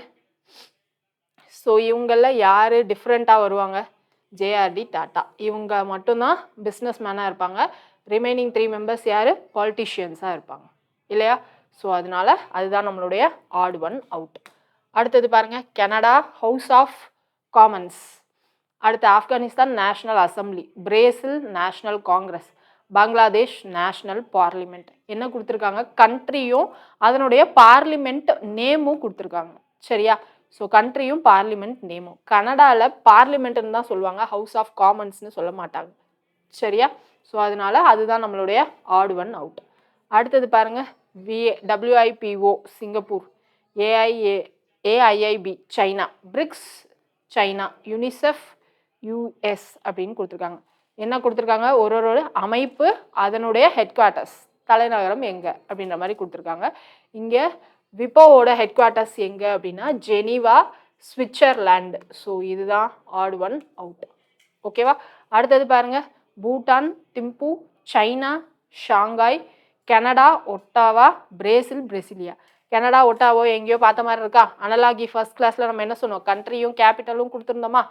ஸோ இவங்களில் யார் டிஃப்ரெண்ட்டாக வருவாங்க? JRD tata. இவங்க மட்டும்தான் பிஸ்னஸ் மேனாக இருப்பாங்க. ரிமைனிங் 3 மெம்பர்ஸ் யார்? பாலிட்டிஷியன்ஸாக இருப்பாங்க. இல்லையா? ஸோ அதனால அதுதான் நம்மளுடைய ஆட் ஒன் அவுட். அடுத்தது பாருங்க, கனடா ஹவுஸ் ஆஃப் காமன்ஸ், அடுத்து Afghanistan national assembly, Brazil national Congress, Bangladesh national parliament. என்ன கொடுத்துருக்காங்க? கண்ட்ரியும் அதனுடைய பார்லிமெண்ட் நேமும் கொடுத்துருக்காங்க. சரியா? ஸோ கண்ட்ரியும் பார்லிமெண்ட் நேமும். கனடாவில் பார்லிமெண்ட்னு தான் சொல்லுவாங்க, ஹவுஸ் ஆஃப் காமன்ஸ்னு சொல்ல மாட்டாங்க. சரியா? ஸோ அதனால அதுதான் நம்மளுடைய ஆட் ஒன் அவுட். அடுத்தது பாருங்க, WIPO Singapore, AIIB China, BRICS China, UNICEF US அப்படின்னு கொடுத்துருக்காங்க. என்ன கொடுத்துருக்காங்க? ஒரு அமைப்பு அதனுடைய ஹெட் குவார்ட்டர்ஸ் தலைநகரம் எங்கே அப்படின்ற மாதிரி கொடுத்துருக்காங்க. இங்கே விப்போவோட ஹெட் குவார்ட்டர்ஸ் எங்கே அப்படின்னா ஜெனீவா, சுவிட்சர்லாண்டு. ஸோ இதுதான் ஆட் ஒன் அவுட். ஓகேவா? அடுத்தது பாருங்க, Bhutan Thimphu, China Shanghai, Canada Ottawa, Brazil Brasilia. Canada Ottawa எங்கேயோ பார்த்த மாதிரி இருக்கா? அனலாகி ஃபர்ஸ்ட் கிளாஸில் நம்ம என்ன சொன்னோம்? கண்ட்ரியும் கேபிட்டலும் கொடுத்துருந்தோமா?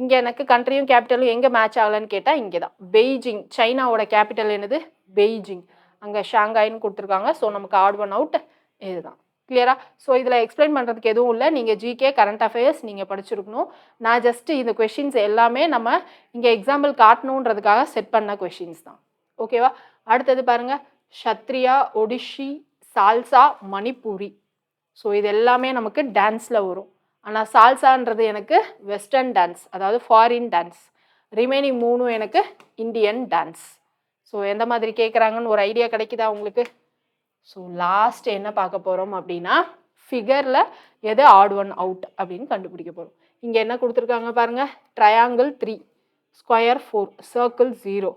இங்கே எனக்கு கண்ட்ரியும் கேபிட்டலும் எங்கே மேட்ச் ஆகலன்னு கேட்டால் இங்கே தான். பெய்ஜிங், சைனாவோட கேபிட்டல் என்னது? பெய்ஜிங். அங்கே ஷாங்காய்னு கொடுத்துருக்காங்க. ஸோ நமக்கு ஆட் ஒன் அவுட் இதுதான். கிளியரா? ஸோ இதில் எக்ஸ்பிளைன் பண்ணுறதுக்கு எதுவும் இல்லை. நீங்கள் ஜிகே கரண்ட் அஃபேர்ஸ் நீங்கள் படிச்சிருக்கணும். நான் ஜஸ்ட்டு இந்த கொஷின்ஸ் எல்லாமே நம்ம இங்கே எக்ஸாம்பிள் காட்டணுன்றதுக்காக செட் பண்ண கொஷின்ஸ் தான். ஓகேவா? அடுத்தது பாருங்கள், ஷத்ரியா, ஒடிஷி, சால்சா, மணிப்பூரி. ஸோ இது எல்லாமே நமக்கு டான்ஸில் வரும். ஆனால் சால்சான்றது எனக்கு வெஸ்டர்ன் டான்ஸ், அதாவது ஃபாரின் டான்ஸ். ரிமைனிங் மூணும் எனக்கு இந்தியன் டான்ஸ். ஸோ எந்த மாதிரி கேட்குறாங்கன்னு ஒரு ஐடியா கிடைக்குதா உங்களுக்கு? ஸோ லாஸ்ட் என்ன பார்க்க போகிறோம் அப்படின்னா, ஃபிகரில் எது ஆட் ஒன் அவுட் அப்படின்னு கண்டுபிடிக்க போகிறோம். இங்கே என்ன கொடுத்துருக்காங்க பாருங்கள், ட்ரையாங்கிள் 3, ஸ்கொயர் 4, சர்க்கிள் 0.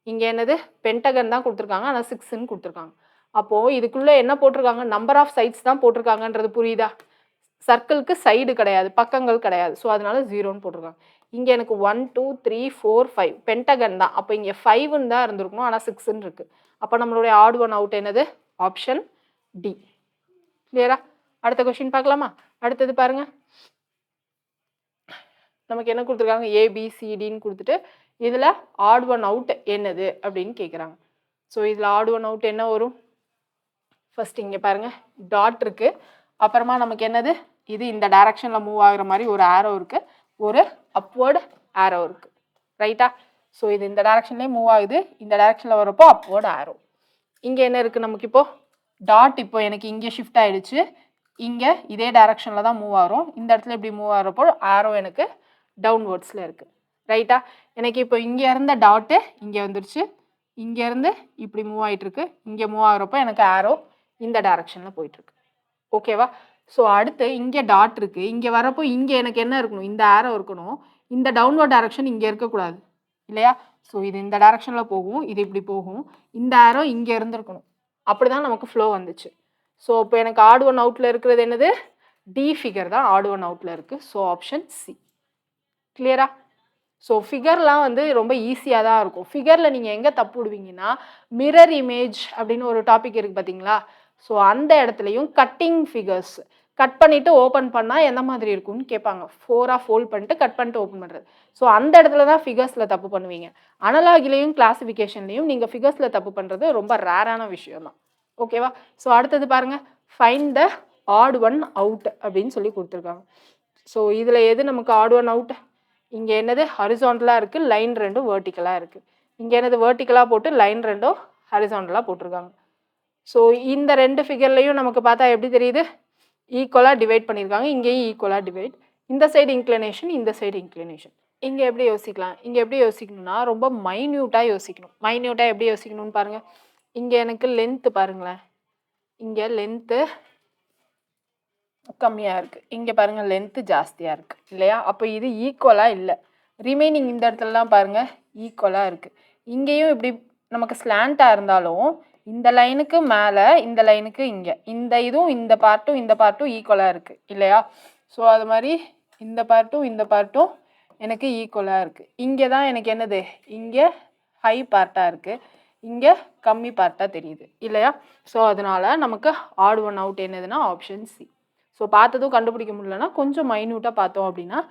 இங்கே என்னது? பென்டகன் தான் கொடுத்துருக்காங்க, ஆனால் 6ன்னு கொடுத்துருக்காங்க. அப்போது இதுக்குள்ளே என்ன போட்டிருக்காங்க? நம்பர் ஆஃப் சைட்ஸ் தான் போட்டிருக்காங்கன்றது புரியுதா? சர்க்கிளுக்கு சைடு கிடையாது, பக்கங்கள் கிடையாது. ஸோ அதனால 0ன்னு போட்டிருக்காங்க. இங்கே எனக்கு 1 2 3 4 5 பென்டகன் தான். அப்போ இங்கே 5ன்னு தான் இருந்திருக்கணும், ஆனால் 6ன்னு இருக்குது. அப்போ நம்மளுடைய ஆட் ஒன் அவுட் என்னது? Option D. கிளியரா? அடுத்த கொஸ்டின் பார்க்கலாமா? அடுத்தது பாருங்க, நமக்கு என்ன கொடுத்துருக்காங்க? ABCDன்னு கொடுத்துட்டு இதில் ஆட் ஒன் அவுட் என்னது அப்படின்னு கேட்குறாங்க. ஸோ இதில் ஆட் ஒன் அவுட் என்ன வரும்? ஃபர்ஸ்ட் இங்கே பாருங்க, டாட் இருக்குது. அப்புறமா நமக்கு என்னது? இது இந்த டைரக்ஷனில் மூவ் ஆகுற மாதிரி ஒரு ஆரோ இருக்குது, ஒரு அப்வர்டு ஆரோ இருக்குது. ரைட்டா? ஸோ இது இந்த டைரக்ஷன்லேயே மூவ் ஆகுது, இந்த டைரக்ஷனில் வரப்போ அப்வர்டு ஆரோ. இங்கே என்ன இருக்குது நமக்கு? இப்போது டாட் இப்போ எனக்கு இங்கே ஷிஃப்ட் ஆகிடுச்சு, இங்கே இதே டைரக்ஷனில் தான் மூவ் ஆகிறோம். இந்த இடத்துல இப்படி மூவ் ஆகிறப்போ ஆரோ எனக்கு டவுன்வர்ட்ஸில் இருக்குது. ரைட்டா? எனக்கு இப்போ இங்கே இருந்த டாட்டு இங்கே வந்துருச்சு, இங்கேருந்து இப்படி மூவ் ஆகிட்டுருக்கு, இங்கே மூவ் ஆகிறப்போ எனக்கு ஆரோ இந்த டைரக்ஷனில் போயிட்டுருக்கு. ஓகேவா? ஸோ அடுத்து இங்கே டாட் இருக்குது, இங்கே வரப்போ இங்கே எனக்கு என்ன இருக்கணும்? இந்த ஆரோ இருக்கணும். இந்த டவுன்வர்ட் டைரக்ஷன் இங்கே இருக்கக்கூடாது இல்லையா? ஸோ இது இந்த டைரக்ஷனில் போகும், இது இப்படி போகும், இந்த ஆரோ இங்கே இருந்திருக்கணும். அப்படி தான் நமக்கு ஃப்ளோ வந்துச்சு. ஸோ இப்போ எனக்கு ஆட் ஒன் அவுட்டில் இருக்கிறது என்னது? டி ஃபிகர் தான் ஆட் ஒன் அவுட்டில் இருக்குது. So option C. கிளியரா? ஸோ ஃபிகர்லாம் வந்து ரொம்ப ஈஸியாக தான் இருக்கும். ஃபிகரில் நீங்கள் எங்கே தப்பு விடுவீங்கன்னா, மிரர் இமேஜ் அப்படின்னு ஒரு டாபிக் இருக்குது பார்த்தீங்களா? ஸோ அந்த இடத்துலையும் கட்டிங் ஃபிகர்ஸ் கட் பண்ணிவிட்டு ஓப்பன் பண்ணால் எந்த மாதிரி இருக்கும்னு கேட்பாங்க. 4ஆக ஃபோல்ட் பண்ணிட்டு கட் பண்ணிட்டு ஓப்பன் பண்ணுறது. ஸோ அந்த இடத்துல தான் ஃபிகர்ஸில் தப்பு பண்ணுவீங்க. அனலாகிலையும் கிளாசிஃபிகேஷன்லையும் நீங்கள் ஃபிகர்ஸில் தப்பு பண்ணுறது ரொம்ப ரேரான விஷயம் தான். ஓகேவா? ஸோ அடுத்தது பாருங்கள், find the odd one out அப்படின்னு சொல்லி கொடுத்துருக்காங்க. ஸோ இதில் எது நமக்கு ஆட் ஒன் அவுட்? இங்கே என்னது? ஹரிசாண்டலாக இருக்குது, லைன் ரெண்டும் வேர்ட்டிக்கலாக இருக்குது. இங்கே என்னது? வேர்ட்டிக்கலாக போட்டு லைன் ரெண்டும் ஹரிசாண்டலாக போட்டிருக்காங்க. ஸோ இந்த ரெண்டு ஃபிகர்லையும் நமக்கு பார்த்தா எப்படி தெரியுது? ஈக்குவலாக டிவைட் பண்ணியிருக்காங்க. இங்கேயும் ஈக்குவலாக டிவைட். இந்த சைடு இன்க்ளினேஷன், இந்த சைடு இன்க்ளினேஷன். இங்கே எப்படி யோசிக்கலாம்? இங்கே எப்படி யோசிக்கணும்னா ரொம்ப மைன்யூட்டாக யோசிக்கணும். மைன்யூட்டாக எப்படி யோசிக்கணும்னு பாருங்கள். இங்கே எனக்கு லென்த்து பாருங்களேன், இங்கே லென்த்து கம்மியாக இருக்குது, இங்கே பாருங்கள் லென்த்து ஜாஸ்தியாக இருக்குது இல்லையா? அப்போ இது ஈக்குவலாக இல்லை. ரிமைனிங் இந்த இடத்துலலாம் பாருங்கள் ஈக்குவலாக இருக்குது. இங்கேயும் இப்படி நமக்கு ஸ்லாண்டாக இருந்தாலும் இந்த லைனுக்கு மேலே, இந்த லைனுக்கு இங்கே, இந்த இதுவும் இந்த பார்ட்டும் ஈக்குவலாக இருக்குது இல்லையா? ஸோ அது மாதிரி இந்த பார்ட்டும் எனக்கு ஈக்குவலாக இருக்குது. இங்கே தான் எனக்கு என்னது? இங்கே ஹை பார்ட்டாக இருக்குது, இங்கே கம்மி பார்ட்டாக தெரியுது இல்லையா? ஸோ அதனால் நமக்கு ஆட் ஒன் அவுட் என்னதுன்னா ஆப்ஷன் சி. ஸோ பார்த்ததும் கண்டுபிடிக்க முடியலன்னா கொஞ்சம் மைன்யூட்டாக பார்த்தோம் அப்படின்னா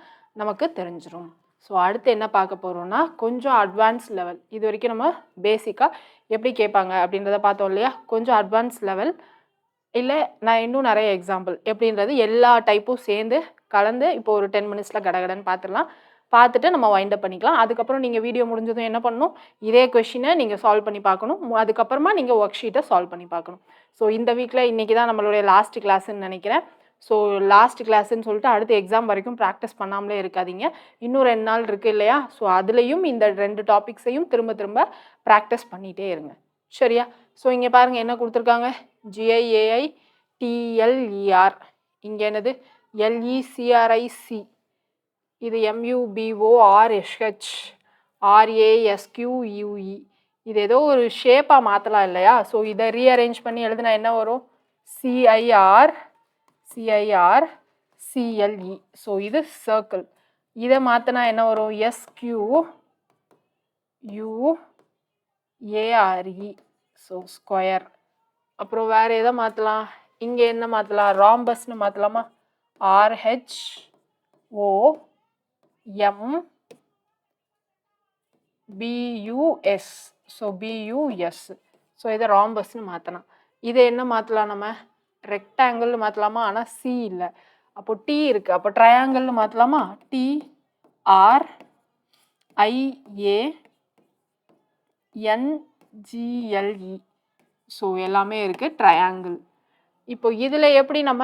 நமக்கு தெரிஞ்சிடும். ஸோ அடுத்து என்ன பார்க்க போகிறோம்னா கொஞ்சம் அட்வான்ஸ் லெவல். இது வரைக்கும் நம்ம பேசிக்காக எப்படி கேட்பாங்க அப்படின்றத பார்த்தோம் இல்லையா? கொஞ்சம் அட்வான்ஸ் லெவல் இல்லை நான் இன்னும் நிறைய எக்ஸாம்பிள் எப்படின்றது எல்லா டைப்பும் சேர்ந்து கலந்து இப்போ ஒரு 10 மினிட்ஸில் கடகடன்னு பார்த்துடலாம். பார்த்துட்டு நம்ம வைண்ட் அப் பண்ணிக்கலாம். அதுக்கப்புறம் நீங்கள் வீடியோ முடிஞ்சதும் என்ன பண்ணணும், இதே கொஷினை நீங்கள் சால்வ் பண்ணி பார்க்கணும். அதுக்கப்புறமா நீங்கள் ஒர்க் ஷீட்டை சால்வ் பண்ணி பார்க்கணும். ஸோ இந்த வீக்கில் இன்றைக்கி தான் நம்மளுடைய லாஸ்ட் கிளாஸ்ன்னு நினைக்கிறேன். ஸோ லாஸ்ட் கிளாஸ்ன்னு சொல்லிட்டு அடுத்து எக்ஸாம் வரைக்கும் ப்ராக்டிஸ் பண்ணாமலே இருக்காதீங்க. இன்னும் 2 நாள் இருக்குது இல்லையா? ஸோ அதுலேயும் இந்த 2 டாபிக்ஸையும் திரும்ப திரும்ப ப்ராக்டிஸ் பண்ணிகிட்டே இருங்க. சரியா? ஸோ இங்கே பாருங்கள் என்ன கொடுத்துருக்காங்க, GIAI TLER, இங்கே என்னது LECRIC, இது MUBORSH RASQUE. இது ஏதோ ஒரு ஷேப்பாக மாற்றலாம் இல்லையா? ஸோ இதை ரீஅரேஞ்ச் பண்ணி எழுதுனா என்ன வரும், CIR CLE. ஸோ இது சர்க்கிள். இதை மாற்றினா என்ன வரும், SQUARE. So square. அப்புறம் வேறு எதை மாற்றலாம், இங்கே என்ன மாற்றலாம், ராம்பஸ்ன்னு மாற்றலாமா, RHOMBUS. So BUS. ஸோ இதை ராம்பஸ்ன்னு மாற்றலாம். இதை என்ன மாற்றலாம், நம்ம ரெக்டாங்கிள்னு மாற்றலாமா, ஆனால் C இல்லை, அப்போ T இருக்குது, அப்போ ட்ரையாங்கிள்னு மாற்றலாமா, TRIANGLE. ஸோ எல்லாமே இருக்குது ட்ரையாங்கிள். இப்போ இதில் எப்படி நம்ம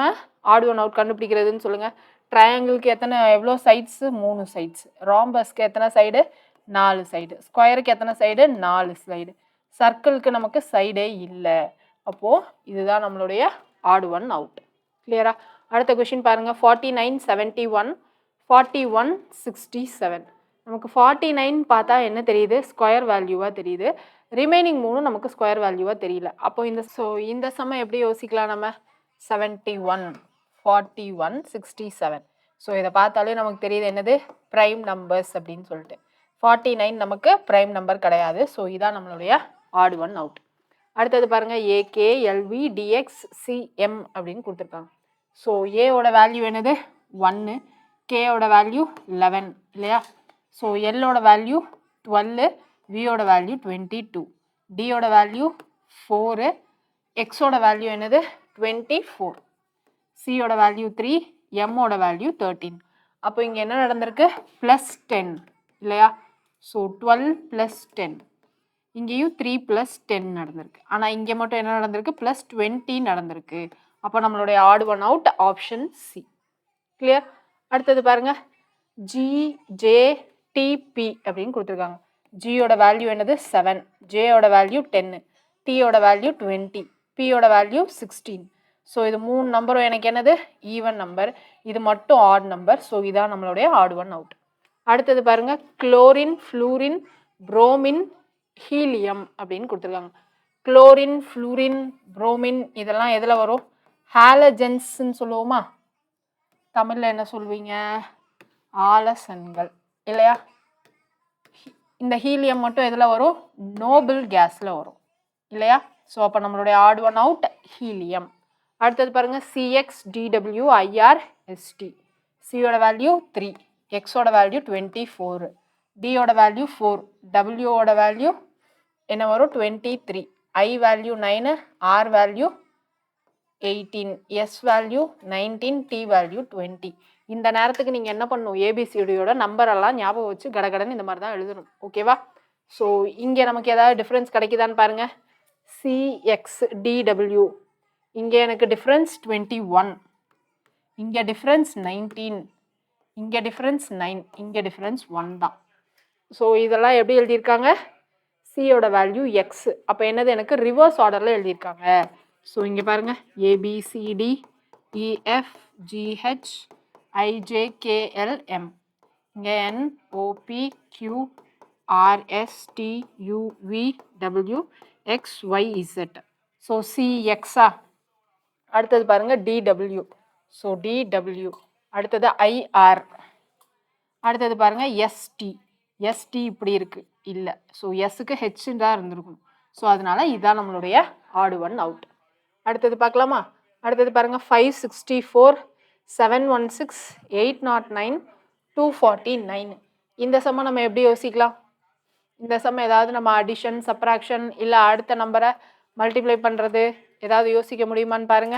ஆட் ஒன் அவுட் கண்டுபிடிக்கிறதுன்னு சொல்லுங்கள். ட்ரையாங்கிளுக்கு எவ்வளோ சைட்ஸு, 3 சைட்ஸ். ராம்பஸ்க்கு எத்தனை சைடு, 4 சைடு. ஸ்கொயருக்கு எத்தனை சைடு, 4 சைடு. சர்க்கிளுக்கு நமக்கு சைடே இல்லை. அப்போது இதுதான் நம்மளுடைய ஆட் ஒன் அவுட். கிளியரா? அடுத்த கொஷின் பாருங்கள், 49 71 41 67. நமக்கு 49 பார்த்தா என்ன தெரியுது, ஸ்கொயர் வேல்யூவாக தெரியுது. ரிமைனிங் 3 நமக்கு ஸ்கொயர் வேல்யூவாக தெரியல. அப்போ இந்த சமம் எப்படி யோசிக்கலாம் நம்ம, 71 41 67. ஸோ இதை பார்த்தாலே நமக்கு தெரியுது என்னது, ப்ரைம் நம்பர்ஸ் அப்படின்னு சொல்லிட்டு. 49 நமக்கு ப்ரைம் நம்பர் கிடையாது. ஸோ இதான் நம்மளுடைய ஆட் ஒன் அவுட். அடுத்தது பாருங்கள், AKLVDXCM அப்படின்னு கொடுத்துருக்காங்க. ஸோ ஏவோட வேல்யூ என்னது 1, கேயோட வேல்யூ 11 இல்லையா? ஸோ எல்லோட வேல்யூ 12, வியோட வேல்யூ 22, டியோட வேல்யூ 4, எக்ஸோட வேல்யூ என்னது 24, சியோட வேல்யூ 3, எம்மோட வேல்யூ 13. அப்போ இங்கே என்ன நடந்திருக்கு, +10 இல்லையா? ஸோ 12 + 10. இங்கேயும் 3 + 10 நடந்திருக்கு. ஆனால் இங்கே மட்டும் என்ன நடந்திருக்கு, +20 நடந்திருக்கு. அப்போ நம்மளுடைய odd one out option C. Clear? அடுத்தது பாருங்க, GJTP அப்படின்னு கொடுத்துருக்காங்க. ஜியோட வேல்யூ என்னது 7, ஜேயோட வேல்யூ 10, டியோட வேல்யூ 20, பியோட வேல்யூ 16. ஸோ இது 3 நம்பரும் எனக்கு என்னது ஈவன் நம்பர், இது மட்டும் ஆட் நம்பர். ஸோ இதான் நம்மளுடைய ஆட் ஒன் அவுட். அடுத்தது பாருங்க, குளோரின், ஃப்ளூரின், புரோமின், ஹீலியம் அப்படின்னு கொடுத்துருக்காங்க. குளோரின், ஃப்ளூரின், புரோமின் இதெல்லாம் எதில் வரும், ஹாலஜன்ஸ்ன்னு சொல்லுவோமா, தமிழில் என்ன சொல்வீங்க, ஆலசன்கள் இல்லையா? இந்த ஹீலியம் மட்டும் எதில் வரும், நோபல் கேஸில் வரும் இல்லையா? ஸோ அப்போ நம்மளுடைய ஆட் ஒன் அவுட் ஹீலியம். அடுத்தது பாருங்கள், CXDWIRST. சியோட வேல்யூ 3, எக்ஸோட வேல்யூ 24, டியோட வேல்யூ 4, டபிள்யூவோட வேல்யூ என்ன வரும் 23, I value 9, R value 18, S value 19, T value 20. இந்த நேரத்துக்கு நீங்கள் என்ன பண்ணணும், ஏபிசிடியோட நம்பரெல்லாம் ஞாபகம் வச்சு கடகடன்னு இந்த மாதிரி தான் எழுதணும். ஓகேவா? ஸோ இங்கே நமக்கு ஏதாவது டிஃப்ரென்ஸ் கிடைக்குதான்னு பாருங்கள். CXDW, இங்கே எனக்கு டிஃப்ரென்ஸ் 21, இங்கே டிஃப்ரென்ஸ் 19, இங்கே டிஃப்ரென்ஸ் 9, இங்கே டிஃப்ரென்ஸ் 1 தான். ஸோ இதெல்லாம் எப்படி எழுதியிருக்காங்க, சியோட வேல்யூ எக்ஸ். அப்போ என்னது, எனக்கு ரிவர்ஸ் ஆர்டரில் எழுதியிருக்காங்க. ஸோ இங்கே பாருங்கள், ABCDEFGH IJKLM, இங்கே NOPQRSTUVWXYZ. So CXA. அடுத்தது பாருங்கள், DW. So DW. அடுத்தது IR. அடுத்தது பாருங்கள், ST. ST இப்படி இருக்குது இல்லை. ஸோ எஸ்ஸுக்கு ஹெச் தான் இருந்திருக்கும். ஸோ அதனால இதுதான் நம்மளுடைய ஆட் ஒன் அவுட். அடுத்தது பார்க்கலாமா? அடுத்தது பாருங்கள், 564, 716, 809, 249. இந்த சம்மை நம்ம எப்படி யோசிக்கலாம்? இந்த சம் ஏதாவது நம்ம அடிஷன், சப்ராக்ஷன் இல்லை அடுத்த நம்பரை மல்டிப்ளை பண்ணுறது ஏதாவது யோசிக்க முடியுமான்னு பாருங்க.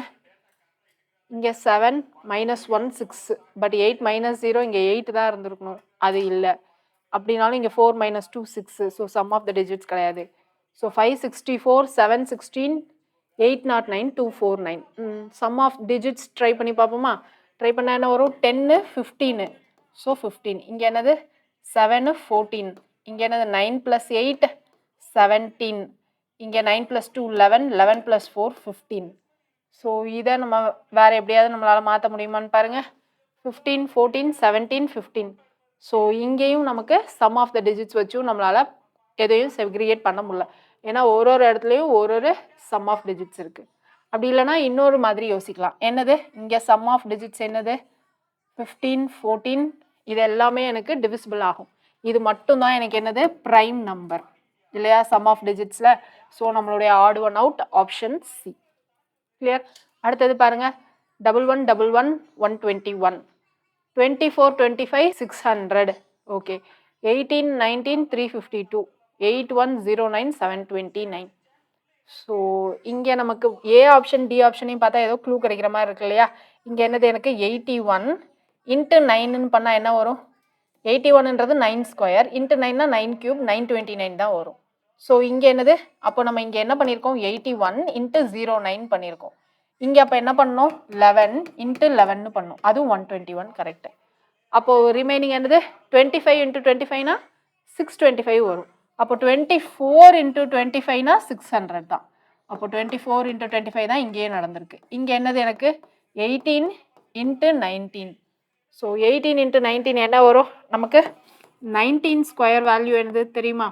இங்கே 7 -1 6, பட் 8 -0 இங்கே 8 தான் இருந்திருக்கணும், அது இல்லை. அப்படின்னாலும் இங்கே 4 - 2 6, so sum of the digits கிடையாது. So 564 716 809 249. Sum of digits try பண்ணி பார்ப்போமா? ட்ரை பண்ணால் என்ன வரும்? 10 15, ஸோ 15. இங்கே என்னது? 7 14. இங்கே என்னது? 9 + 8 17. இங்கே 9 + 2 11, 11 + 4 15. ஸோ இதை நம்ம வேறு எப்படியாவது நம்மளால் மாற்ற முடியுமான்னு பாருங்கள். 15 14 17 15. ஸோ இங்கேயும் நமக்கு சம் ஆஃப் த டிஜிட்ஸ் வச்சும் நம்மளால் எதையும் செக்ரிகேட் பண்ண முடியல. ஏன்னா ஒரு இடத்துலையும் ஒரு சம் ஆஃப் டிஜிட்ஸ் இருக்குது. அப்படி இல்லைனா இன்னொரு மாதிரி யோசிக்கலாம். என்னது? இங்கே சம் ஆஃப் டிஜிட்ஸ் என்னது? 15 14. இது எல்லாமே எனக்கு டிவிசிபிள் ஆகும். இது மட்டும்தான் எனக்கு என்னது? ப்ரைம் நம்பர் இல்லையா சம் ஆஃப் டிஜிட்ஸில். ஸோ நம்மளுடைய odd one out option C. Clear? அடுத்தது பாருங்க. 11 11 121, 24 25 600. ஓகே. 18 19 352, 8109 729. ஸோ இங்கே நமக்கு ஏ ஆப்ஷன் டி ஆப்ஷனையும் பார்த்தா ஏதோ க்ளூ கிடைக்கிற மாதிரி இருக்கு இல்லையா? இங்கே என்னது? எனக்கு 81 × 9ன்னு பண்ணால் என்ன வரும்? 81ன்றது 9 ஸ்கொயர், × 9னா 9 கியூப், 929 தான் வரும். ஸோ இங்கே என்னது? அப்போ நம்ம இங்கே என்ன பண்ணியிருக்கோம்? 81 × 09 பண்ணியிருக்கோம். இங்கே அப்போ என்ன பண்ணணும்? 11 × 11ன்னு பண்ணணும். அதுவும் 121 கரெக்டு. அப்போது ரிமைனிங் என்னது? 25 × 25னா 625 வரும். அப்போ 24 × 25னா 600 தான். அப்போ 24 × 25 தான் இங்கேயே நடந்திருக்கு. இங்கே என்னது? எனக்கு 18 × 19. ஸோ 18 × 19 என்ன வரும் நமக்கு? 19 ஸ்கொயர் வேல்யூ என்னது தெரியுமா?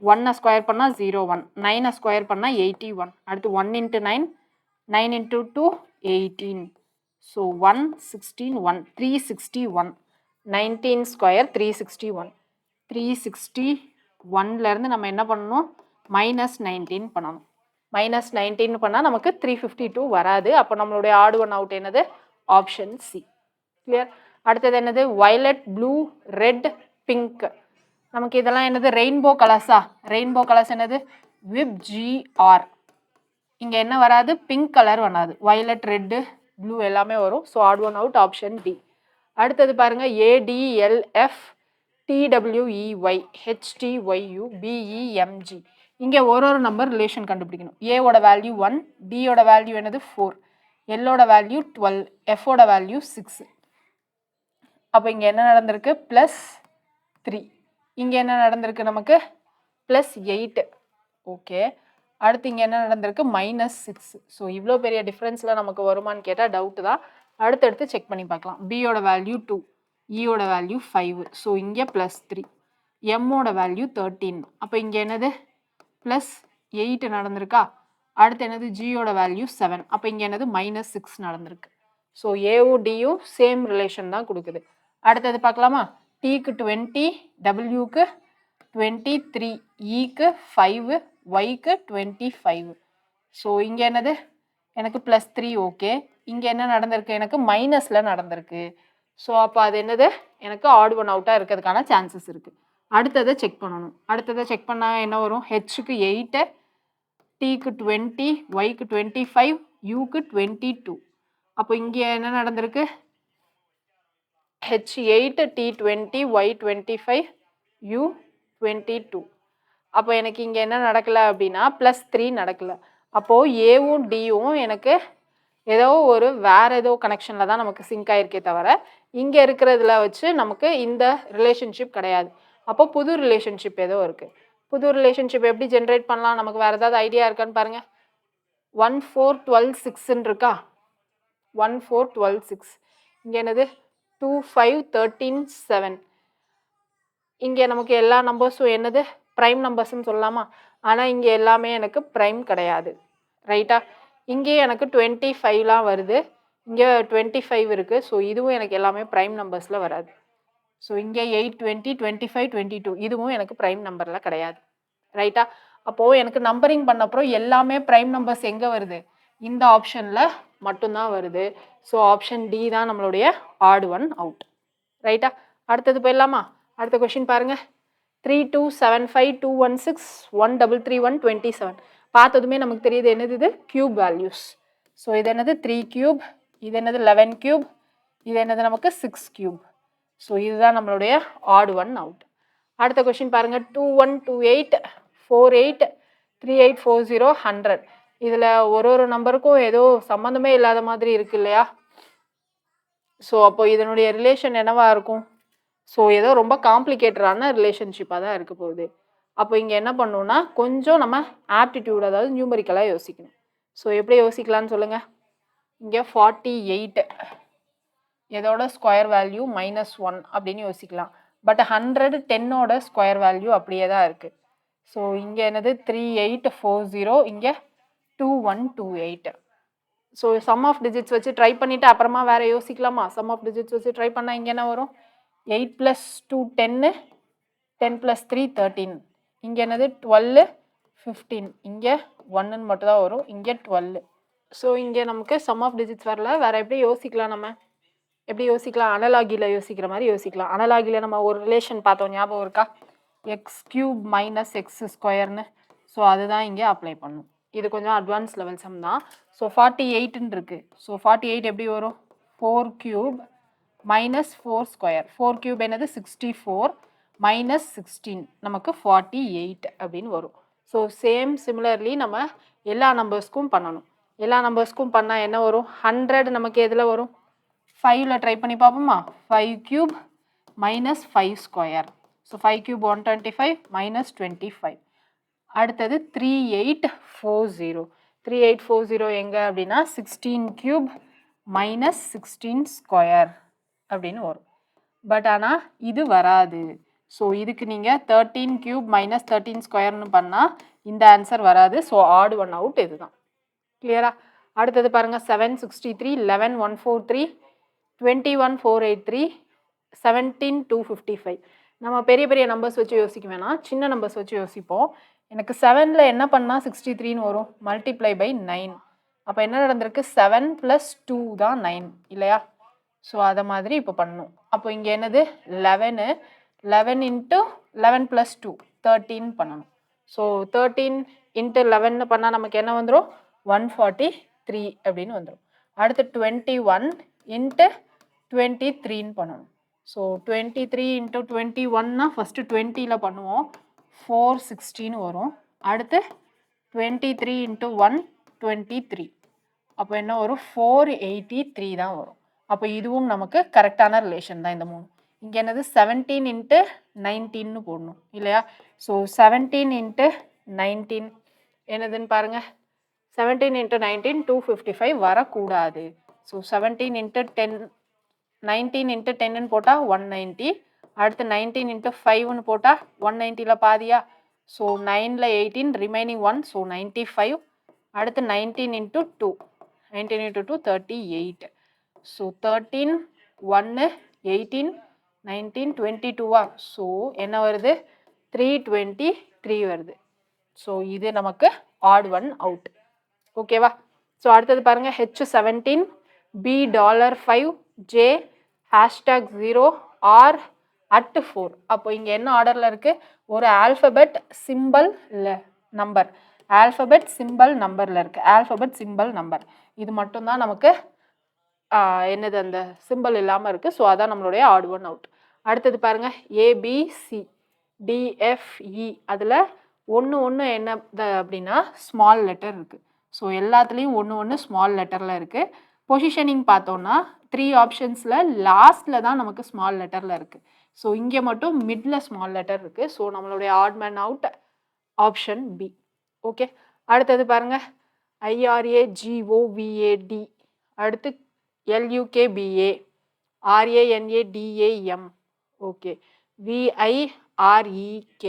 1 ஸ்கொயர் பண்ணால் 01, 9 ஸ்கொயர் பண்ணால் 81. அடுத்து 1 × 9, 9 × 2 18. ஸோ 116 1 361. 19 ஸ்கொயர் 361. 361லேருந்து நம்ம என்ன பண்ணணும்? -19 பண்ணணும். -19 பண்ணால் நமக்கு 352 வராது. அப்போ நம்மளுடைய ஆட் ஒன் அவுட் என்னது? Option C. கிளியர்? அடுத்தது என்னது? Violet, blue, red, pink. நமக்கு இதெல்லாம் என்னது? ரெயின்போ கலர்ஸா? ரெயின்போ கலர்ஸ் என்னது? WIBGR. இங்கே என்ன வராது? பிங்க் கலர் வராது. வயலட், ரெட்டு, ப்ளூ எல்லாமே வரும். So odd one out option D. அடுத்தது பாருங்க. ADLF TWEY HTYU BEMG. இங்கே ஒரு நம்பர் ரிலேஷன் கண்டுபிடிக்கணும். ஏவோட வேல்யூ 1, டியோட வேல்யூ என்னது? 4, எல்லோட வேல்யூ 12, எஃபோட வேல்யூ 6. அப்போ இங்கே என்ன நடந்திருக்கு? +3. இங்கே என்ன நடந்திருக்கு நமக்கு? +8. ஓகே. அடுத்து இங்கே என்ன நடந்திருக்கு? -6. ஸோ இவ்வளோ பெரிய டிஃப்ரென்ஸில் நமக்கு வருமானு கேட்டால் டவுட்டு தான். அடுத்தடுத்து செக் பண்ணி பார்க்கலாம். பியோட வேல்யூ 2, ஈயோட வேல்யூ 5. ஸோ இங்கே +3. எம்மோட வேல்யூ 13. அப்போ இங்கே என்னது? +8 நடந்திருக்கா? அடுத்து என்னது? ஜியோட வேல்யூ 7. அப்போ இங்கே என்னது? -6 நடந்திருக்கு. ஸோ ஏவும் டியும் சேம் ரிலேஷன் தான் கொடுக்குது. அடுத்தது பார்க்கலாமா? டிக்கு 20, டபிள்யூக்கு 23, ஈக்கு 5, ஒய்க்கு 25. ஸோ இங்கே என்னது? எனக்கு +3. ஓகே. இங்கே என்ன நடந்திருக்கு? எனக்கு மைனஸில் நடந்திருக்கு. ஸோ அப்போ அது என்னது? எனக்கு ஆட் ஒன் அவுட்டாக இருக்கிறதுக்கான சான்சஸ் இருக்குது. அடுத்ததை செக் பண்ணணும். அடுத்ததை செக் பண்ணால் என்ன வரும்? ஹெச்சுக்கு 8, டிக்கு 20, ஒய்க்கு 25, யூக்கு 22. அப்போ இங்கே என்ன நடந்திருக்கு? H8, T20, Y25, U22. அப்போ எனக்கு இங்கே என்ன நடக்கலை அப்படின்னா +3 நடக்கலை. அப்போது ஏவும் டியும் எனக்கு ஏதோ ஒரு வேறு ஏதோ கனெக்ஷனில் தான் நமக்கு சிங்க் ஆகிருக்கே தவிர இங்கே இருக்கிறதுல வச்சு நமக்கு இந்த ரிலேஷன்ஷிப் கிடையாது. அப்போ புது ரிலேஷன்ஷிப் ஏதோ இருக்குது. புது ரிலேஷன்ஷிப் எப்படி ஜென்ரேட் பண்ணலாம்? நமக்கு வேறு ஏதாவது ஐடியா இருக்கான்னு பாருங்கள். 1 4 12 6ன்னு இருக்கா? 1 4 12 6. இங்கே என்னது? 2 5 13 7. இங்கே நமக்கு எல்லா நம்பர்ஸும் என்னது? ப்ரைம் நம்பர்ஸ்ன்னு சொல்லலாமா? ஆனால் இங்கே எல்லாமே எனக்கு ப்ரைம் கிடையாது. ரைட்டா? இங்கே எனக்கு 25லாம் வருது, இங்கே 25 இருக்குது. ஸோ இதுவும் எனக்கு எல்லாமே ப்ரைம் நம்பர்ஸில் வராது. ஸோ இங்கே 8 20 25 22 இதுவும் எனக்கு ப்ரைம் நம்பரில் கிடையாது. ரைட்டா? அப்போது எனக்கு நம்பரிங் பண்ண அப்புறம் எல்லாமே ப்ரைம் நம்பர்ஸ் எங்கே வருது? இந்த ஆப்ஷனில் மட்டும்தான் வருது. ஸோ ஆப்ஷன் டி தான் நம்மளுடைய ஆட் ஒன் அவுட். ரைட்டா? அடுத்தது போயிடலாமா? அடுத்த கொஷின் பாருங்க 32752161333127 பார்த்ததுமே நமக்கு தெரியுது என்னது இது கியூப் வேல்யூஸ். ஸோ இது என்னது 3 கியூப், இது என்னது 11 கியூப், இது என்னது நமக்கு 6 கியூப். ஸோ இதுதான் நம்மளுடைய ஆட் ஒன் அவுட். அடுத்த கொஷின் பாருங்க 2128483840 100. இதில் ஒரு நம்பருக்கும் ஏதோ சம்மந்தமே இல்லாத மாதிரி இருக்கு இல்லையா? ஸோ அப்போ இதனுடைய ரிலேஷன் என்னவா இருக்கும்? ஸோ ஏதோ ரொம்ப காம்ப்ளிகேட்டடான ரிலேஷன்ஷிப்பாக தான் இருக்க போகுது. அப்போ இங்கே என்ன பண்ணணும்னா கொஞ்சம் நம்ம ஆப்டிடியூட் அதாவது நியூமரிக்கலாக யோசிக்கணும். ஸோ எப்படி யோசிக்கலான்னு சொல்லுங்கள். இங்கே 48 எதோட ஸ்கொயர் வேல்யூ -1 அப்படின்னு யோசிக்கலாம். பட் 110ஓட ஸ்கொயர் வேல்யூ அப்படியே தான் இருக்குது. ஸோ இங்கே என்னது 3840, இங்கே 2128. ஸோ சம் ஆஃப் டிஜிட்ஸ் வச்சு ட்ரை பண்ணிவிட்டு அப்புறமா வேறு யோசிக்கலாமா? சம் ஆஃப் டிஜிட்ஸ் வச்சு ட்ரை பண்ணால் இங்கே என்ன வரும்? 8 + 2 10, 10 + 3 13. இங்கே என்னது 12 15, இங்கே 1ன்னு மட்டும் தான் வரும், இங்கே 12. ஸோ இங்கே நமக்கு சம் ஆஃப் டிஜிட்ஸ் வரல. வேறு எப்படி யோசிக்கலாம்? நம்ம எப்படி யோசிக்கலாம்? அனலாகியில் யோசிக்கிற மாதிரி யோசிக்கலாம். அனலாகியில் நம்ம ஒரு ரிலேஷன் பார்த்தோம், ஞாபகம் இருக்கா? x³ - x². ஸோ அதுதான் இங்கே அப்ளை பண்ணும். இது கொஞ்சம் அட்வான்ஸ் லெவல் சம் தான். ஸோ 48ன்னு இருக்குது. ஸோ 48 எப்படி வரும்? 4³ - 4². 4³ என்னது 64 - 16 நமக்கு 48 அப்படின்னு வரும். ஸோ சிமிலர்லி நம்ம எல்லா நம்பர்ஸ்க்கும் பண்ணணும். எல்லா நம்பர்ஸ்க்கும் பண்ணால் என்ன வரும்? 100 நமக்கு எதில் வரும்? 5ல் ட்ரை பண்ணி பார்ப்போமா? 5³ - 5². ஸோ 5³ 125 - 25. அடுத்தது 3840. 3840 எங்கே அப்படின்னா 16³ - 16² அப்படின்னு வரும். பட் ஆனால் இது வராது. ஸோ இதுக்கு நீங்கள் 13³ - 13² பண்ணால் இந்த ஆன்சர் வராது. ஸோ ஆட் ஒன் அவுட் இதுதான். கிளியரா? அடுத்தது பாருங்கள் 763 11143 21483 17255. நம்ம பெரிய பெரிய நம்பர்ஸ் வச்சு யோசிக்க வேணாம், சின்ன நம்பர்ஸ் வச்சு யோசிப்போம். எனக்கு 7ல் என்ன பண்ணால் 63ன்னு வரும்? Multiply by 9. அப்போ என்ன நடந்திருக்கு? 7 + 2 தான் 9 இல்லையா? ஸோ அதை மாதிரி இப்போ பண்ணணும். அப்போ இங்கே என்னது 11 11 × 11 + 2 13 பண்ணணும். ஸோ 13 × 11 பண்ணால் நமக்கு என்ன வந்துடும்? 143 அப்படின்னு வந்துடும். அடுத்து 21 × 23ன்னு பண்ணணும். ஸோ 23 × 21னா ஃபஸ்ட்டு 20ல் பண்ணுவோம், 460ன்னு வரும். அடுத்து 23 × 1 23. அப்போ என்ன வரும்? 483 தான் வரும். அப்போ இதுவும் நமக்கு கரெக்டான ரிலேஷன் தான் இந்த 3. இங்கே என்னது 17 × 19ன்னு போடணும் இல்லையா? ஸோ 17 × 19 என்னதுன்னு பாருங்கள். 17 × 19 255 வரக்கூடாது. ஸோ 17 × 10 19 × 10ன்னு போட்டால் 190. அடுத்து 19 × 5ன்னு போட்டால் 190ல் பாதியா? ஸோ 9ல் 18 ரிமைனிங் 1, ஸோ 95. அடுத்து 19 × 2 19 × 2 38. ஸோ 13 1 18 19 22வா? ஸோ என்ன வருது? 323 வருது. ஸோ இது நமக்கு ஆட் ஒன் அவுட். ஓகேவா? ஸோ அடுத்தது பாருங்கள் H17 $5 J #0 R @4. அப்போ இங்கே என்ன ஆர்டரில் இருக்குது? ஒரு alphabet simple number, alphabet simple நம்பரில் இருக்குது. ஆல்ஃபபெட் சிம்பிள் நம்பர் இது மட்டும்தான் நமக்கு என்னது அந்த சிம்பிள் இல்லாமல் இருக்குது. ஸோ அதான் நம்மளுடைய ஆட் ஒன் அவுட். அடுத்தது பாருங்கள் ABC DFE. அதில் ஒன்று என்ன அப்படின்னா ஸ்மால் லெட்டர் இருக்குது. ஸோ எல்லாத்துலேயும் ஒன்று ஸ்மால் லெட்டரில் இருக்குது. பொசிஷனிங் பார்த்தோன்னா 3 ஆப்ஷன்ஸில் லாஸ்ட்டில் தான் நமக்கு ஸ்மால் லெட்டரில் இருக்குது. ஸோ இங்கே மட்டும் மிடில் ஸ்மால் லெட்டர் இருக்குது. ஸோ நம்மளுடைய odd man out option B. Okay, அடுத்தது பாருங்கள் IRAGOVAD. அடுத்து LUKBA RANADAM. Okay, VIREK.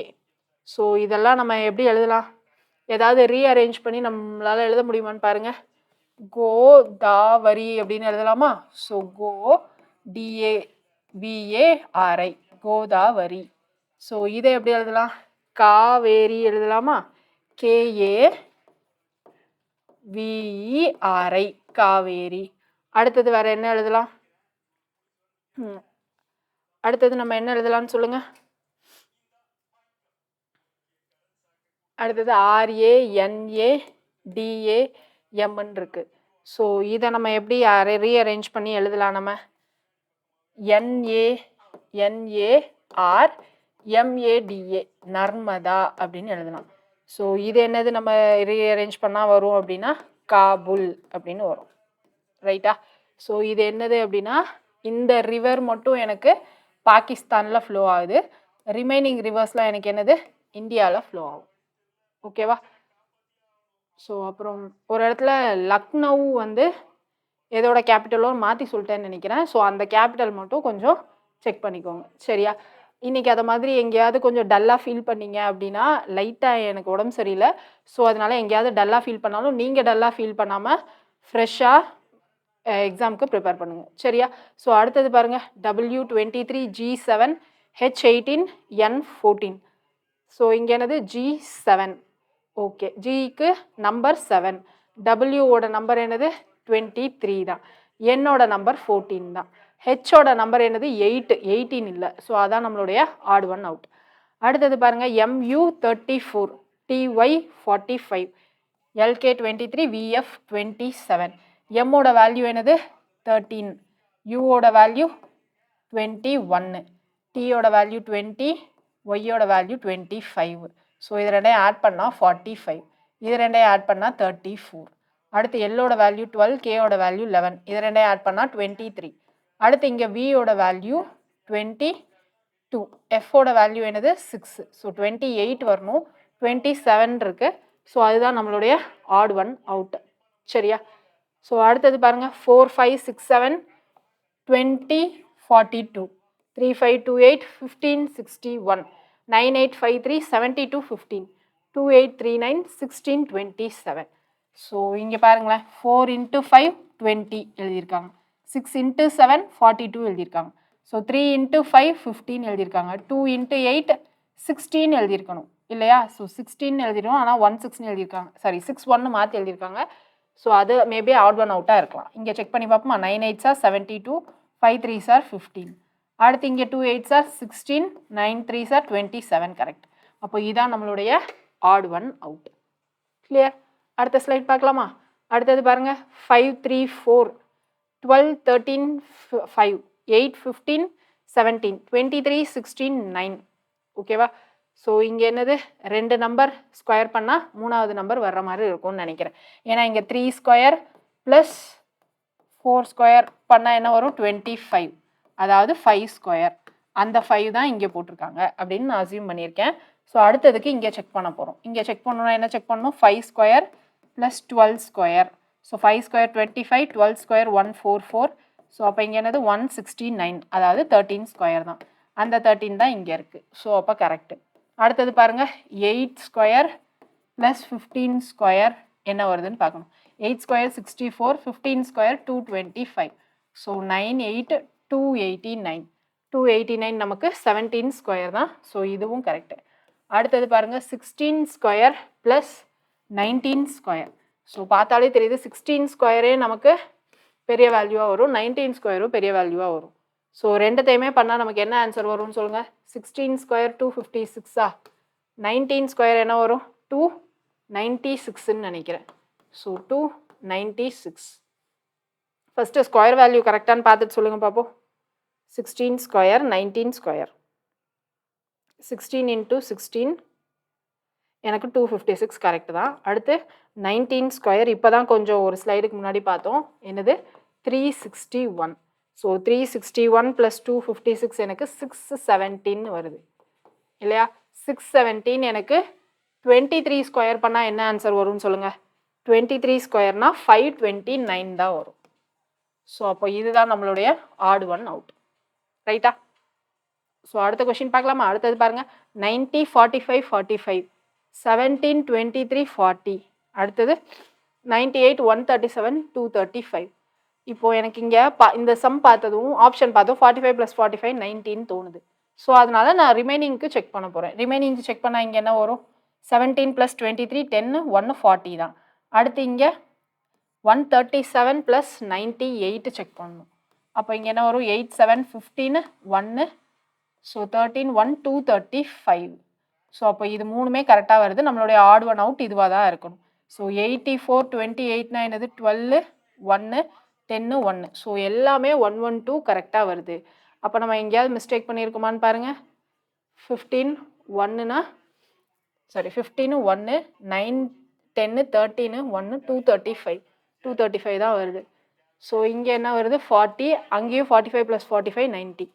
So இதெல்லாம் நம்ம எப்படி எழுதலாம்? ஏதாவது ரீஅரேஞ்ச் பண்ணி நம்மளால் எழுத முடியுமான்னு பாருங்கள். கோதாவரி அப்படின்னு எழுதலாமா? So GODAVARI Godavari. ஸோ இதை எப்படி எழுதலாம்? காவேரி எழுதலாமா? KAVERI காவேரி. அடுத்தது வேறு என்ன எழுதலாம்? அடுத்தது நம்ம என்ன எழுதலாம்னு சொல்லுங்கள். அடுத்தது ஆர்ஏ என்ஏ டிஏ எம்ன்னு இருக்குது. ஸோ இதை நம்ம எப்படி ரீஅரேஞ்ச் பண்ணி எழுதலாம்? நம்ம NANAR MADA நர்மதா அப்படின்னு எழுதலாம். ஸோ இது என்னது நம்ம ரீஅரேஞ்ச் பண்ணால் வரும் அப்படின்னா காபுல் அப்படின்னு வரும். ரைட்டா? ஸோ இது என்னது அப்படின்னா இந்த ரிவர் மட்டும் எனக்கு பாகிஸ்தானில் ஃப்ளோ ஆகுது, ரிமைனிங் ரிவர்ஸ்லாம் எனக்கு என்னது இந்தியாவில் ஃப்ளோ ஆகும். ஓகேவா? ஸோ அப்புறம் ஒரு இடத்துல லக்னௌ வந்து எதோட கேபிட்டலோ மாற்றி சொல்லிட்டேன்னு நினைக்கிறேன். ஸோ அந்த கேபிட்டல் மட்டும் கொஞ்சம் செக் பண்ணிக்கோங்க. சரியா? இன்றைக்கி அதை மாதிரி எங்கேயாவது கொஞ்சம் டல்லாக ஃபீல் பண்ணீங்க அப்படின்னா, லைட்டாக எனக்கு உடம்பு சரியில்லை, ஸோ அதனால் எங்கேயாவது டல்லாக ஃபீல் பண்ணாலும் நீங்கள் டல்லாக ஃபீல் பண்ணாமல் ஃப்ரெஷ்ஷாக எக்ஸாமுக்கு ப்ரிப்பேர் பண்ணுங்கள். சரியா? ஸோ அடுத்தது பாருங்கள், W23 G7 H18 N14. So இங்கே என்னது G7. ஓகே, ஜிக்கு நம்பர் 7, டபிள்யூவோட நம்பர் என்னது 23 தான், என்னோட நம்பர் 14 தான், ஹெச்சோட நம்பர் என்னது 8, 18 இல்லை. ஸோ அதான் நம்மளுடைய ஆட் ஒன் அவுட். அடுத்தது பாருங்கள், MU34 TY45 LK23 VF27. எம்மோட value என்னது 13, யூவோட வேல்யூ 21, டியோட வேல்யூ 20, ஒய்யோட வேல்யூ 25. ஸோ இது ரெண்டையும் ஆட் பண்ணால் 45, இது ரெண்டையும் ஆட் பண்ணால் 34. அடுத்து எல்லோட வேல்யூ 12, கேயோட வேல்யூ 11, இது ரெண்டையும் ஆட் பண்ணால் 23. அடுத்து இங்கே வியோட வேல்யூ 22, எஃபோட வேல்யூ என்னது 6. ஸோ 28 வரணும், 27 இருக்குது. ஸோ அதுதான் நம்மளுடைய ஆட் ஒன் அவுட். சரியா? ஸோ அடுத்தது பாருங்கள், 4, 5, 6, 7 20, 42, 3, 5, 2, 8 15, 61, 9, 8, 5, 3 72, 15, 2, 8, 3, 9 16, 27. ஸோ இங்கே பாருங்களேன், 4 into 5 20 எழுதியிருக்காங்க, 6 into 7 42 எழுதியிருக்காங்க, ஸோ 3 into 5 15 எழுதியிருக்காங்க, 2 into 8 16 எழுதியிருக்கணும் இல்லையா? ஸோ 16 எழுதிடும், ஆனால் 16 எழுதியிருக்காங்க, சாரி 61 மாற்றி எழுதியிருக்காங்க. ஸோ அது மேபி ஆட் ஒன் அவுட்டாக இருக்கலாம். இங்கே செக் பண்ணி பார்ப்போமா, 9 8s are 72, 5 3s are 15. அடுத்து இங்கே 2 8s are 16, 9 3s are 27. Correct. அப்போ இதுதான் நம்மளுடைய ஆட் ஒன் அவுட். கிளியர்? அடுத்த ஸ்லைட் பார்க்கலாமா? அடுத்தது பாருங்கள், 5 3 4 12 13 5 8 15 17 23 16 9. ஓகேவா? ஸோ இங்கே என்னது, 2 நம்பர் ஸ்கொயர் பண்ணால் 3வது நம்பர் வர்ற மாதிரி இருக்கும்னு நினைக்கிறேன். ஏன்னா இங்கே 3 ஸ்கொயர் ப்ளஸ் 4 ஸ்கொயர் பண்ணால் என்ன வரும் 25, அதாவது 5 ஸ்கொயர். அந்த 5 தான் இங்கே போட்டிருக்காங்க அப்படின்னு நான் அசியூம் பண்ணியிருக்கேன். ஸோ அடுத்ததுக்கு இங்கே செக் பண்ண போகிறோம். இங்கே செக் பண்ணணும்னா என்ன செக் பண்ணணும், 5 square plus 12 square. So 5 square 25, 12 square 144. So அப்போ இங்கே என்னது 169, அதாவது 13 ஸ்கொயர் தான். அந்த 13 தான் இங்கே இருக்குது. ஸோ அப்போ கரெக்டு. அடுத்தது பாருங்கள், 8 ஸ்கொயர் ப்ளஸ் 15 ஸ்கொயர் என்ன வருதுன்னு பார்க்கணும். 8 ஸ்கொயர் 64, 15 ஸ்கொயர் 225. ஸோ 9 8 289, 289 நமக்கு 17 ஸ்கொயர் தான். ஸோ இதுவும் கரெக்டு. அடுத்தது பாருங்கள், 16 ஸ்கொயர் ப்ளஸ் 19 ஸ்கொயர். ஸோ பார்த்தாலே தெரியுது 16 ஸ்கொயரே நமக்கு பெரிய வேல்யூவாக வரும், 19 ஸ்கொயரும் பெரிய வேல்யூவாக வரும். ஸோ ரெண்டுத்தையுமே பண்ணால் நமக்கு என்ன ஆன்சர் வரும்னு சொல்லுங்கள். 16 ஸ்கொயர் 256, 19 ஸ்கொயர் என்ன வரும் 296ன்னு நினைக்கிறேன். ஸோ 296. ஃபஸ்ட்டு ஸ்கொயர் வேல்யூ கரெக்டானு பார்த்துட்டு சொல்லுங்கள் பார்ப்போம். 16 ஸ்கொயர் 19 ஸ்கொயர், 16 into 16 எனக்கு 256 கரெக்டு தான். அடுத்து 19 ஸ்கொயர் இப்போ தான் கொஞ்சம் ஒரு ஸ்லைடுக்கு முன்னாடி பார்த்தோம், என்னது 361. ஸோ 361 ப்ளஸ் 256 எனக்கு 617 வருது இல்லையா? 617 எனக்கு 23 ஸ்கொயர் பண்ணால் என்ன ஆன்சர் வரும்னு சொல்லுங்கள். 23 ஸ்கொயர்னால் 529 தான் வரும். ஸோ அப்போ இதுதான் நம்மளுடைய ஆட் ஒன் அவுட். ரைட்டா? ஸோ அடுத்த கொஷின் பார்க்கலாமா? அடுத்தது பாருங்கள், 90 45 45, 17 23 40. அடுத்தது 98 137 235. இப்போது எனக்கு இங்கே இந்த சம் பார்த்ததும் ஆப்ஷன் பார்த்தோம், 45 + 45 19 தோணுது. ஸோ அதனால் நான் ரிமைனிங்க்கு செக் பண்ண போகிறேன். ரிமைனிங்க்கு செக் பண்ணால் இங்கே என்ன வரும், 17 + 23 10 1 40 தான். அடுத்து இங்கே 137 + 98 செக் பண்ணணும். அப்போ இங்கே என்ன வரும், 8 7 15 1. ஸோ 13 1 235. ஸோ அப்போ இது மூணுமே கரெக்டாக வருது. நம்மளுடைய ஆட் ஒன் அவுட் இதுவாக தான் இருக்கணும். ஸோ 84 28 என்னது 12 1 10 1. ஸோ எல்லாமே 112 கரெக்டாக வருது. அப்போ நம்ம எங்கேயாவது மிஸ்டேக் பண்ணியிருக்கோமான்னு பாருங்கள். 15 1னா சாரி 15 1 9 10 13 1 235 தான் வருது. ஸோ இங்கே என்ன வருது 40, அங்கேயும் 45 + 45 90.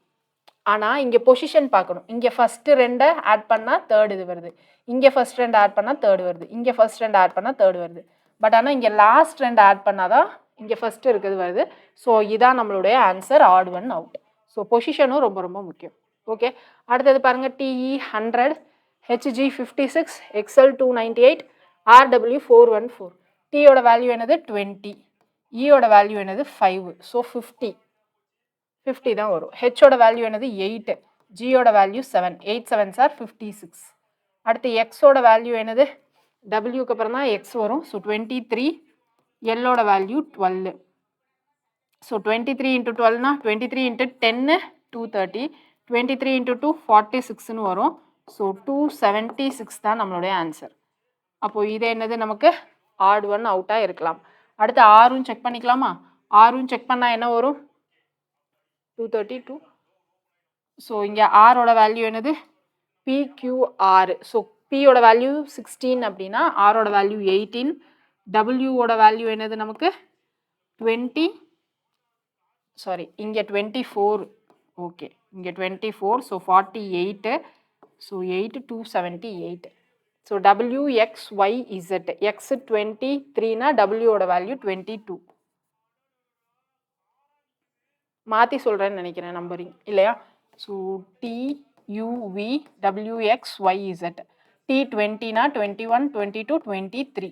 ஆனால் இங்கே பொசிஷன் பார்க்கணும். இங்கே ஃபஸ்ட்டு 2 ஆட் பண்ணால் தேர்ட் இது வருது, இங்கே ஃபஸ்ட் 2 ஆட் பண்ணால் தேர்டு வருது, இங்கே ஃபஸ்ட் 2 ஆட் பண்ணால் தேர்டு வருது. பட் ஆனால் இங்கே லாஸ்ட் 2 ஆட் பண்ணால் தான் இங்கே ஃபஸ்ட்டு இருக்கிறது வருது. ஸோ இதான் நம்மளுடைய answer, odd one out. So பொசிஷனும் ரொம்ப ரொம்ப முக்கியம். ஓகே, அடுத்தது பாருங்கள். TE 100, HG 56, XL 298, RW 414. Tயோட value என்னது 20, ஈயோட வேல்யூ என்னது 5. ஸோ 50 தான் வரும். ஹெச்சோட வேல்யூ என்னது 8, ஜியோட வேல்யூ 7, 8 7s are 56. அடுத்து எக்ஸோட வேல்யூ என்னது, டபிள்யூக்கு அப்புறம் தான் எக்ஸ் வரும். ஸோ 23, எல்லோட வேல்யூ 12. ஸோ 23 × 12னா 23 × 10 230, 23 × 2 46ன்னு வரும். ஸோ 276 தான் நம்மளுடைய ஆன்சர். அப்போது இது என்னது நமக்கு ஆட் ஒன் அவுட்டாக இருக்கலாம். அடுத்து ஆரும் செக் பண்ணிக்கலாமா? ஆரும் செக் பண்ணால் என்ன வரும் 232. ஸோ இங்கே ஆரோட வேல்யூ என்னது PQR. ஸோ பியோட வேல்யூ 16 அப்படின்னா ஆரோட வேல்யூ 18, டபிள்யூவோட வேல்யூ என்னது நமக்கு 20, சாரி இங்கே 24. ஓகே, இங்கே 24. So 48. So 8 278. So WXYZ, X 23னா டபிள்யூவோட வேல்யூ 22. மாற்றி சொல்கிறேன்னு நினைக்கிறேன் நம்பரிங் இல்லையா? ஸோ TUVWXYZ, T20னா 21 22 23.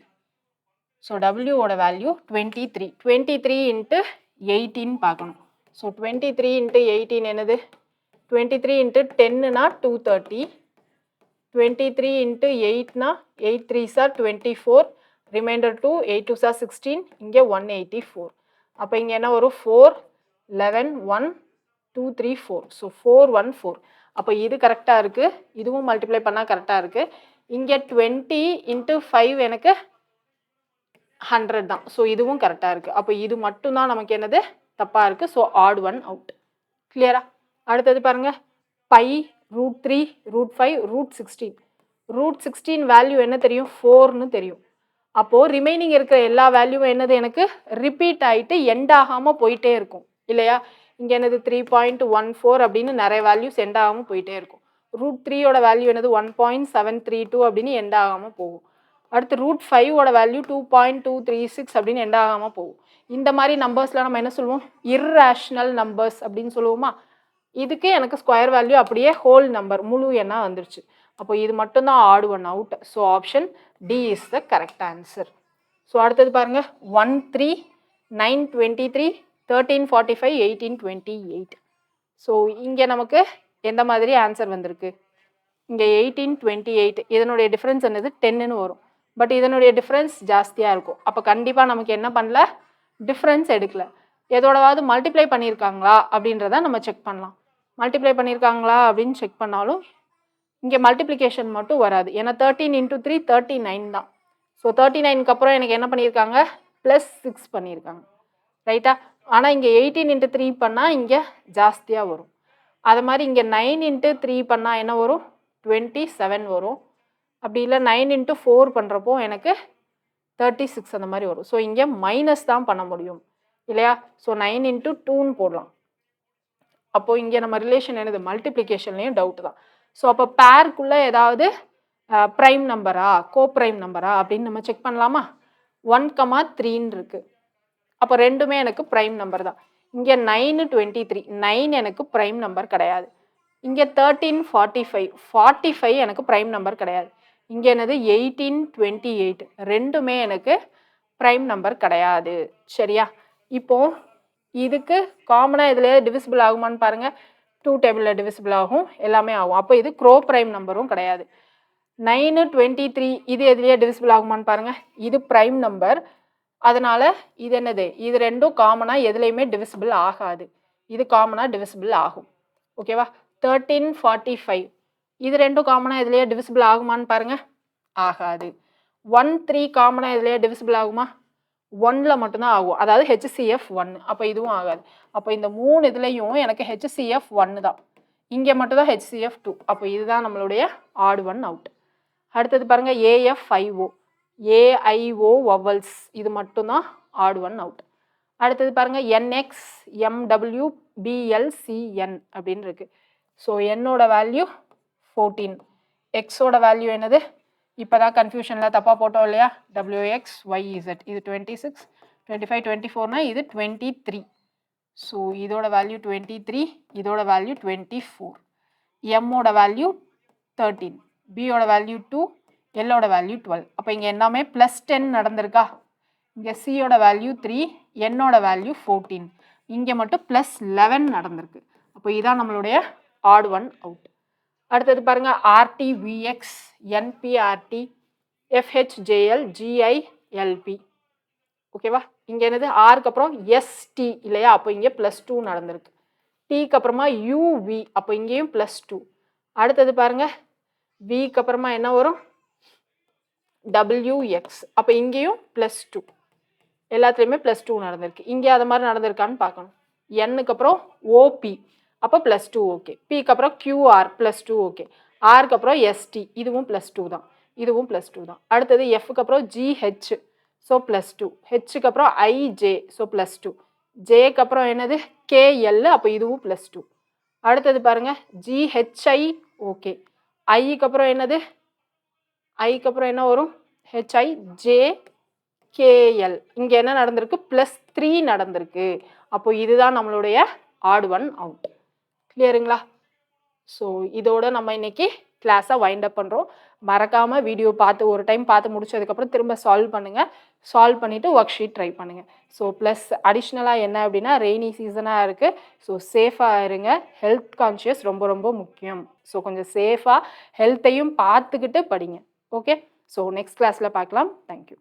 ஸோ டபிள்யூவோட வேல்யூ 23. 23 × 18 பார்க்கணும். ஸோ 23 × 18 என்னது 23 × 10னா 230, 23 × 8னா 8 3s are 24, reminder 2, 8 2s are 16, இங்கே 184. அப்போ இங்கே என்ன வரும் 4 11 1 2 3 4. ஸோ 414. அப்போ இது கரெக்டாக இருக்குது, இதுவும் மல்டிப்ளை பண்ணால் கரெக்டாக இருக்குது. இங்கே 20 × 5 எனக்கு 100 தான். ஸோ இதுவும் கரெக்டாக இருக்குது. அப்போ இது மட்டும்தான் நமக்கு என்னது தப்பாக இருக்குது. So odd one out. கிளியரா? அடுத்தது பாருங்கள். பை √3 √5 √16. √16 வேல்யூ என்ன தெரியும் 4ன்னு தெரியும். அப்போது ரிமைனிங் இருக்கிற எல்லா வேல்யூவும் என்னது எனக்கு ரிப்பீட் ஆகிட்டு எண்ட் ஆகாமல் போயிட்டே இருக்கும் இல்லையா? இங்கே என்னது 3.14 அப்படின்னு நிறைய வேல்யூஸ் எண்ட் ஆகாமல் போயிட்டே இருக்கும். √3யோட வேல்யூ என்னது 1.732 அப்படின்னு எண்ட் ஆகாமல் போகும். அடுத்து √5ஓட வேல்யூ 2.236 அப்படின்னு எண்ட் ஆகாமல் போகும். இந்த மாதிரி நம்பர்ஸில் நம்ம என்ன சொல்லுவோம், இர்ரேஷ்னல் நம்பர்ஸ் அப்படின்னு சொல்லுவோமா? இதுக்கு எனக்கு ஸ்கொயர் வேல்யூ அப்படியே ஹோல் நம்பர் முழு எண்ணாக வந்துருச்சு. அப்போ இது மட்டும்தான் odd one out. So option D is the correct answer. So அடுத்தது பாருங்கள். 1 3 9 23 13 45 18 28. ஸோ இங்கே நமக்கு எந்த மாதிரி ஆன்சர் வந்திருக்கு, இங்கே 18 28. இதனுடைய டிஃப்ரென்ஸ் என்னது 10ன்னு வரும். பட் இதனுடைய டிஃப்ரென்ஸ் ஜாஸ்தியாக இருக்கும். அப்போ கண்டிப்பாக நமக்கு என்ன பண்ணல, டிஃப்ரென்ஸ் எடுக்கல. எதோடவாவது மல்டிப்ளை பண்ணியிருக்காங்களா அப்படின்றத நம்ம செக் பண்ணலாம். மல்டிப்ளை பண்ணியிருக்காங்களா அப்படின்னு செக் பண்ணாலும் இங்கே மல்டிப்ளிகேஷன் மட்டும் வராது. ஏன்னா 13 × 3 39 தான். ஸோ 39க்கு அப்புறம் எனக்கு என்ன பண்ணியிருக்காங்க +6 பண்ணியிருக்காங்க ரைட்டா? ஆனால் இங்கே 18 × 3 பண்ணால் இங்கே ஜாஸ்தியாக வரும். அது மாதிரி இங்கே 9 × 3 பண்ணால் என்ன வரும் 27 வரும். அப்படி இல்லை 9 × 4 பண்ணுறப்போ எனக்கு 36 அந்த மாதிரி வரும். ஸோ இங்கே மைனஸ் தான் பண்ண முடியும் இல்லையா? ஸோ 9 × 2ன்னு போடலாம். அப்போது இங்கே நம்ம ரிலேஷன் என்னது மல்டிப்ளிகேஷன்லேயும் டவுட் தான். ஸோ அப்போ பேருக்குள்ளே ஏதாவது ப்ரைம் நம்பரா கோப்ரைம் நம்பரா அப்படின்னு நம்ம செக் பண்ணலாமா? 1,3ன்னு இருக்குது. அப்போ ரெண்டுமே எனக்கு ப்ரைம் நம்பர் தான். இங்கே 9 23, 9 எனக்கு ப்ரைம் நம்பர் கிடையாது. இங்கே 13 45, 45 எனக்கு ப்ரைம் நம்பர் கிடையாது. இங்கே என்னது 18 28, ரெண்டுமே எனக்கு ப்ரைம் நம்பர் கிடையாது. சரியா? இப்போ இதுக்கு காமனாக இதில் டிவிசிபிள் ஆகுமான்னு பாருங்கள். 2 டேபிளில் டிவிசிபிள் ஆகும், எல்லாமே ஆகும். அப்போ இது க்ரோ ப்ரைம் நம்பரும் கிடையாது. 9 23 இது எதுலேயே டிவிசிபிள் ஆகுமான்னு பாருங்கள். இது ப்ரைம் நம்பர், அதனால் இது என்னது, இது ரெண்டும் காமனாக எதுலேயுமே டிவிசிபிள் ஆகாது. இது காமனாக டிவிசிபிள் ஆகும். ஓகேவா? 13 45 இது ரெண்டும் காமனாக இதுலேயே டிவிசிபிள் ஆகுமான்னு பாருங்கள், ஆகாது. 1 3 காமனாக இதுலேயே டிவிசிபிள் ஆகுமா? 1ல் மட்டும்தான் ஆகும், அதாவது HCF 1. அப்போ இதுவும் ஆகாது. அப்போ இந்த 3 இதுலேயும் எனக்கு HCF 1 தான், இங்கே மட்டும்தான் HCF 2. அப்போ இதுதான் நம்மளுடைய ஆட் ஒன் அவுட். அடுத்தது பாருங்கள் AFIO, AIO வவல்ஸ், இது மட்டும்தான் ஆட் ஒன் அவுட். அடுத்தது பாருங்கள் NX MW BL CN அப்படின்னு இருக்கு. ஸோ என்னோட வேல்யூ 14, எக்ஸோட வேல்யூ என்னது? இப்போ தான் கன்ஃபியூஷனில் தப்பாக போட்டோம் இல்லையா? WX YZ, இது 26, 25, 24னா இது 23. ஸோ இதோட வேல்யூ 23, இதோட வேல்யூ 24. எம்மோட வேல்யூ 13, பியோட வேல்யூ 2, எல்லோட வேல்யூ 12. அப்போ இங்கே எல்லாமே +10 நடந்திருக்கா? இங்கே சியோட வேல்யூ 3, என்னோட வேல்யூ 14, இங்கே மட்டும் +11 நடந்திருக்கு. அப்போ இதான் நம்மளுடைய ஆட் ஒன் அவுட். அடுத்தது பாருங்க RTVX NPRT FHJL GILP. ஓகேவா? இங்கே என்னது? ஆருக்கு அப்புறம் ST இல்லையா? அப்போ இங்கே +2 நடந்திருக்கு. டீக்கு அப்புறமா UV, அப்போ இங்கேயும் +2. அடுத்தது பாருங்க விக்கு அப்புறமா என்ன வரும்? WX, அப்போ இங்கேயும் +2. எல்லாத்துலேயுமே +2 நடந்திருக்கு. இங்கே அது மாதிரி நடந்திருக்கான்னு பார்க்கணும். Nக்கு அப்புறம் OP, அப்போ +2 ஓகே. பிக்கு அப்புறம் QR +2 ஓகே. ஆருக்கு அப்புறம் ST, இதுவும் +2 தான், இதுவும் +2 தான். அடுத்தது Fக்கு அப்புறம் GH, ஸோ +2. ஹெச்சுக்கு அப்புறம் IJ, ஸோ +2. ஜேக்கு அப்புறம் என்னது? KL, அப்போ இதுவும் +2. அடுத்தது பாருங்க GHI ஓகே. ஐக்கு அப்புறம் என்னது? ஐக்கு அப்புறம் என்ன வரும்? HIJKL. இங்கே என்ன நடந்திருக்கு? +3 நடந்திருக்கு. அப்போ இதுதான் நம்மளுடைய ஆட் ஒன் அவுட். கிளியருங்களா? ஸோ இதோட நம்ம இன்னைக்கு கிளாஸை வைண்ட் அப் பண்ணுறோம். மறக்காமல் வீடியோ பார்த்து ஒரு டைம் பார்த்து முடிச்சதுக்கப்புறம் திரும்ப சால்வ் பண்ணுங்கள். சால்வ் பண்ணிவிட்டு ஒர்க் ஷீட் ட்ரை பண்ணுங்கள். ஸோ ப்ளஸ் அடிஷ்னலாக என்ன அப்படின்னா ரெய்னி சீசனாக இருக்குது. ஸோ சேஃபாக இருங்க. ஹெல்த் கான்ஷியஸ் ரொம்ப ரொம்ப முக்கியம். ஸோ கொஞ்சம் சேஃபாக ஹெல்த்தையும் பார்த்துக்கிட்டு படிங்க. ஓகே, ஸோ நெக்ஸ்ட் கிளாஸில் பார்க்கலாம். தேங்க்யூ.